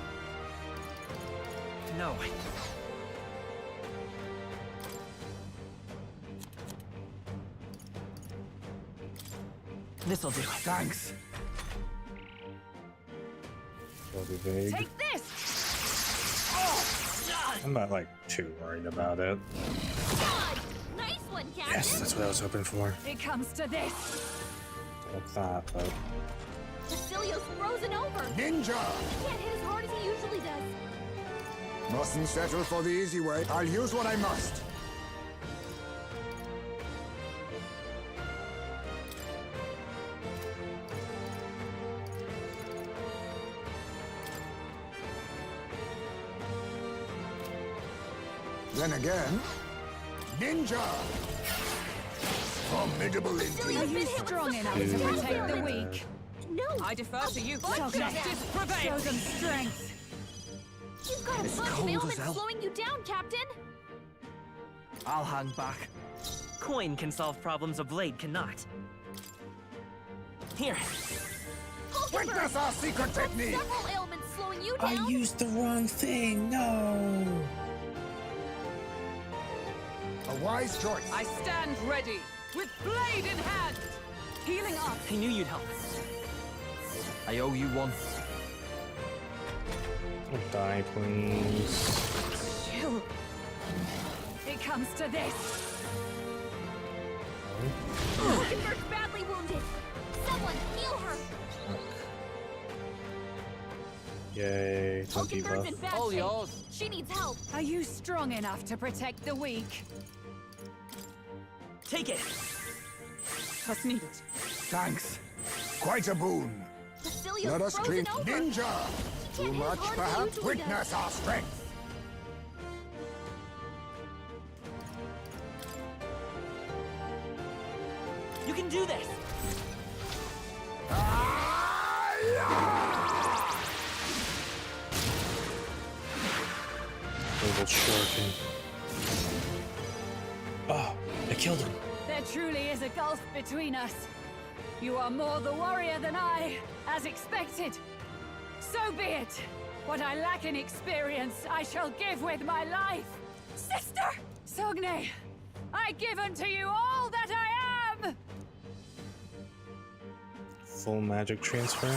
No. This'll do. Thanks. Will be vague. Take this! I'm not like too worried about it. God! Nice one, Captain! Yes, that's what I was hoping for. It comes to this. Like that, but Basilio's frozen over! Ninja! He can't hit as hard as he usually does. Mustn't settle for the easy way. I'll use what I must. Then again, ninja! Formidable Are indeed. you strong enough to protect the weak? No! I defer to you. Let Justice prevail. Show them strength. You've got a It's bunch of cold as ailments hell. slowing you down, Captain! I'll hang back. Coin can solve problems a blade cannot. Here. Witness our secret technique! Several ailments slowing you I down! used the wrong thing. No. A wise choice. I stand ready, with blade in hand. Healing up. I knew you'd help. I owe you one. Oh, die, please. Chill. It comes to this. Hulkenberg's badly wounded! Someone heal her! Yay, don't Hulkenberg's debuff. in bad All shape. yours. She needs help. Are you strong enough to protect the weak? Take it. Trust needed. Thanks. Quite a boon. Basilio's Let us frozen clean. over. Ninja! He can't Too hit as much, hard as he perhaps? usually Witness does. our strength. You can do this. Little shuriken. Oh, I killed him. There truly is a gulf between us. You are more the warrior than I, as expected. So be it. What I lack in experience, I shall give with my life. Sister! Sogne, I give unto you all that I am! Full magic transfer.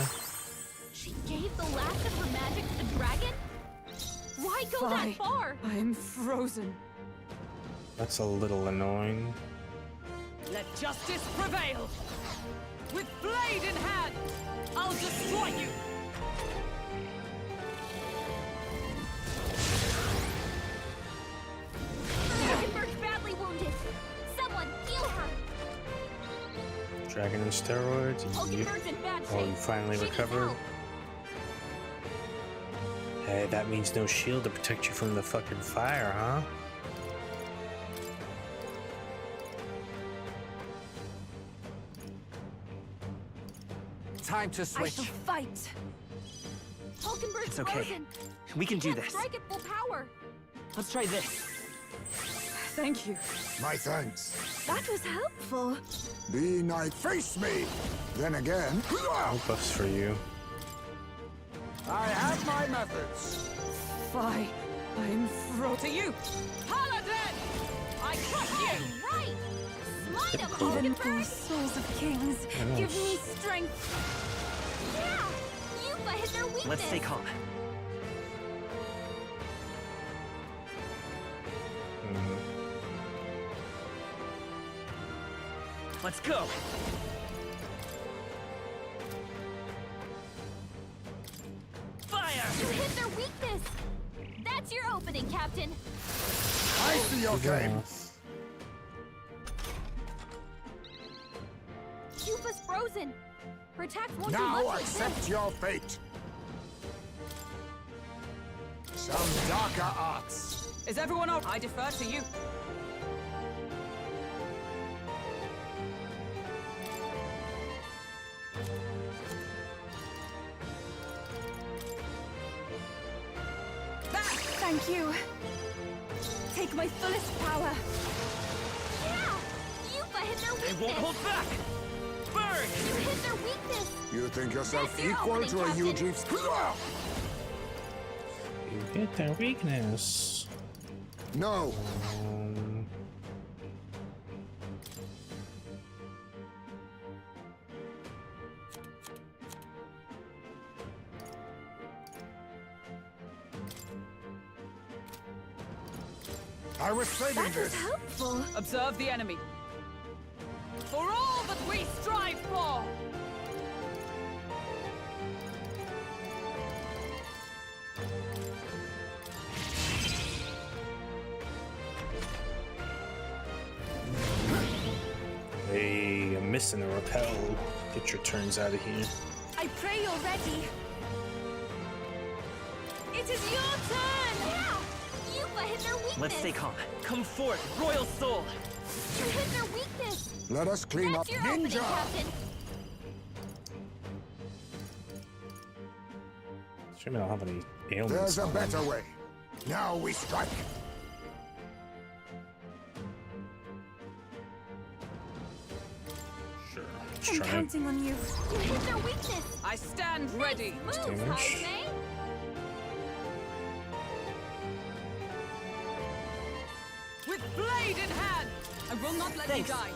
She gave the last of her magic to the dragon? Why go that Fine. far? I am frozen. That's a little annoying. Let justice prevail! With blade in hand, I'll destroy you! Hulkenberg's badly wounded. Someone heal her. Dragon and steroids. You, Hulkenberg's in bad oh, shape. you finally She needs recovered. help. Hey, that means no shield to protect you from the fucking fire, huh? Time to I switch. shall fight! Hulkenberg's It's okay. frozen. We can He do can't this. strike at full power. Let's try this. Thank you. My thanks. That was helpful. Be nice. Face me! Then again, No buffs for you. I have my methods. Fine. I'm frozen. To you! Paladin! I crush you! Right! Smite him, Even Hulkenberg! more souls of kings, I know. give me strength! Yeah! Yuba hit their weakness! Let's stay calm. Let's go. Fire! You hit their weakness! That's your opening, Captain! I see your game. Yuba's frozen! Her attacks won't do Now much like accept this. your fate. Some darker arts. Is everyone out? I defer to you. Thank you. Take my fullest power. Yeah! Yupa hit their weakness! They won't hold back! Burn! You hit their weakness! You think yourself That's your equal opening, to a Captain. huge... You hit their weakness. No. I was saving this. Helpful. Observe the enemy. For all that we strive for! Hey, I'm missing a repel. Get your turns out of here. I pray you're ready. It is your turn! Yeah! Yupa hit their weakness! Let's stay calm. Come forth, Royal Soul! You hit their weakness! Let us clean That's up your opening, Ninja. Captain! Shame I don't have any ailments. There's a on better them. way. Now we strike. Sure. I'm Let's try it. counting on you. You hit their weakness! I stand ready! Move, Damage. Hajime! With blade in hand! I will not let you die!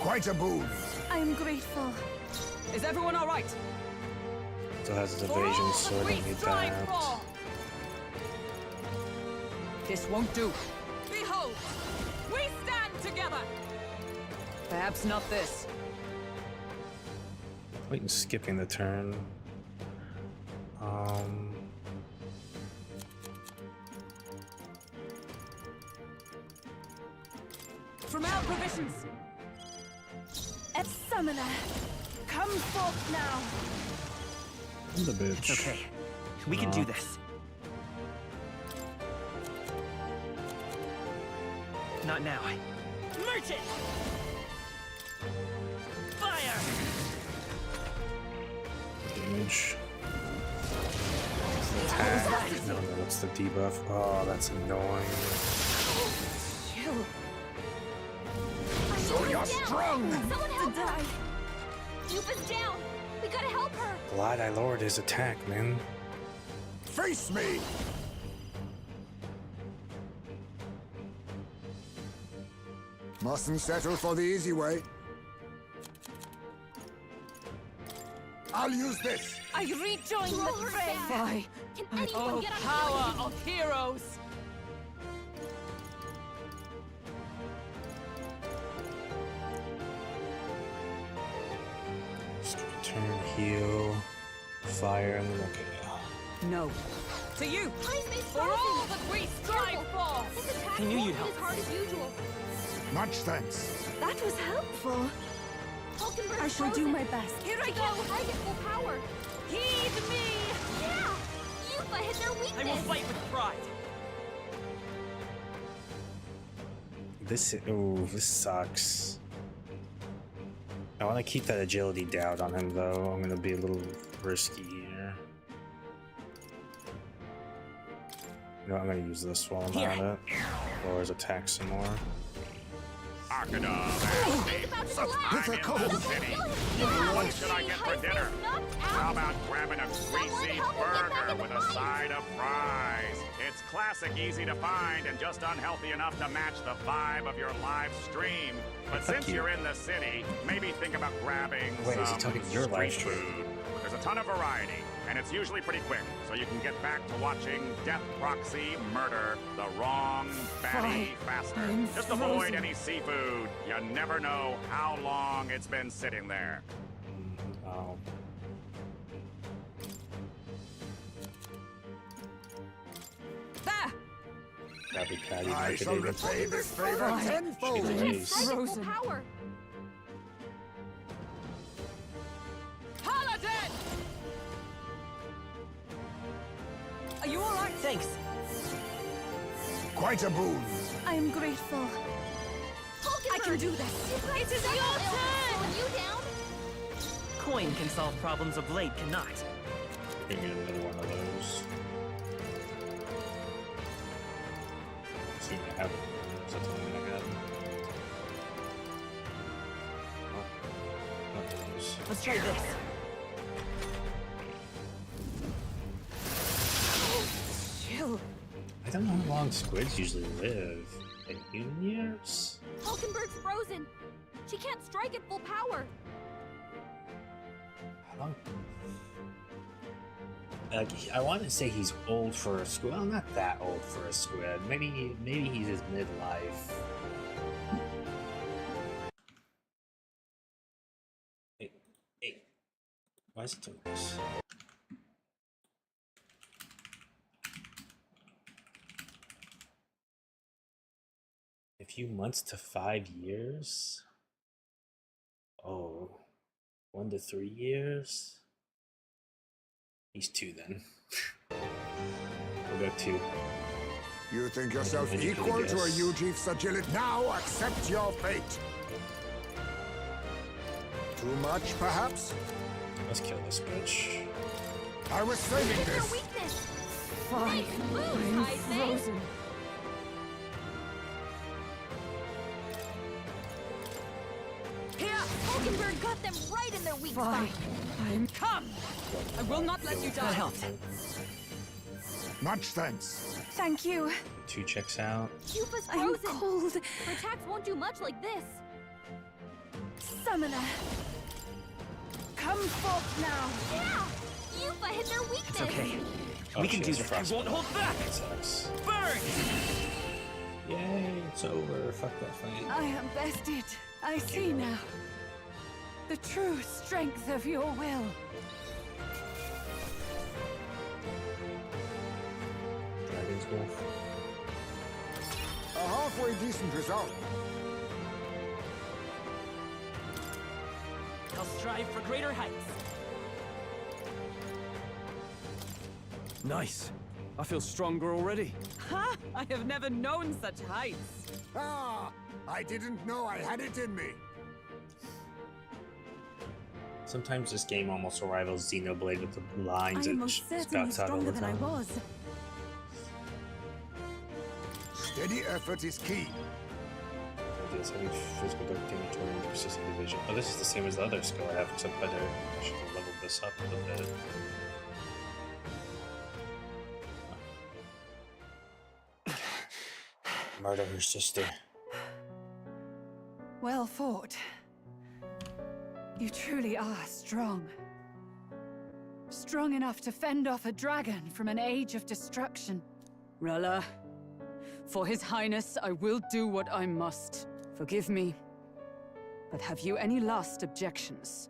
Quite a boon. I am grateful. Is everyone alright? Still has its For all evasion, so I that we don't need strive that. for! This won't do. Behold! We stand together! Perhaps not this. Wait, and skipping the turn. From our provisions! A summoner. Come forth now. I'm the bitch. It's okay. We can do this. Not now. Merchant! Fire! Damage. Attack. No, that's the debuff. Oh, that's annoying. Chill. So you're strong. Someone help her! Yupa's down! We gotta help her! Glad I lowered his attack, man. Face me. Mustn't settle for the easy way. I'll use this. I rejoin Throw the her fray. back. Why? Can anyone Oh, get on power board? of heroes! Turn, heal, fire, and then okay. No. To you! Hajime For all that we strive for! This attack I knew won't you'd be help. as hard as usual. Much thanks. That was helpful. Hulkenberg's I shall do frozen. my best. Here I go! I get full power! Heed me! Yeah! Yupa hit their weakness! I will fight with pride. This sucks. I want to keep that agility down on him, though. I'm gonna be a little risky here. You know, I'm gonna use this while I'm at it. Or his attack some more. It's about to collapse! Difficult. What should I get for dinner? How about grabbing a greasy burger with a side of fries? It's classic, easy to find, and just unhealthy enough to match the vibe of your live stream. But since you're in the city, maybe think about grabbing Wait, is he some talking your live street stream? food. There's a ton of variety, and it's usually pretty quick, so you can get back to watching Death Proxy Murder the wrong baddie faster. I'm Just avoid frozen. any seafood. You never know how long it's been sitting there. Oh. There! Krabby Patty I shall marketing. repay this favor tenfold. Nice. I get full Frozen. power! Paladin! Are you alright? Thanks. Quite a boon. I am grateful. I can do this. It is your turn! You down? Coin can solve problems a blade cannot. Bring in another one of those. team I have. So that's something I have. Let's try this. Chill. I don't know how long squids usually live. In human years? Hulkenberg's frozen. She can't strike at full power. How long? Like, I want to say he's old for a squid. Well, not that old for a squid. Maybe he's his midlife. Hey. Why is it doing this? A few months to 5 years? Oh, 1 to 3 years? He's 2 then. We'll go 2. You think yourself equal to a Yuji Sagilit? Now accept your fate. Too much, perhaps? Let's kill this bitch. I was saving this. Fine. I'm frozen. Here, Hulkenberg got them right in their weak spot. Come! I will not let you die. Much thanks. Thank you. 2 checks out. Yupa's I'm frozen. cold. Her attacks won't do much like this. Summoner. Come forth now. Yeah! Yupa hit their weakness. It's okay. Oh, We can she do has this. I frostbite. won't hold back. That sucks. Burn! Yay, it's over. Fuck that fight. I am bested. I see now. The true strength of your will. Dragon's Wolf. A halfway decent result. I'll strive for greater heights. Nice. I feel stronger already. Ha! I have never known such heights. Ah, I didn't know I had it in me. Sometimes this game almost rivals Xenoblade with the lines I am it most certainly spouts out all stronger the than I time. was. Steady effort is key. Ideas heavy physical damage and persistent evasion. Oh, this is the same as the other skill I have, except better. I should have leveled this up a little bit. Murder her sister. Well fought. You truly are strong. Strong enough to fend off a dragon from an age of destruction. Rella, for His Highness, I will do what I must. Forgive me, but have you any last objections?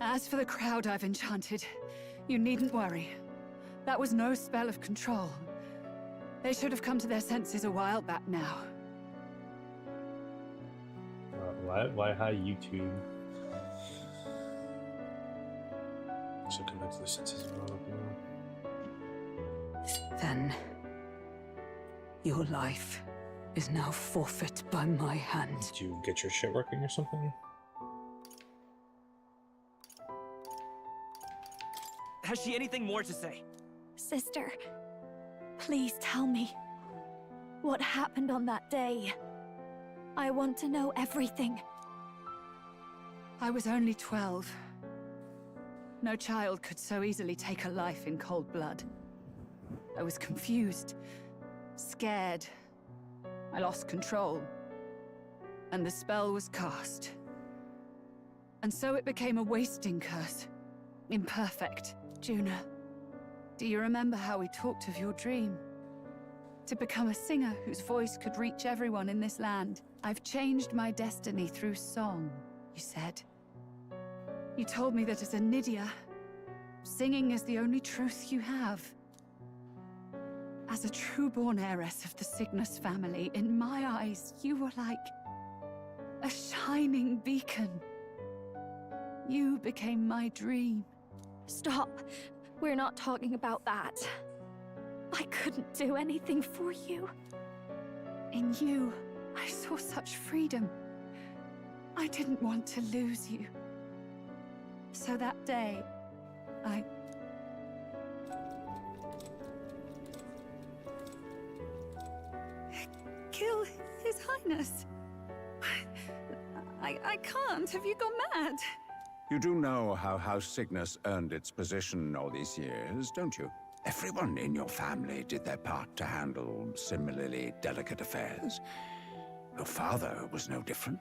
As for the crowd I've enchanted, you needn't worry. That was no spell of control. They should have come to their senses a while back now. Why hi YouTube? Should come back to the senses of all of you. Then, your life is now forfeit by my hand. Did you get your shit working or something? Has she anything more to say? Sister, please tell me. What happened on that day? I want to know everything. I was only 12. No child could so easily take a life in cold blood. I was confused, scared. I lost control. And the spell was cast. And so it became a wasting curse. Imperfect. Juna, do you remember how we talked of your dream? To become a singer whose voice could reach everyone in this land. I've changed my destiny through song, you said. You told me that as a Nydia, singing is the only truth you have. As a true-born heiress of the Cygnus family, in my eyes, you were like a shining beacon. You became my dream. Stop. We're not talking about that. I couldn't do anything for you. In you, I saw such freedom. I didn't want to lose you. So that day, kill His Highness. I can't. Have you gone mad? You do know how House Cygnus earned its position all these years, don't you? Everyone in your family did their part to handle similarly delicate affairs. Your father was no different.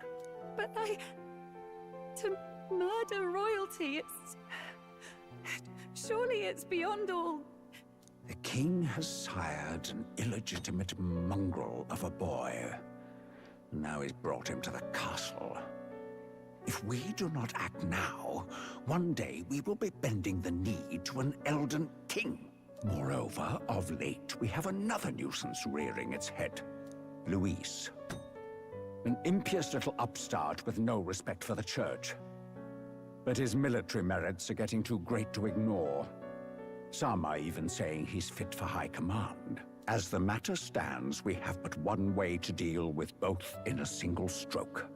But to murder royalty, surely it's beyond all. The king has sired an illegitimate mongrel of a boy. Now he's brought him to the castle. If we do not act now, one day we will be bending the knee to an Elden king. Moreover, of late, we have another nuisance rearing its head. Luis. An impious little upstart with no respect for the church. But his military merits are getting too great to ignore. Some are even saying he's fit for high command. As the matter stands, we have but one way to deal with both in a single stroke.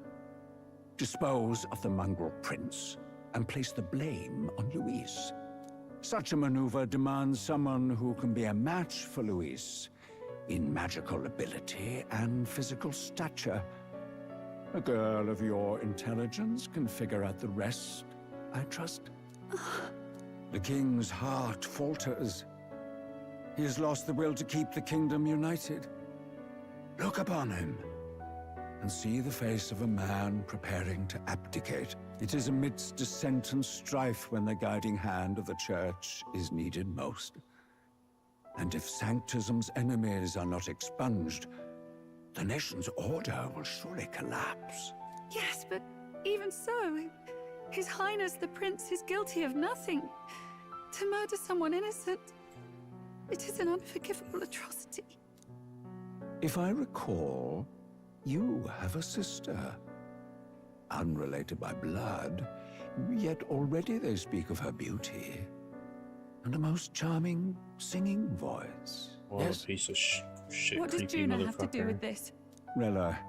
Dispose of the mongrel prince and place the blame on Luis. Such a maneuver demands someone who can be a match for Luis in magical ability and physical stature. A girl of your intelligence can figure out the rest, I trust. The king's heart falters. He has lost the will to keep the kingdom united. Look upon him, and see the face of a man preparing to abdicate. It is amidst dissent and strife when the guiding hand of the church is needed most. And if Sanctism's enemies are not expunged, the nation's order will surely collapse. Yes, but even so, His Highness the Prince is guilty of nothing. To murder someone innocent, it is an unforgivable atrocity. If I recall, you have a sister. Unrelated by blood, yet already they speak of her beauty. And a most charming singing voice. Oh, yes? A piece of shit. What does Juna have to do with this? Rella,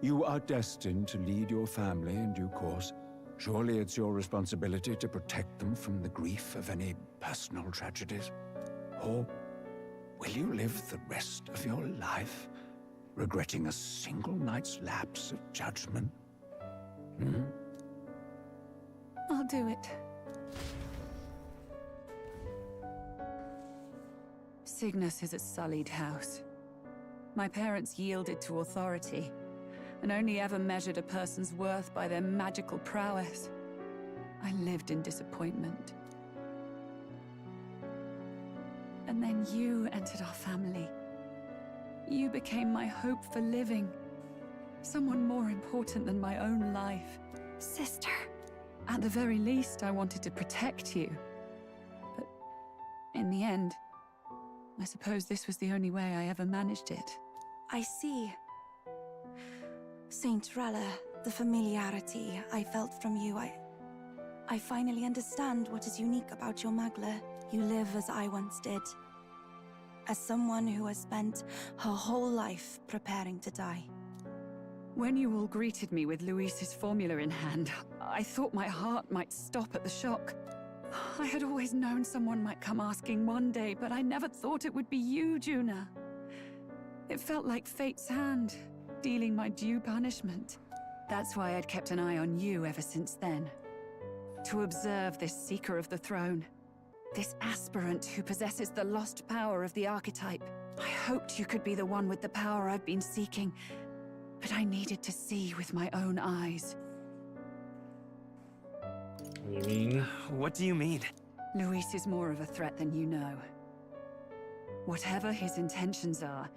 you are destined to lead your family in due course. Surely it's your responsibility to protect them from the grief of any personal tragedies. Or will you live the rest of your life regretting a single night's lapse of judgment? I'll do it. Cygnus is a sullied house. My parents yielded to authority, and only ever measured a person's worth by their magical prowess. I lived in disappointment. And then you entered our family. You became my hope for living. Someone more important than my own life. Sister. At the very least, I wanted to protect you. But in the end, I suppose this was the only way I ever managed it. I see. Saint Rella, the familiarity I felt from you, I finally understand what is unique about your Magla. You live as I once did. As someone who has spent her whole life preparing to die. When you all greeted me with Luis's formula in hand, I thought my heart might stop at the shock. I had always known someone might come asking one day, but I never thought it would be you, Juna. It felt like fate's hand, dealing my due punishment. That's why I'd kept an eye on you ever since then. To observe this seeker of the throne. This aspirant who possesses the lost power of the archetype. I hoped you could be the one with the power I've been seeking, but I needed to see with my own eyes. What do you mean? What do you mean? Luis is more of a threat than you know. Whatever his intentions are,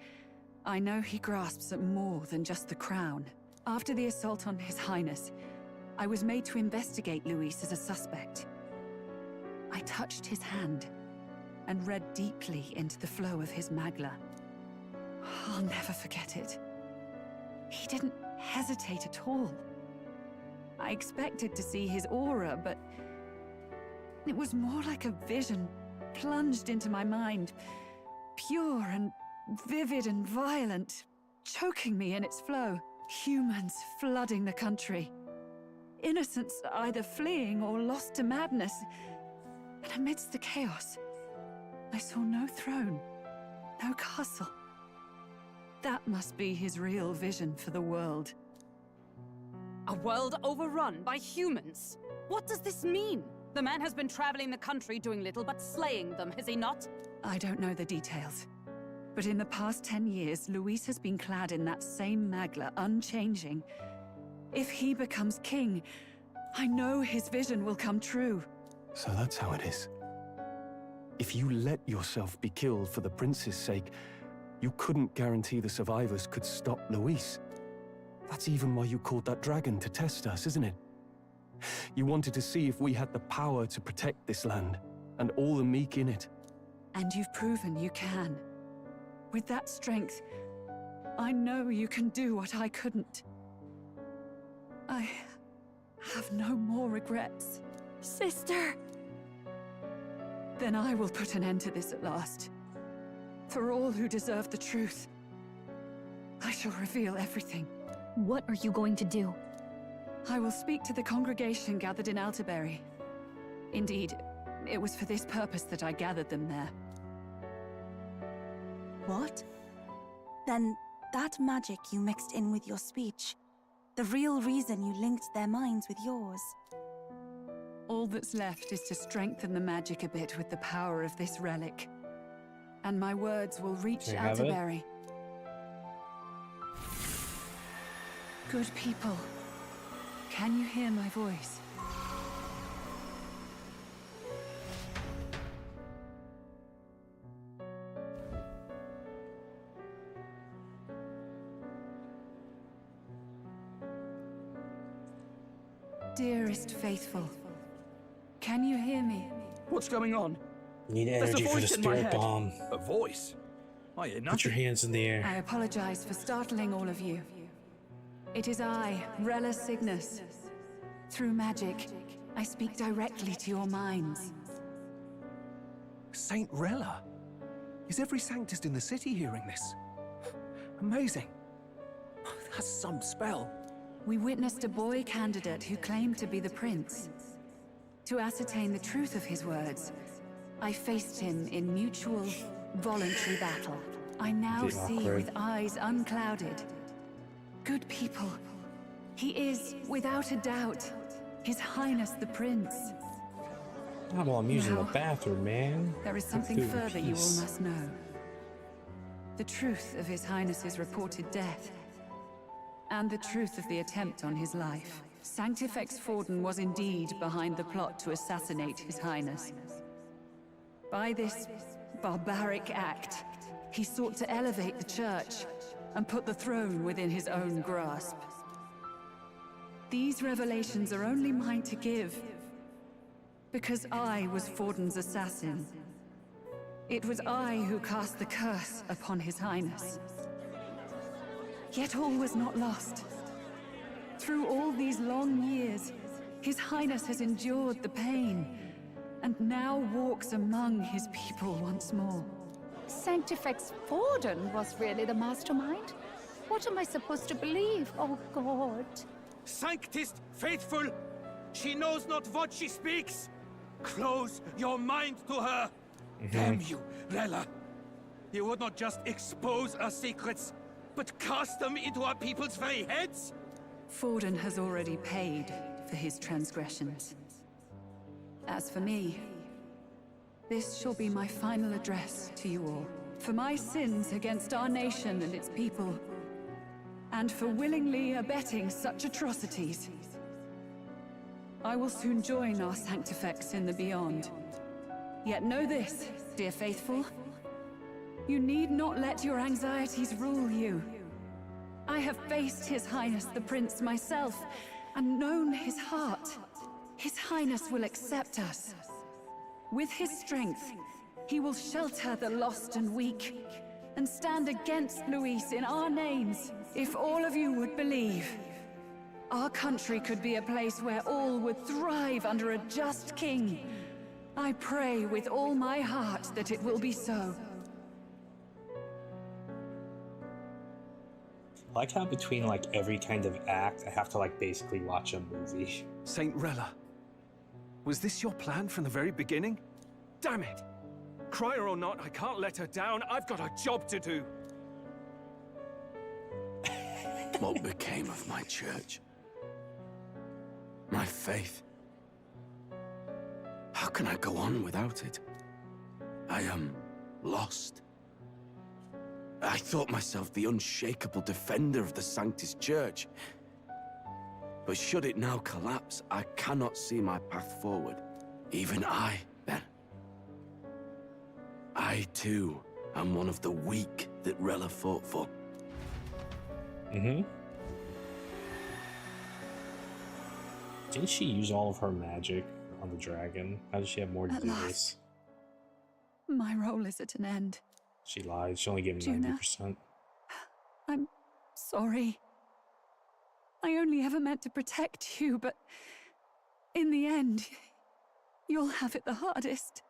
I know he grasps at more than just the crown. After the assault on His Highness, I was made to investigate Luis as a suspect. I touched his hand and read deeply into the flow of his Magla. I'll never forget it. He didn't hesitate at all. I expected to see his aura, but it was more like a vision plunged into my mind, pure and vivid and violent, choking me in its flow. Humans flooding the country. Innocents either fleeing or lost to madness. And amidst the chaos, I saw no throne, no castle. That must be his real vision for the world. A world overrun by humans? What does this mean? The man has been traveling the country doing little but slaying them, has he not? I don't know the details. But in the past 10 years, Luis has been clad in that same magla, unchanging. If he becomes king, I know his vision will come true. So that's how it is. If you let yourself be killed for the prince's sake, you couldn't guarantee the survivors could stop Luis. That's even why you called that dragon to test us, isn't it? You wanted to see if we had the power to protect this land, and all the meek in it. And you've proven you can. With that strength, I know you can do what I couldn't. I have no more regrets. Sister! Then I will put an end to this at last. For all who deserve the truth, I shall reveal everything. What are you going to do? I will speak to the congregation gathered in Altaberry. Indeed, it was for this purpose that I gathered them there. What? Then that magic you mixed in with your speech, the real reason you linked their minds with yours. All that's left is to strengthen the magic a bit with the power of this relic. And my words will reach Altaberry. Good people, can you hear my voice? Dearest faithful, can you hear me? What's going on? Need There's energy a for the voice in my spirit head. bomb. A voice? I hear nothing. Put your hands in the air. I apologize for startling all of you. It is I, Rella Cygnus. Through magic, I speak directly to your minds. Saint Rella? Is every Sanctist in the city hearing this? Amazing. That's some spell. We witnessed a boy candidate who claimed to be the prince. To ascertain the truth of his words, I faced him in mutual, voluntary battle. I now see with eyes unclouded. Good people, he is, without a doubt, His Highness the Prince. Oh, well, I'm using Now, the bathroom, man. There is something further you all must know. The truth of His Highness's reported death, and the truth of the attempt on his life. Sanctifex Forden was indeed behind the plot to assassinate His Highness. By this barbaric act, he sought to elevate the church and put the throne within his own grasp. These revelations are only mine to give, because I was Forden's assassin. It was I who cast the curse upon His Highness. Yet all was not lost. Through all these long years, His Highness has endured the pain, and now walks among his people once more. Sanctifex Forden was really the mastermind? What am I supposed to believe? Oh, God. Sanctist faithful! She knows not what she speaks! Close your mind to her! Damn you, Rella! You would not just expose our secrets, but cast them into our people's very heads? Forden has already paid for his transgressions. As for me, this shall be my final address to you all. For my sins against our nation and its people, and for willingly abetting such atrocities, I will soon join our Sanctifex in the beyond. Yet know this, dear faithful, you need not let your anxieties rule you. I have faced His Highness the Prince myself, and known his heart. His Highness will accept us. With his strength, he will shelter the lost and weak, and stand against Luis in our names. If all of you would believe, our country could be a place where all would thrive under a just king. I pray with all my heart that it will be so. I like how between like every kind of act, I have to like basically watch a movie. Saint Rella, was this your plan from the very beginning? Damn it! Cry her or not, I can't let her down. I've got a job to do. What became of my church? My faith? How can I go on without it? I am lost. I thought myself the unshakable defender of the Sanctus Church. But should it now collapse, I cannot see my path forward. Even I, then. I, too, am one of the weak that Rella fought for. Didn't she use all of her magic on the dragon? How does she have more to do this? My role is at an end. She lied. She only gave him Juna. 90%. I'm sorry. I only ever meant to protect you, but in the end, you'll have it the hardest.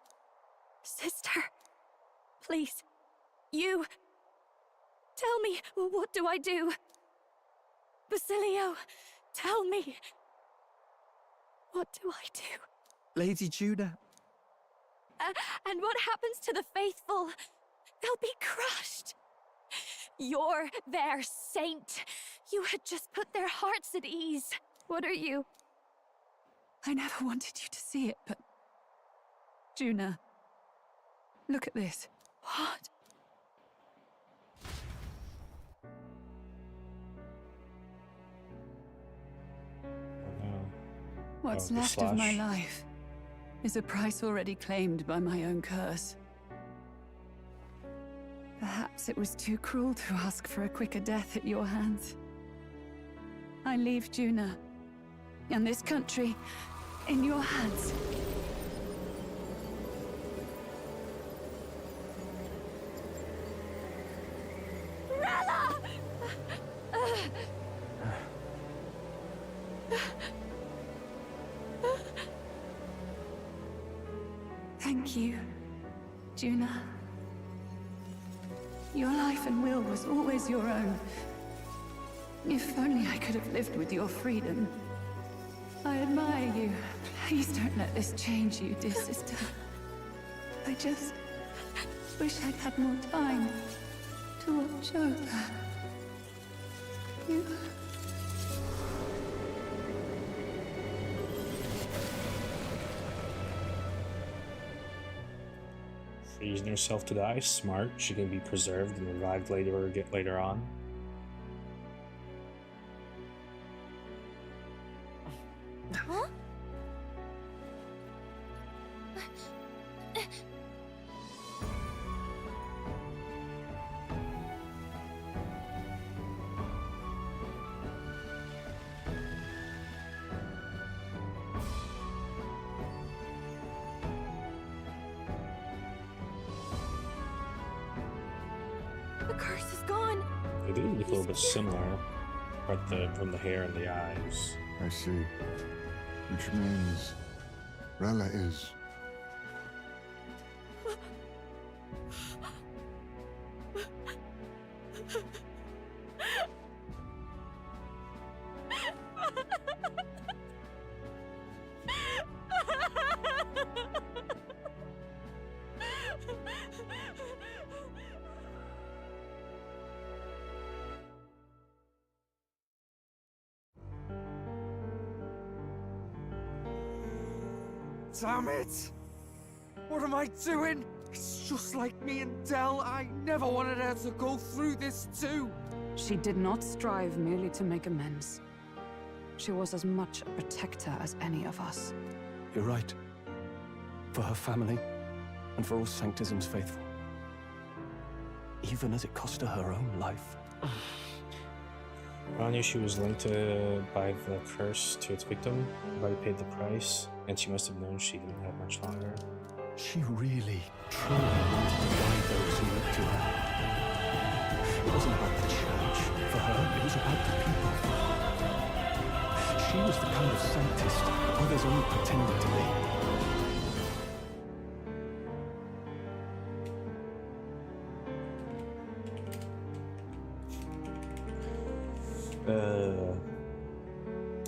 Sister, please, you... Tell me, what do I do? Basilio, tell me. What do I do? Lady Juna. And what happens to the faithful? They'll be crushed. You're their saint. You had just put their hearts at ease. What are you? I never wanted you to see it, but... Juna, look at this. What? What's the left of my slash. life is a price already claimed by my own curse. Perhaps it was too cruel to ask for a quicker death at your hands. I leave Juna and this country in your hands. Rella! Thank you, Juna. Your life and will was always your own. If only I could have lived with your freedom. I admire you. Please don't let this change you, dear sister. I just wish I'd had more time to watch over you. Freezing herself to die. Smart. She can be preserved and revived later on. Huh? The curse is gone. They do look a little bit similar, but from the hair and the eyes. I see. Which means Rella is... Damn it! What am I doing? It's just like me and Del. I never wanted her to go through this too. She did not strive merely to make amends. She was as much a protector as any of us. You're right. For her family, and for all Sanctism's faithful. Even as it cost her her own life. I knew she was linked by the curse to its victim. Everybody paid the price, and she must have known she didn't have much longer. She really, truly wanted to guide those who looked to her. It wasn't about the church. For her, it was about the people. She was the kind of Sanctist others only pretended to be.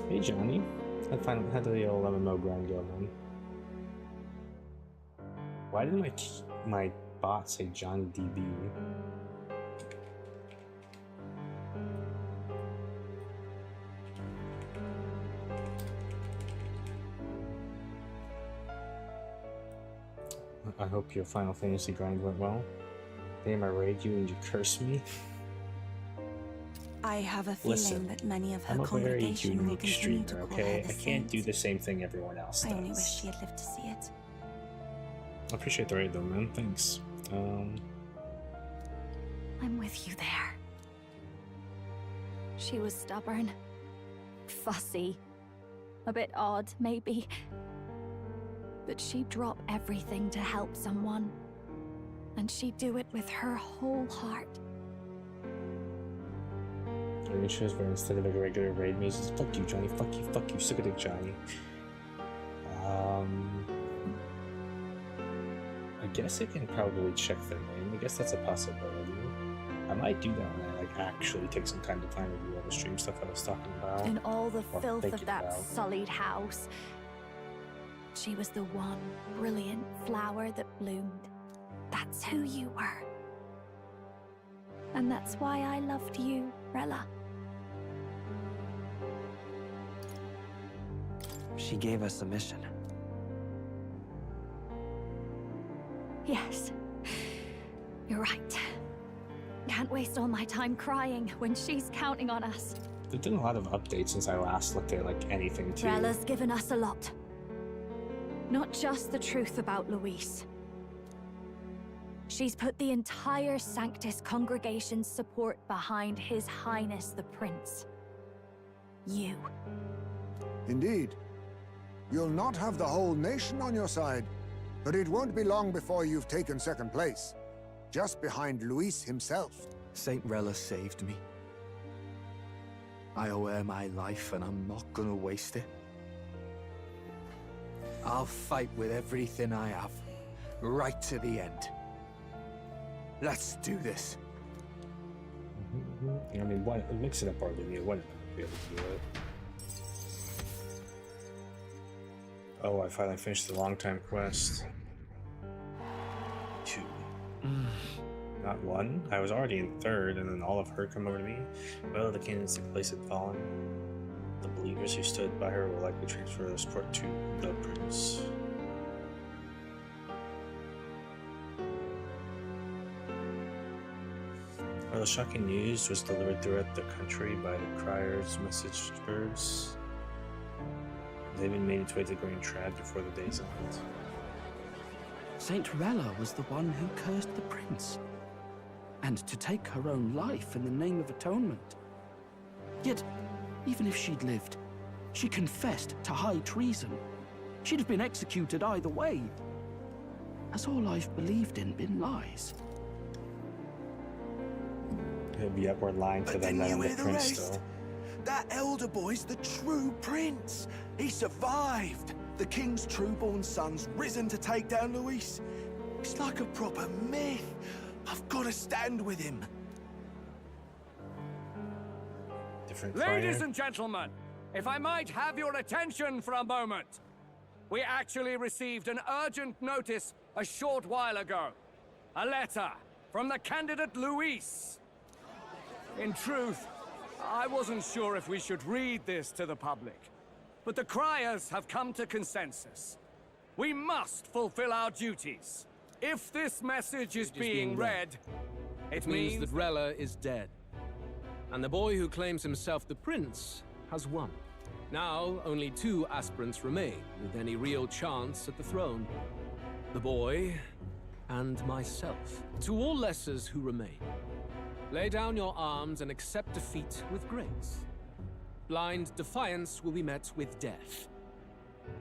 Hey Johnny, how did the old MMO grind go, man? Why did my bot say Johnny DB? I hope your Final Fantasy grind went well. Damn, I raid you and you curse me. I have a feeling that many of her I'm a very congregation will unique continue to streamer, call okay? her the I can't do saint. the same thing everyone else does. I only wish she had lived to see it. I appreciate the raid though, man. Thanks. I'm with you there. She was stubborn, fussy, a bit odd, maybe. But she'd drop everything to help someone. And she'd do it with her whole heart. I mean, she was where instead of like a regular raid me, says, fuck you, Johnny, fuck you, suck a dick, Johnny. I guess I can probably check their name. I guess that's a possibility. I might do that when I like actually take some time to find review all the stream stuff I was talking about. In all the or filth thinking of that about. sullied house, she was the one brilliant flower that bloomed. That's who you were. And that's why I loved you, Rella. She gave us a mission. Yes. You're right. Can't waste all my time crying when she's counting on us. There's been a lot of updates since I last looked at like anything too. Rella's given us a lot. Not just the truth about Luis. She's put the entire Sanctus congregation's support behind His Highness the Prince. You. Indeed. You'll not have the whole nation on your side, but it won't be long before you've taken second place, just behind Luis himself. Saint Rella saved me. I owe her my life, and I'm not gonna waste it. I'll fight with everything I have, right to the end. Let's do this. I mean, what? Mix it up, Arlene. What? Be able to do it. Oh, I finally finished the long time quest. 2. Not 1. I was already in 3rd, and then all of her come over to me. Well, the cannon's place had fallen. The believers who stood by her will likely transfer their support to the prince. Well, the shocking news was delivered throughout the country by the criers' message birds. They even made its way to the Green Trad before the day's end. Saint Rella was the one who cursed the prince. And to take her own life in the name of atonement. Yet, even if she'd lived, she confessed to high treason. She'd have been executed either way. Has all I've believed in been lies? Yep, we're lying to them that I'm the prince still. That elder boy's the true prince. He survived. The king's true-born son's risen to take down Luis. It's like a proper myth. I've got to stand with him. Different Ladies and gentlemen, if I might have your attention for a moment. We actually received an urgent notice a short while ago. A letter from the candidate Luis. In truth, I wasn't sure if we should read this to the public, but the criers have come to consensus. We must fulfill our duties. If this message is being read, it means that Rella is dead. And the boy who claims himself the prince has won. Now, only 2 aspirants remain, with any real chance at the throne. The boy and myself. To all lessers who remain, lay down your arms and accept defeat with grace. Blind defiance will be met with death.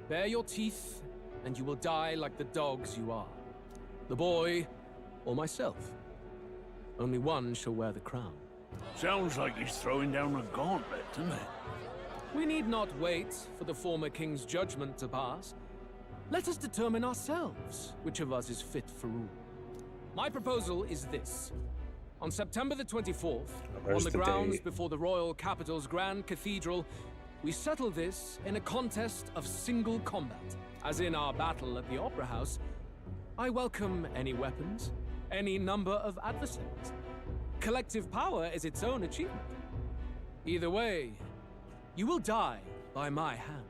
Bare your teeth, and you will die like the dogs you are. The boy, or myself. Only one shall wear the crown. Sounds like he's throwing down a gauntlet, doesn't it? We need not wait for the former king's judgment to pass. Let us determine ourselves which of us is fit for rule. My proposal is this. On September the 24th, on the grounds before the royal capital's Grand Cathedral, we settle this in a contest of single combat. As in our battle at the Opera House, I welcome any weapons, any number of adversaries. Collective power is its own achievement. Either way, you will die by my hand.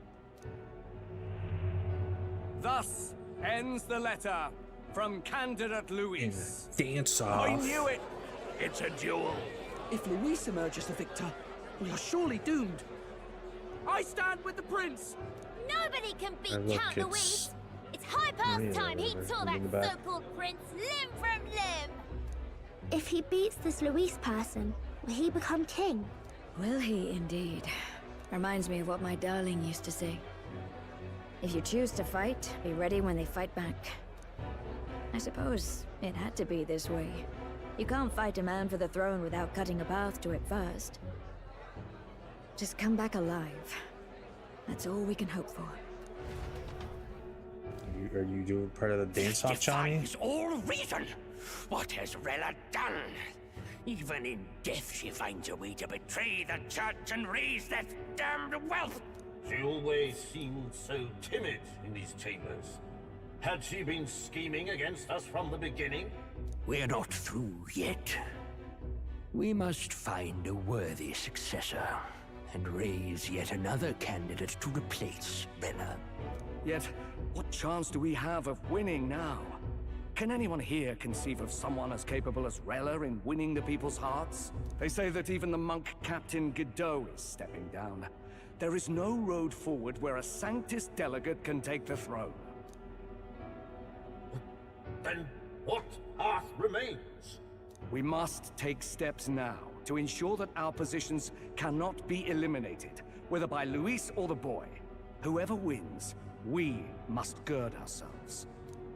Thus ends the letter from candidate Luis. Dance off. I knew it! It's a duel. If Luis emerges the victor, we are surely doomed. I stand with the prince! Nobody can beat look, Count Luis! It's high past time he tore that so-called prince limb from limb! If he beats this Luis person, will he become king? Will he indeed? Reminds me of what my darling used to say. If you choose to fight, be ready when they fight back. I suppose it had to be this way. You can't fight a man for the throne without cutting a path to it first. Just come back alive. That's all we can hope for. Are you doing part of the dance-off, Johnny? Defies all reason. What has Rella done? Even in death, she finds a way to betray the church and raise that damned wealth. She always seemed so timid in these chambers. Had she been scheming against us from the beginning? We're not through yet. We must find a worthy successor and raise yet another candidate to replace Rella. Yet, what chance do we have of winning now? Can anyone here conceive of someone as capable as Rella in winning the people's hearts? They say that even the monk Captain Godot is stepping down. There is no road forward where a Sanctus delegate can take the throne. Then what path remains? We must take steps now to ensure that our positions cannot be eliminated, whether by Luis or the boy. Whoever wins, we must gird ourselves.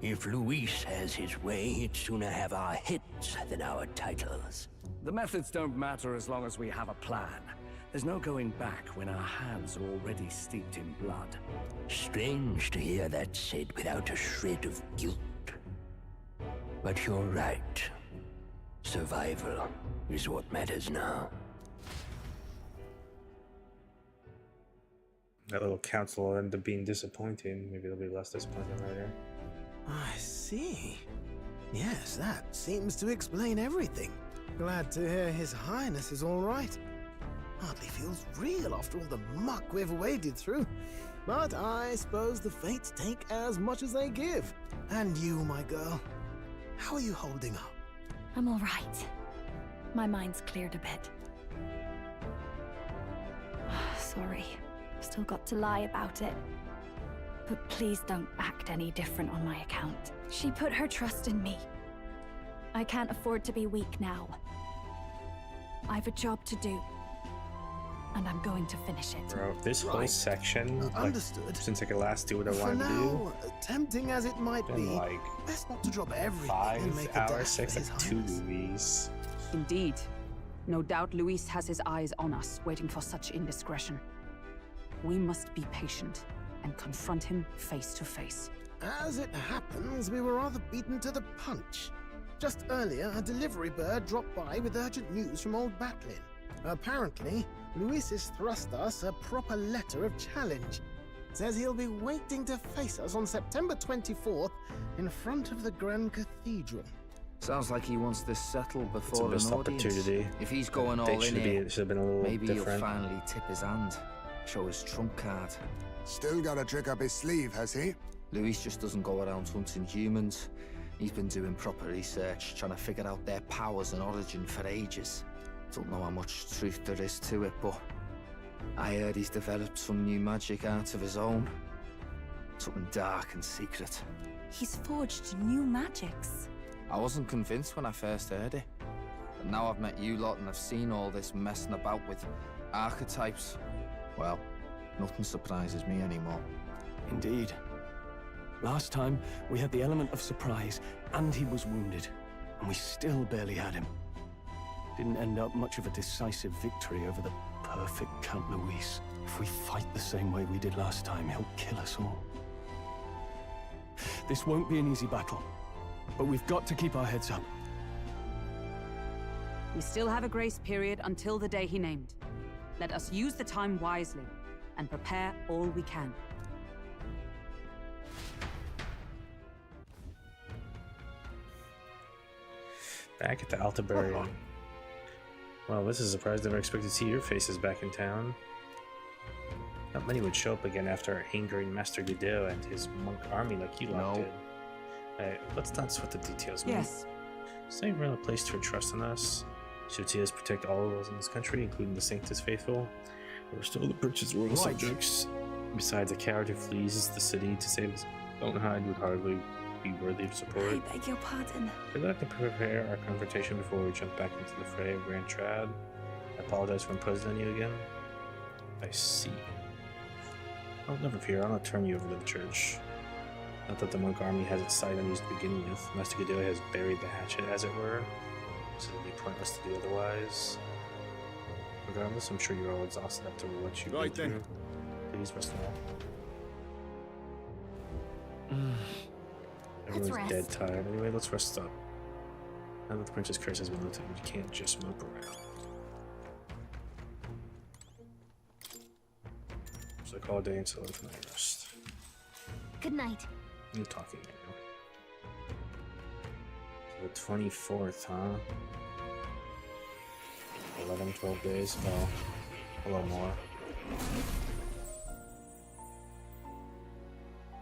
If Luis has his way, he'd sooner have our heads than our titles. The methods don't matter as long as we have a plan. There's no going back when our hands are already steeped in blood. Strange to hear that said without a shred of guilt. But you're right. Survival is what matters now. That little council will end up being disappointing. Maybe it'll be less disappointing later. I see. Yes, that seems to explain everything. Glad to hear His Highness is all right. Hardly feels real after all the muck we've waded through. But I suppose the fates take as much as they give. And you, my girl, how are you holding up? I'm all right. My mind's cleared a bit. Sorry. Still got to lie about it. But please don't act any different on my account. She put her trust in me. I can't afford to be weak now. I've a job to do. And I'm going to finish it. Bro, this whole section, understood. Since I could last do what I For wanted now, to do, tempting as it might been be, like best not to drop everything 5 and make a hours, dash 6, for His like 2 Highness. movies. Indeed. No doubt Luis has his eyes on us, waiting for such indiscretion. We must be patient and confront him face to face. As it happens, we were rather beaten to the punch. Just earlier, a delivery bird dropped by with urgent news from old Batlin. Apparently, Luis has thrust us a proper letter of challenge. Says he'll be waiting to face us on September 24th in front of the Grand Cathedral. Sounds like he wants this settled It's a before an missed audience. opportunity. If he's going That all date in should here, have been a little maybe different. he'll finally tip his hand, show his trump card. Still got a trick up his sleeve, has he? Luis just doesn't go around hunting humans. He's been doing proper research, trying to figure out their powers and origin for ages. Don't know how much truth there is to it, but I heard he's developed some new magic art of his own. Something dark and secret. He's forged new magics. I wasn't convinced when I first heard it. But now I've met you lot and I've seen all this messing about with archetypes. Well, nothing surprises me anymore. Indeed. Last time, we had the element of surprise, and he was wounded. And we still barely had him. Didn't end up much of a decisive victory over the perfect Count Luis. If we fight the same way we did last time, he'll kill us all. This won't be an easy battle, but we've got to keep our heads up. We still have a grace period until the day he named. Let us use the time wisely and prepare all we can. Back at the Altabury. Well, this is a surprise. Never expected to see your faces back in town. Not many would show up again after angering Master Godot and his monk army like you lot did. Alright, let's not sweat the details, man. Yes. Saint Rella placed her trust in us. She would see us protect all of us in this country, including the Sanctus faithful. We're still the Prince's royal subjects. Besides, a coward who flees the city to save his own hide would hardly be worthy of support. I beg your pardon. We'd like to prepare our confrontation before we jump back into the fray of Grand Trad. I apologize for imposing on you again. I see. Oh, never fear, I'll not turn you over to the church. Not that the monk army has its sight on you to begin with. Master Gadua has buried the hatchet, as it were. So it would be pointless to do otherwise. Regardless, I'm sure you're all exhausted after what you've been through. Please rest well. Everyone's dead tired. Anyway, let's rest up. Now that the Prince's curse has been lifted, we can't just mope around. It's like all day until tonight rest. Good night. I'm talking now. The 24th, huh? 11, 12 days? Well, a little more.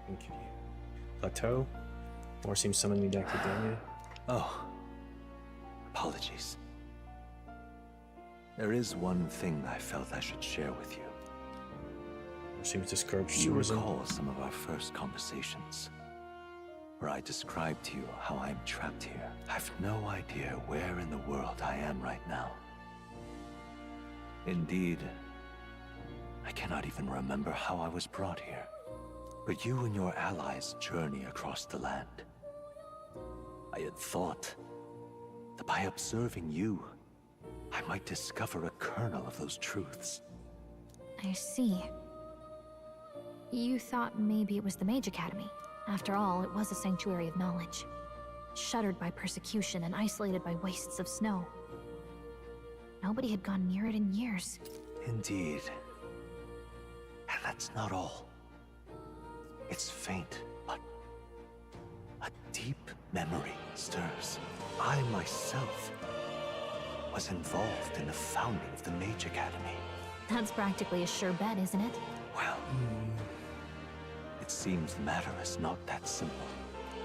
Thank you. Plateau? Or seems summoning me back to Dania? Oh. Apologies. There is one thing I felt I should share with you. Or seems discouraged. You recall some of our first conversations, where I described to you how I'm trapped here. I've no idea where in the world I am right now. Indeed, I cannot even remember how I was brought here. But you and your allies journey across the land. I had thought that by observing you, I might discover a kernel of those truths. I see. You thought maybe it was the Mage Academy. After all, it was a sanctuary of knowledge. Shuttered by persecution and isolated by wastes of snow. Nobody had gone near it in years. Indeed. And that's not all. It's faint, but a deep memory stirs. I myself was involved in the founding of the Mage Academy. That's practically a sure bet, isn't it? Well, it seems the matter is not that simple.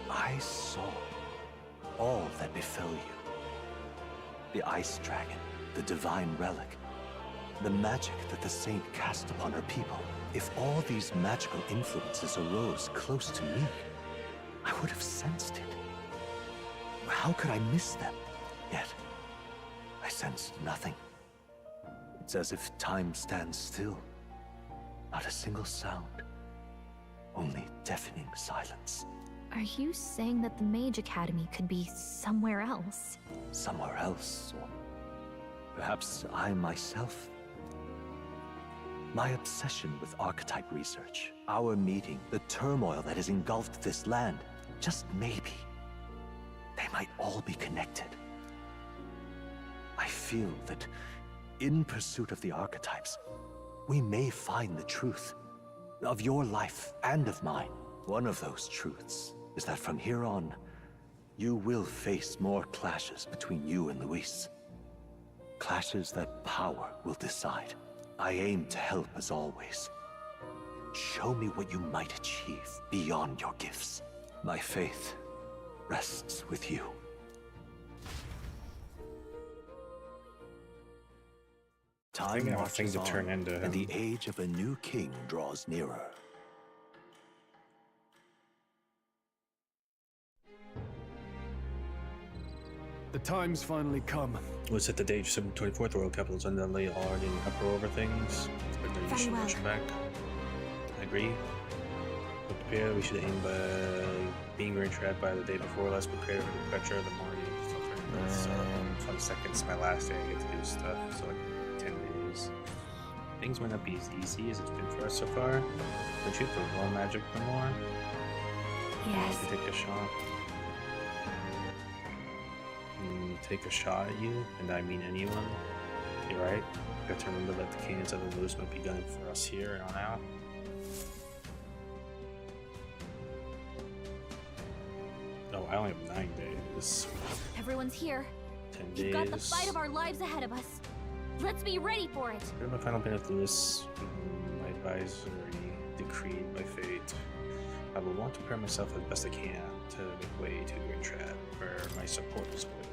I saw all that befell you. The Ice Dragon, the Divine Relic, the magic that the Saint cast upon her people. If all these magical influences arose close to me, I would have sensed it. How could I miss them? Yet, I sensed nothing. It's as if time stands still. Not a single sound. Only deafening silence. Are you saying that the Mage Academy could be somewhere else? Somewhere else, or perhaps I myself? My obsession with archetype research, our meeting, the turmoil that has engulfed this land, just maybe, they might all be connected. I feel that in pursuit of the archetypes, we may find the truth of your life and of mine. One of those truths is that from here on, you will face more clashes between you and Luis. Clashes that power will decide. I aim to help as always. Show me what you might achieve beyond your gifts. My faith rests with you. Time marches on, and the age of a new king draws nearer. The time's finally come. We'll set the date for 24th. Royal Capital is undoubtedly already in uproar over things. But you should rush back. I agree. But prepare, we should aim by being Grand Trad by the day before. Let's prepare for the pressure of the morning. So 22nd is my last day. I get to do stuff. So like 10 days. Things might not be as easy as it's been for us so far. Don't you for more magic no more? Yes. To take a shot. Take a shot at you, and I mean anyone. You're right. You have to remember that the cannons of the loose might be gunning for us here and on out. Oh, I only have 9 days. Everyone's here. 10 days. We've got the fight of our lives ahead of us. Let's be ready for it. Here's my final pin with Lewis. My advisory decreed by fate. I will want to prepare myself as best I can. to make way to Green Trap, where my support is waiting.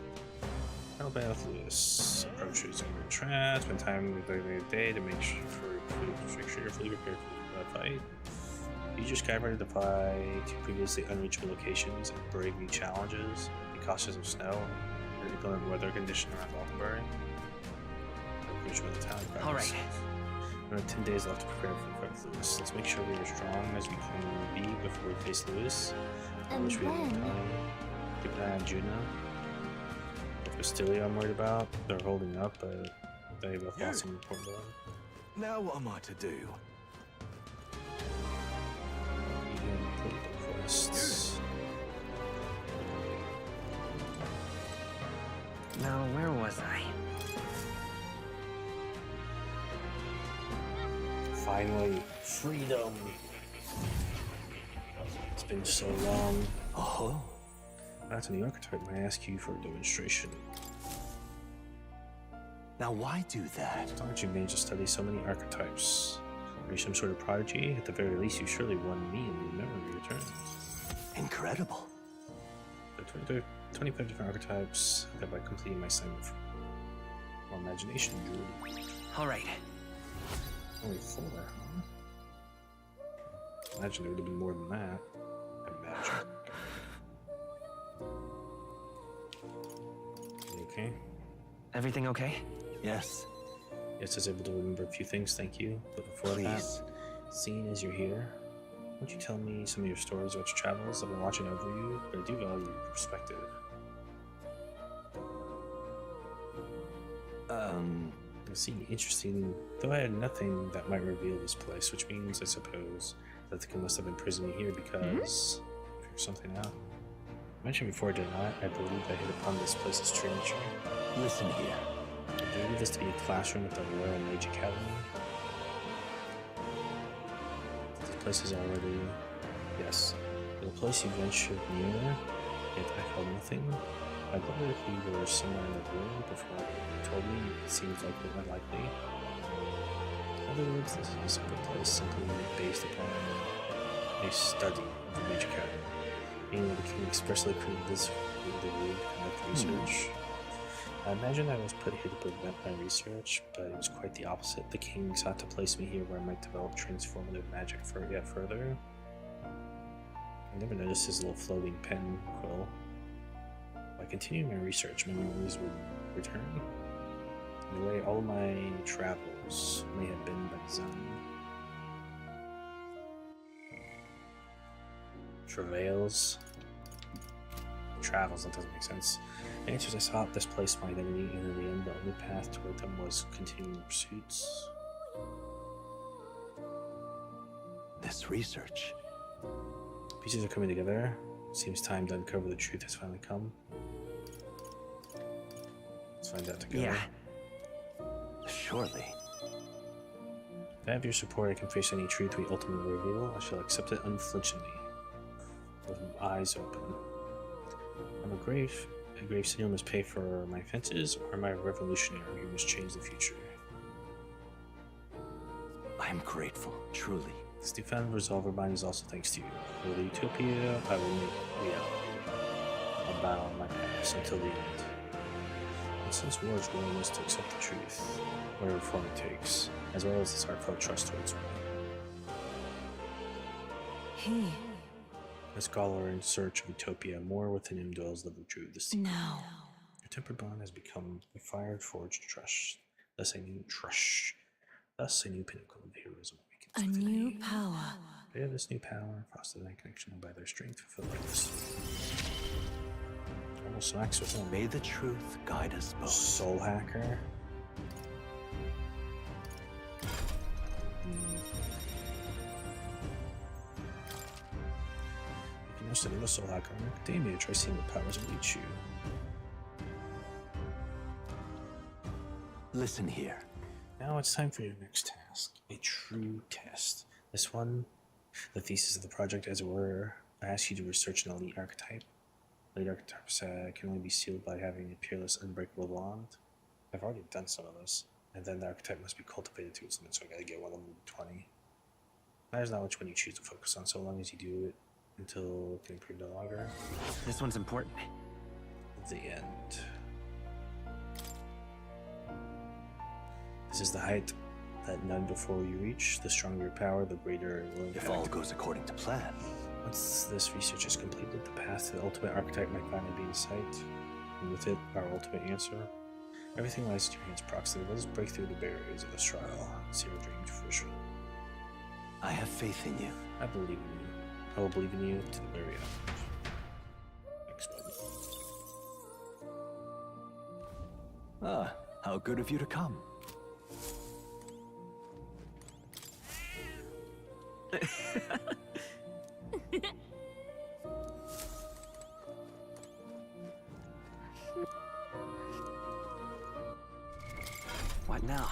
Battle by Lewis approaches Green Trap, spend time with the day to make sure you're fully prepared for the fight. Use your Skybird to fly to previously unreachable locations and brave new challenges. Be cautious of snow and inclement weather condition around Walkenbury. Alright. We have 10 days left to prepare for the fight with Lewis. Let's make sure we are strong as we can be before we face Lewis. I wish we had more time. Keep an eye on Juno. Castillo I'm worried about. They're holding up, but they both lost some important blood. Now what am I to do? Quests. Now, where was I? Finally, freedom. It's been so long. Oh. That's a new archetype. May I ask you for a demonstration? Now, why do that? Aren't you made to study so many archetypes? Are you some sort of prodigy? At the very least, you surely won me in the memory returns. Incredible. 25 different archetypes, thereby completing my assignment for more imagination jewelry. Alright. Only 4, huh? Imagine there would have been more than that. Imagine. Okay. Everything okay? Yes. Yes, I was able to remember a few things, thank you. But before that, seeing as you're here, won't you tell me some of your stories about your travels? I've been watching over you, but I do value your perspective. It seemed interesting, though I had nothing that might reveal this place, which means, I suppose, that the king must have imprisoned me here because I figured something out. I mentioned before, did not I believe I hit upon this place's treasure. Listen here. Do you believe this to be a classroom at the Royal Mage Academy? This place is already... Yes. The place you ventured near, yet I felt nothing. I wonder if you were somewhere in the room before you told me. It seems likely unlikely. In other words, this is a simple place simply based upon a study of the Mage Academy. Meaning the king expressly created this with the room to conduct research. I imagine I was put here to prevent my research, but it was quite the opposite. The king sought to place me here where I might develop transformative magic yet further. I never noticed his little floating pen quill. By continuing my research, my memories would return. In a way, all my travels may have been by design. Travails. Travels, that doesn't make sense. The answers I sought displaced my identity, and in the end, the only path toward them was continuing pursuits. This research. Pieces are coming together. Seems time to uncover the truth has finally come. Let's find out together. Yeah. Surely. If I have your support, I can face any truth we ultimately reveal. I shall accept it unflinchingly, with eyes open. I'm a grave sinner must pay for my offenses, or am I a revolutionary who must change the future? I am grateful, truly. This newfound resolve of mine is also thanks to you. For the utopia, I will make reality. I'll bow my past until the end. And since war's willingness to accept the truth, whatever form it takes, as well as this heartfelt trust towards me. He. A scholar in search of utopia, more within him dwells the virtue of the sea. No. Your tempered bond has become a fire-forged trust. Thus a new pinnacle of heroism awakens. A new power. They have this new power, fostered in connection, and by their strength fulfill purpose. Almost smacks with them. May the truth guide us both. Soul hacker. If you know study the soul hacker in academia, try seeing what powers elite you. Listen here. Now it's time for your next task. A true test. This one, the thesis of the project, as it were, I ask you to research an elite archetype. Elite archetypes can only be sealed by having a peerless, unbreakable bond. I've already done some of this. And then the archetype must be cultivated to its limit, so I gotta get one of them to 20. Matters not which one you choose to focus on, so long as you do it until it can improve no longer. This one's important. The end. This is the height that none before you reach. The stronger your power, the greater it will impact. If all goes according to plan. Once this research is completed, the path to the ultimate archetype might finally be in sight. And with it, our ultimate answer. Everything lies in your hands, Proxy. Let us break through the barriers of this trial and see our dream to fruition. I have faith in you. I believe in you. I will believe in you to the very end. Thanks, buddy. Ah, how good of you to come. What now?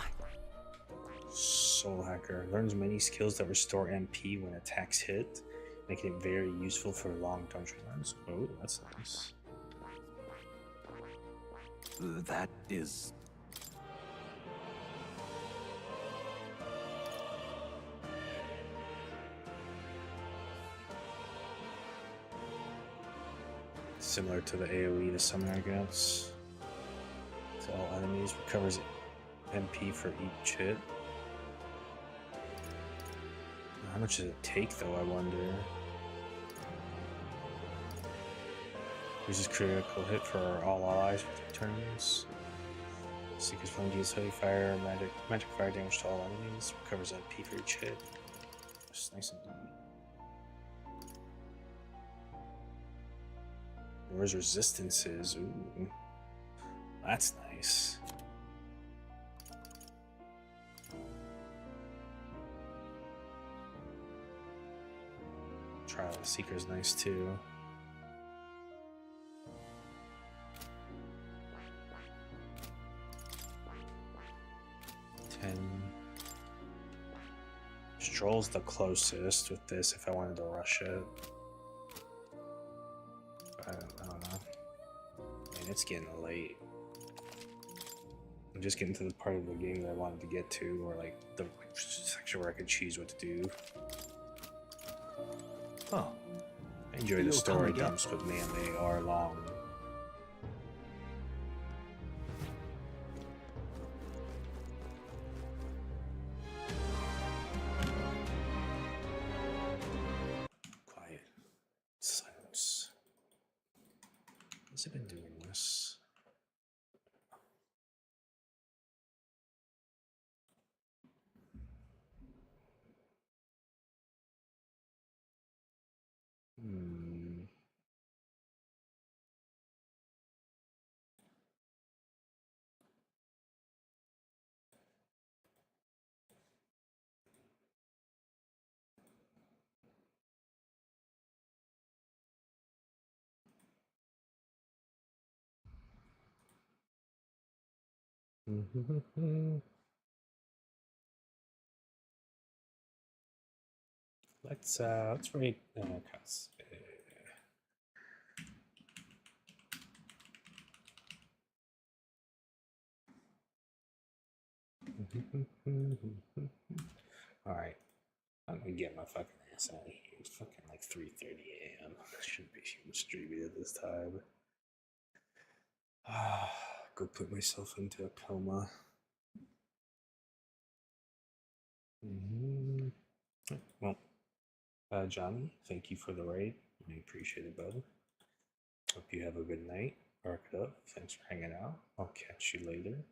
Soul Hacker learns many skills that restore MP when attacks hit, making it very useful for long dungeon runs. Oh, that's nice. That is... Similar to the AoE to summon, I guess. To all enemies, recovers MP for each hit. How much does it take, though, I wonder? Uses critical hit for all allies for 2 turns. Seeker's Flame deals heavy fire, magic fire damage to all enemies. Recovers MP for each hit. That's nice and neat. Lowers resistances. Ooh. That's nice. Trial of Seeker's nice too. Stroll's the closest with this if I wanted to rush it. I don't know. Man, it's getting late. I'm just getting to the part of the game that I wanted to get to, or like the section where I could choose what to do. Oh. I enjoy the story dumps, but man, they are long. Quiet. Silence. Has it been doing this? Let's rate cuts. All right, I'm gonna get my fucking ass out of here. It's fucking like 3:30 a.m. I shouldn't be streaming at this time. Go put myself into a coma. Well, Johnny, thank you for the raid. I appreciate it, bud. Hope you have a good night. Arc it up. Thanks for hanging out. I'll catch you later.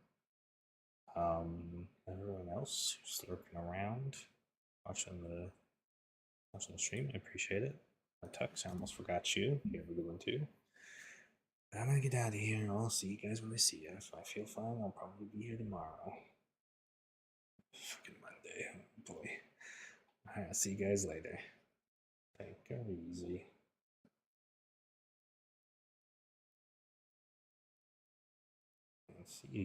Everyone else who's lurking around, watching the stream, I appreciate it. Tux, I almost forgot you. You have a good one too. I'm gonna get out of here. I'll see you guys when I see you. If I feel fine, I'll probably be here tomorrow. Fucking Monday, oh boy. Alright, I'll see you guys later. Take her easy. See you.